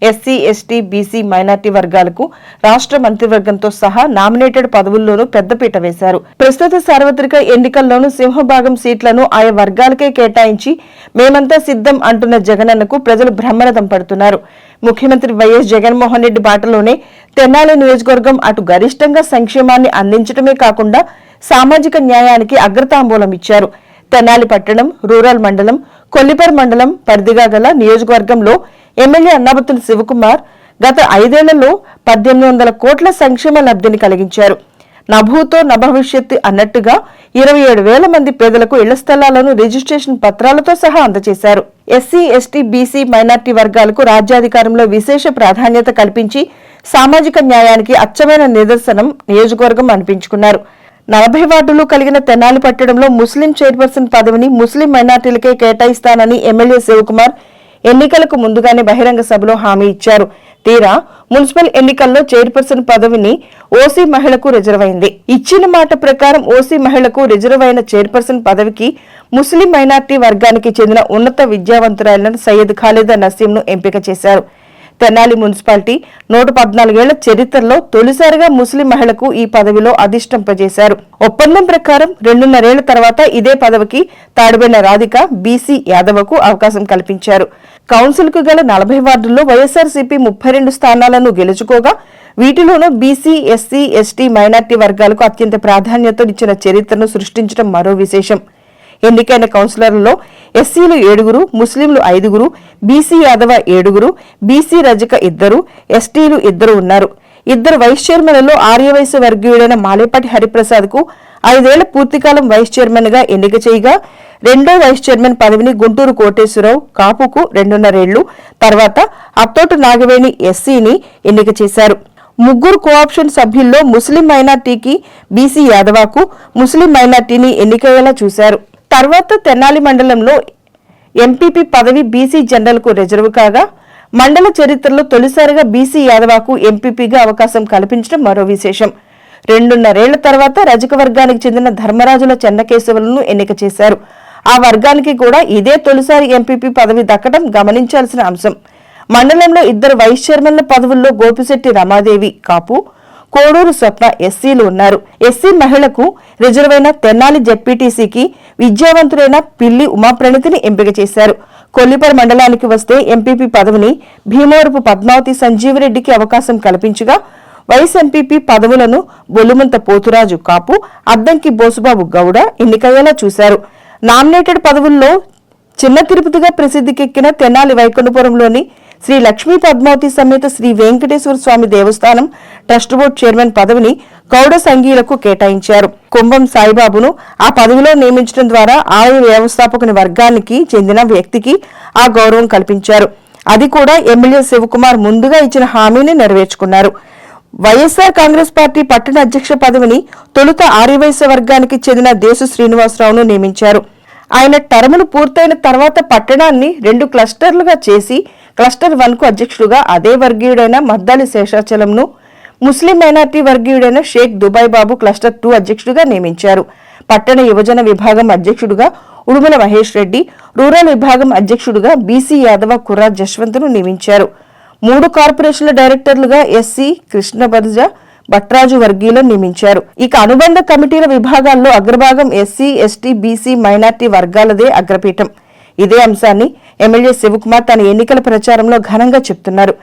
ఎస్సీ, ఎస్టీ, బీసీ, మైనార్టీ వర్గాలకు రాష్ట్ర మంత్రివర్గంతో సహా నామినేటెడ్ పదవుల్లోనూ పెద్దపీట వేశారు. ప్రస్తుత సార్వత్రిక ఎన్నికల్లోనూ సింహభాగం సీట్లను ఆయా వర్గాలకే కేటాయించి మేమంతా సిద్ధం అంటున్న జగనన్నకు ప్రజలు బ్రహ్మరథం పడుతున్నారు. ముఖ్యమంత్రి వైఎస్ జగన్మోహన్ రెడ్డి బాటలోనే తెనాలి నియోజకవర్గం అటు గరిష్టంగా సంక్షేమాన్ని అందించడమే కాకుండా సామాజిక న్యాయానికి అగ్రతాంబూలం ఇచ్చారు. తెనాలి పట్టణం, రూరల్ మండలం, కొల్లిపర్ మండలం పరిధిగా గల నియోజకవర్గంలో ఎమ్మెల్యే అన్నాబత్తుని శివకుమార్ గత 5 ఏళ్లలో 1800 కోట్ల సంక్షేమ లబ్ధిని కలిగించారు. నభూతో నభవిష్యత్ అన్నట్టుగా 27,000 మంది పేదలకు ఇళ్ల స్థలాలను రిజిస్ట్రేషన్ పత్రాలతో సహా అందజేశారు. ఎస్సీ, ఎస్టీ, బీసీ, మైనార్టీ వర్గాలకు రాజ్యాధికారంలో విశేష ప్రాధాన్యత కల్పించి సామాజిక న్యాయానికి అచ్చమైన నిదర్శనం నియోజకవర్గం అనిపించుకున్నారు. 40 వార్డులు కలిగిన తెనాలి పట్టణంలో ముస్లిం చైర్పర్సన్ పదవిని ముస్లిం మైనార్టీలకే కేటాయిస్తానని ఎమ్మెల్యే శివకుమార్ ఎన్నికలకు ముందుగానే బహిరంగ సభలో హామీ ఇచ్చారు. తీరా మున్సిపల్ ఎన్నికల్లో చైర్పర్సన్ పదవిని ఓసీ మహిళకు రిజర్వ్ అయింది. ఇచ్చిన మాట ప్రకారం ఓసీ మహిళకు రిజర్వ్ అయిన చైర్పర్సన్ పదవికి ముస్లిం మైనార్టీ వర్గానికి చెందిన ఉన్నత విద్యావంతురాలైన సయ్యద్ ఖాలిదా నసీంను ఎంపిక చేశారు. తెనాలి మున్సిపాలిటీ 114 ఏళ్ల చరిత్రలో తొలిసారిగా ముస్లిం మహిళకు ఈ పదవిలో అధిష్టింపజేశారు. ఒప్పందం ప్రకారం 2.5 ఏళ్ల తర్వాత ఇదే పదవికి తాడిబెన్న రాధిక బీసీ యాదవకు అవకాశం కల్పించారు. కౌన్సిల్ కు గల 40 వార్డుల్లో వైఎస్ఆర్సీపీ 32 స్థానాలను గెలుచుకోగా వీటిలోనూ బీసీ, ఎస్సీ, ఎస్టీ, మైనార్టీ వర్గాలకు అత్యంత ప్రాధాన్యతనిచ్చిన చరిత్రను సృష్టించడం మరో విశేషం. ఎన్నికైన కౌన్సిలర్లలో ఎస్సీలు 7, ముస్లింలు 5, బీసీ యాదవ 7, బీసీ రజక 2, ఎస్టీలు 2 ఉన్నారు. 2 వైస్ చైర్మన్లలో ఆర్యవైశ్య వర్గీయుడైన మాలేపాటి హరిప్రసాద్ కు 5 ఏళ్ల పూర్తికాలం వైస్ చైర్మన్ గా ఎన్నిక చేయగా రెండో వైస్ చైర్మన్ పదవిని గుంటూరు కోటేశ్వరరావు కాపుకు 2.5 ఏళ్లు తర్వాత అత్తోటు నాగవేణి ఎస్సీని ఎన్నిక చేశారు. 3 కోఆప్షన్ సభ్యుల్లో ముస్లిం మైనార్టీకి బీసీ యాదవకు ముస్లిం మైనార్టీని ఎన్నికయ్యేలా చూశారు. తర్వాత తెనాలి మండలంలో ఎంపీపీ పదవి బీసీ జనరల్ కు రిజర్వ్ కాగా మండల చరిత్రలో తొలిసారిగా బీసీ యాదవకు ఎంపీపీగా అవకాశం కల్పించడం మరో విశేషం. 2.5 ఏళ్ల తర్వాత రజక వర్గానికి చెందిన ధర్మరాజుల చెన్నకేశవులను ఎన్నిక చేశారు. ఆ వర్గానికి కూడా ఇదే తొలిసారి ఎంపీపీ పదవి దక్కడం గమనించాల్సిన అంశం. మండలంలో 2 వైస్ చైర్మన్ల పదవుల్లో గోపిశెట్టి రమాదేవి కాపు, కోడూరు స్వప్న ఎస్సీలు ఉన్నారు. ఎస్సీ మహిళకు రిజర్వ్ అయిన తెనాలి జెడ్పీటీసీకి విద్యావంతులైన పిల్లి ఉమాప్రణితిని ఎంపిక చేశారు. కొల్లిపర మండలానికి వస్తే ఎంపీపీ పదవిని భీమవరపు పద్మావతి సంజీవరెడ్డికి అవకాశం కల్పించగా వైస్ ఎంపీపీ పదవులను బొల్లుమంత పోతురాజు కాపు, అద్దంకి బోసుబాబు గౌడ ఎన్నికయ్యేలా చూశారు. నామినేటెడ్ పదవుల్లో చిన్న తిరుపతిగా ప్రసిద్ధికెక్కిన తెనాలి వైకుంఠపురంలోని శ్రీ లక్ష్మీ పద్మావతి సమేత శ్రీ వెంకటేశ్వర స్వామి దేవస్థానం ట్రస్ట్ బోర్డు చైర్మన్ పదవిని గౌడ సంఘీయులకు కేటాయించారు. కుంభం సాయిబాబును ఆ పదవిలో నియమించడం ద్వారా ఆలయ వ్యవస్థాపకుని వర్గానికి చెందిన వ్యక్తికి ఆ గౌరవం కల్పించారు. అది కూడా ఎమ్మెల్యే శివకుమార్ ముందుగా ఇచ్చిన హామీని నెరవేర్చుకున్నారు. వైఎస్ఆర్ కాంగ్రెస్ పార్టీ పట్టణ అధ్యక్ష పదవిని తొలుత ఆర్యవైశ్య వర్గానికి చెందిన దేశు శ్రీనివాసరావును నియమించారు. ఆయన టర్ములు పూర్తయిన తర్వాత పట్టణాన్ని 2 క్లస్టర్లుగా చేసి క్లస్టర్ 1 కు అధ్యక్షుడుగా అదే వర్గీయుడైన మద్దాలి శేషాచలంను, ముస్లిం మైనార్టీ వర్గీయుడైన షేక్ దుబాయ్ బాబు క్లస్టర్ 2 అధ్యక్షుడిగా నియమించారు. పట్టణ యువజన విభాగం అధ్యక్షుడుగా ఉడుమల మహేష్ రెడ్డి, రూరల్ విభాగం అధ్యక్షుడుగా బీసీ యాదవ కుర్రా జశ్వంత్ను నియమించారు. 3 కార్పొరేషన్ల డైరెక్టర్లుగా ఎస్సీ కృష్ణ బర్జ, భట్రాజు వర్గీయులను నియమించారు. ఇక అనుబంధ కమిటీల విభాగాల్లో అగ్రభాగం ఎస్సీ, ఎస్టీ, బీసీ, మైనార్టీ వర్గాలదే అగ్రపీఠం. ఇదే అంశాన్ని ఎమ్మెల్యే శివకుమార్ తన ఎన్నికల ప్రచారంలో ఘనంగా చెప్తున్నారు.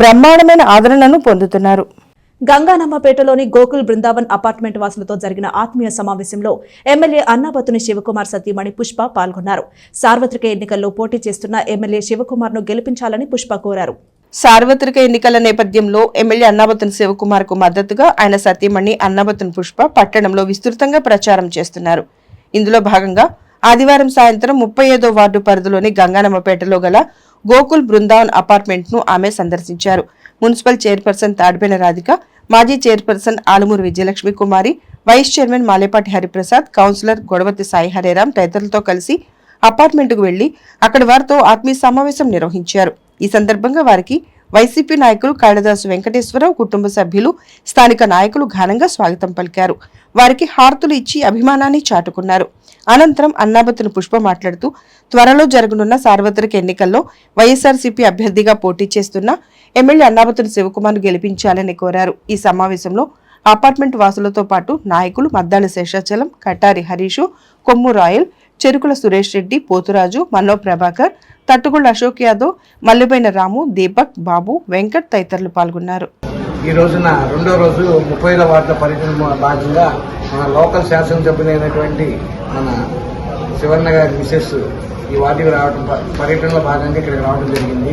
బ్రహ్మాండమైన ఆదరణను పొందుతున్నారు. గంగానమ్మపేటలోని గోకుల్ బృందావన్ అపార్ట్మెంట్ వాసులతో జరిగిన ఆత్మీయ సమావేశంలో ఎమ్మెల్యే అన్నాబత్తుని శివకుమార్ సతీమణి పుష్ప పాల్గొన్నారు. సార్వత్రిక ఎన్నికల్లో పోటీ చేస్తున్న ఎమ్మెల్యే శివకుమార్ ను గెలిపించాలని పుష్ప కోరారు. సార్వత్రిక ఎన్నికల నేపథ్యంలో ఎమ్మెల్యే అన్నాబత్తుని శివకుమార్ కు మద్దతుగా ఆయన సతీమణి అన్నాబత్తుని పుష్ప పట్టణంలో విస్తృతంగా ప్రచారం చేస్తున్నారు. ఇందులో భాగంగా ఆదివారం సాయంత్రం 35వ వార్డు పరిధిలోని గంగానమ్మపేటలో గల గోకుల్ బృందావన్ అపార్ట్మెంట్ ను ఆమె సందర్శించారు. మున్సిపల్ చైర్పర్సన్ తాడిబెన రాధిక, మాజీ chairperson Alumuru Vijayalakshmi Kumari, vice chairman Malepati Hariprasad, councillor Godavati Sai Hareram తదితరులతో కలిసి అపార్ట్మెంట్ కు వెళ్లి అక్కడి వారితో ఆత్మీయ సమావేశం నిర్వహించారు. ఈ సందర్భంగా వారికి వైసీపీ నాయకులు కాళిదాసు వెంకటేశ్వరరావు కుటుంబ సభ్యులు, స్థానిక నాయకులు ఘనంగా స్వాగతం పలికారు. వారికి హారతులు ఇచ్చి అభిమానాన్ని చాటుకున్నారు. అనంతరం అన్నాబత్తుని పుష్ప మాట్లాడుతూ త్వరలో జరగనున్న సార్వత్రిక ఎన్నికల్లో వైఎస్ఆర్సీపీ అభ్యర్థిగా పోటీ చేస్తున్న ఎమ్మెల్యే అన్నాబత్తుని శివకుమార్ను గెలిపించాలని కోరారు. ఈ సమావేశంలో అపార్ట్మెంట్ వాసులతో పాటు నాయకులు మద్దాలి శేషాచలం, కటారి హరీషు, కొమ్ము రాయల్, చెరుకుల సురేష్ రెడ్డి, పోతురాజు, మన్నో ప్రభాకర్, తట్టుగుళ్ళ అశోక్ యాదవ్, మల్లిపోయిన రాము, దీపక్, బాబు, వెంకట్ తదితరులు పాల్గొన్నారు. ఈ రోజున రెండో రోజు 30వ వార్డు పర్యటన భాగంగా మన లోకల్ శాసనసభ్యులైనటువంటి మన శివన్న గారి మిసెస్ ఈ వార్డుకి రావడం పర్యటనలో భాగంగా ఇక్కడికి రావడం జరిగింది.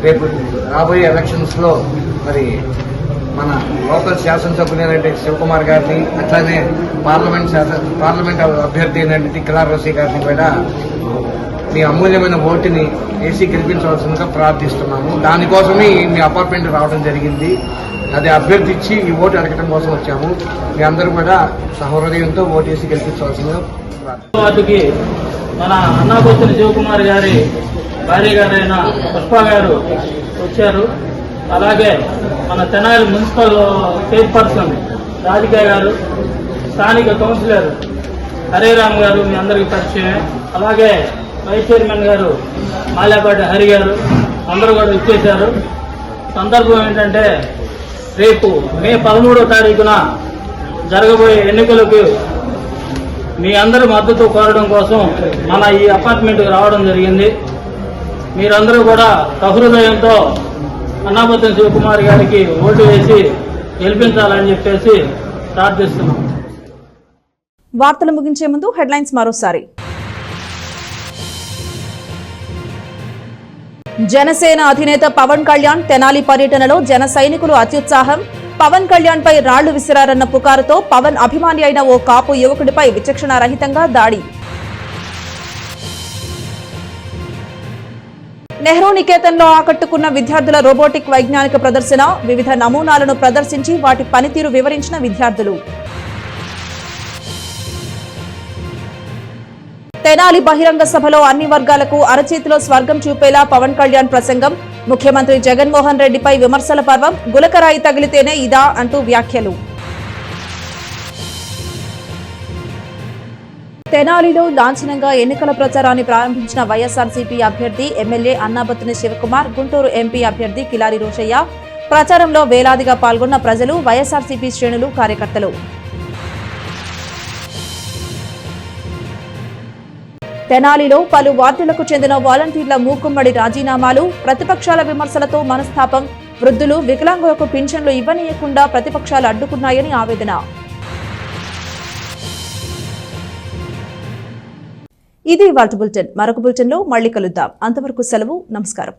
రేపు రాబోయే ఎలక్షన్స్లో మరి మన లోకల్ శాసనసభ్యులైనటువంటి శివకుమార్ గారిని, అట్లానే పార్లమెంట్ అభ్యర్థి అయినటువంటి కిలార్ రోసీ గారిని కూడా మీ అమూల్యమైన ఓటుని వేసి గెలిపించవలసిందిగా ప్రార్థిస్తున్నాము. దానికోసమే మీ అపార్ట్మెంట్ రావడం జరిగింది. అది అభ్యర్థించి ఈ ఓటు అడగడం కోసం వచ్చాము. మీ అందరూ కూడా సహృదయంతో ఓటు వేసి గెలిపించవలసిందిగా వాటికి మన అన్నాబత్తుని శివకుమార్ గారి భార్య గారైన పుష్ప గారు వచ్చారు. అలాగే మన తెనాలి మున్సిపల్ చైర్పర్సన్ రాధిక గారు, స్థానిక కౌన్సిలర్ హరేరామ్ గారు మీ అందరికీ పరిచయం, అలాగే వైస్ చైర్మన్ గారు మాల్యాపాటి హరి గారు అందరూ కూడా ఇచ్చేశారు. సందర్భం ఏంటంటే రేపు మే 13వ తారీఖున జరగబోయే ఎన్నికలకు మీ అందరి మద్దతు కోరడం కోసం మన ఈ అపార్ట్మెంట్కి రావడం జరిగింది. మీరందరూ కూడా సహృదయంతో అన్నాబత్తుని శివకుమార్ గారికి ఓటు వేసి గెలిపించాలని చెప్పేసి ప్రార్థిస్తున్నాం. వార్తలు ముగించే ముందు హెడ్లైన్స్ మరోసారి. జనసేన అధినేత పవన్ కళ్యాణ్ తెనాలి పర్యటనలో జన సైనికులు అత్యుత్సాహం. పవన్ కళ్యాణ్ పై రాళ్లు విసిరారన్న పుకారుతో పవన్ అభిమాని అయిన ఓ కాపు యువకుడిపై విచక్షణారహితంగా దాడి. నెహ్రూ నికేతన్లో ఆకట్టుకున్న విద్యార్థుల రోబోటిక్ వైజ్ఞానిక ప్రదర్శన. వివిధ నమూనాలను ప్రదర్శించి వాటి పనితీరు వివరించిన విద్యార్థులు. తెనాలి బహిరంగ సభలో అన్ని వర్గాలకు అరచేతిలో స్వర్గం చూపేలా పవన్ కళ్యాణ్ ప్రసంగం. ముఖ్యమంత్రి జగన్మోహన్ రెడ్డిపై విమర్శల పర్వం. గులకరాయి తగిలితేనే ఇదా అంటూ వ్యాఖ్యలు. తెనాలిలో లాంఛనంగా ఎన్నికల ప్రచారాన్ని ప్రారంభించిన వైఎస్ఆర్సీపీ అభ్యర్థి ఎమ్మెల్యే అన్నాబత్తుని శివకుమార్, గుంటూరు ఎంపీ అభ్యర్థి కిలారి రోషయ్య. ప్రచారంలో వేలాదిగా పాల్గొన్న ప్రజలు, వైఎస్ఆర్సీపీ శ్రేణులు, కార్యకర్తలు. తెనాలిలో పలు వార్డులకు చెందిన వాలంటీర్ల మూకుమ్మడి రాజీనామాలు. ప్రతిపక్షాల విమర్శలతో మనస్తాపం. వృద్ధులు, వికలాంగులకు పింఛన్లు ఇవ్వనీయకుండా ప్రతిపక్షాలు అడ్డుకున్నాయని ఆవేదన. ఇది ఇవాల్టి బులెటిన్. మరొక బులెటిన్లో మళ్ళీ కలుద్దాం. అంతవరకు సెలవు. నమస్కారం.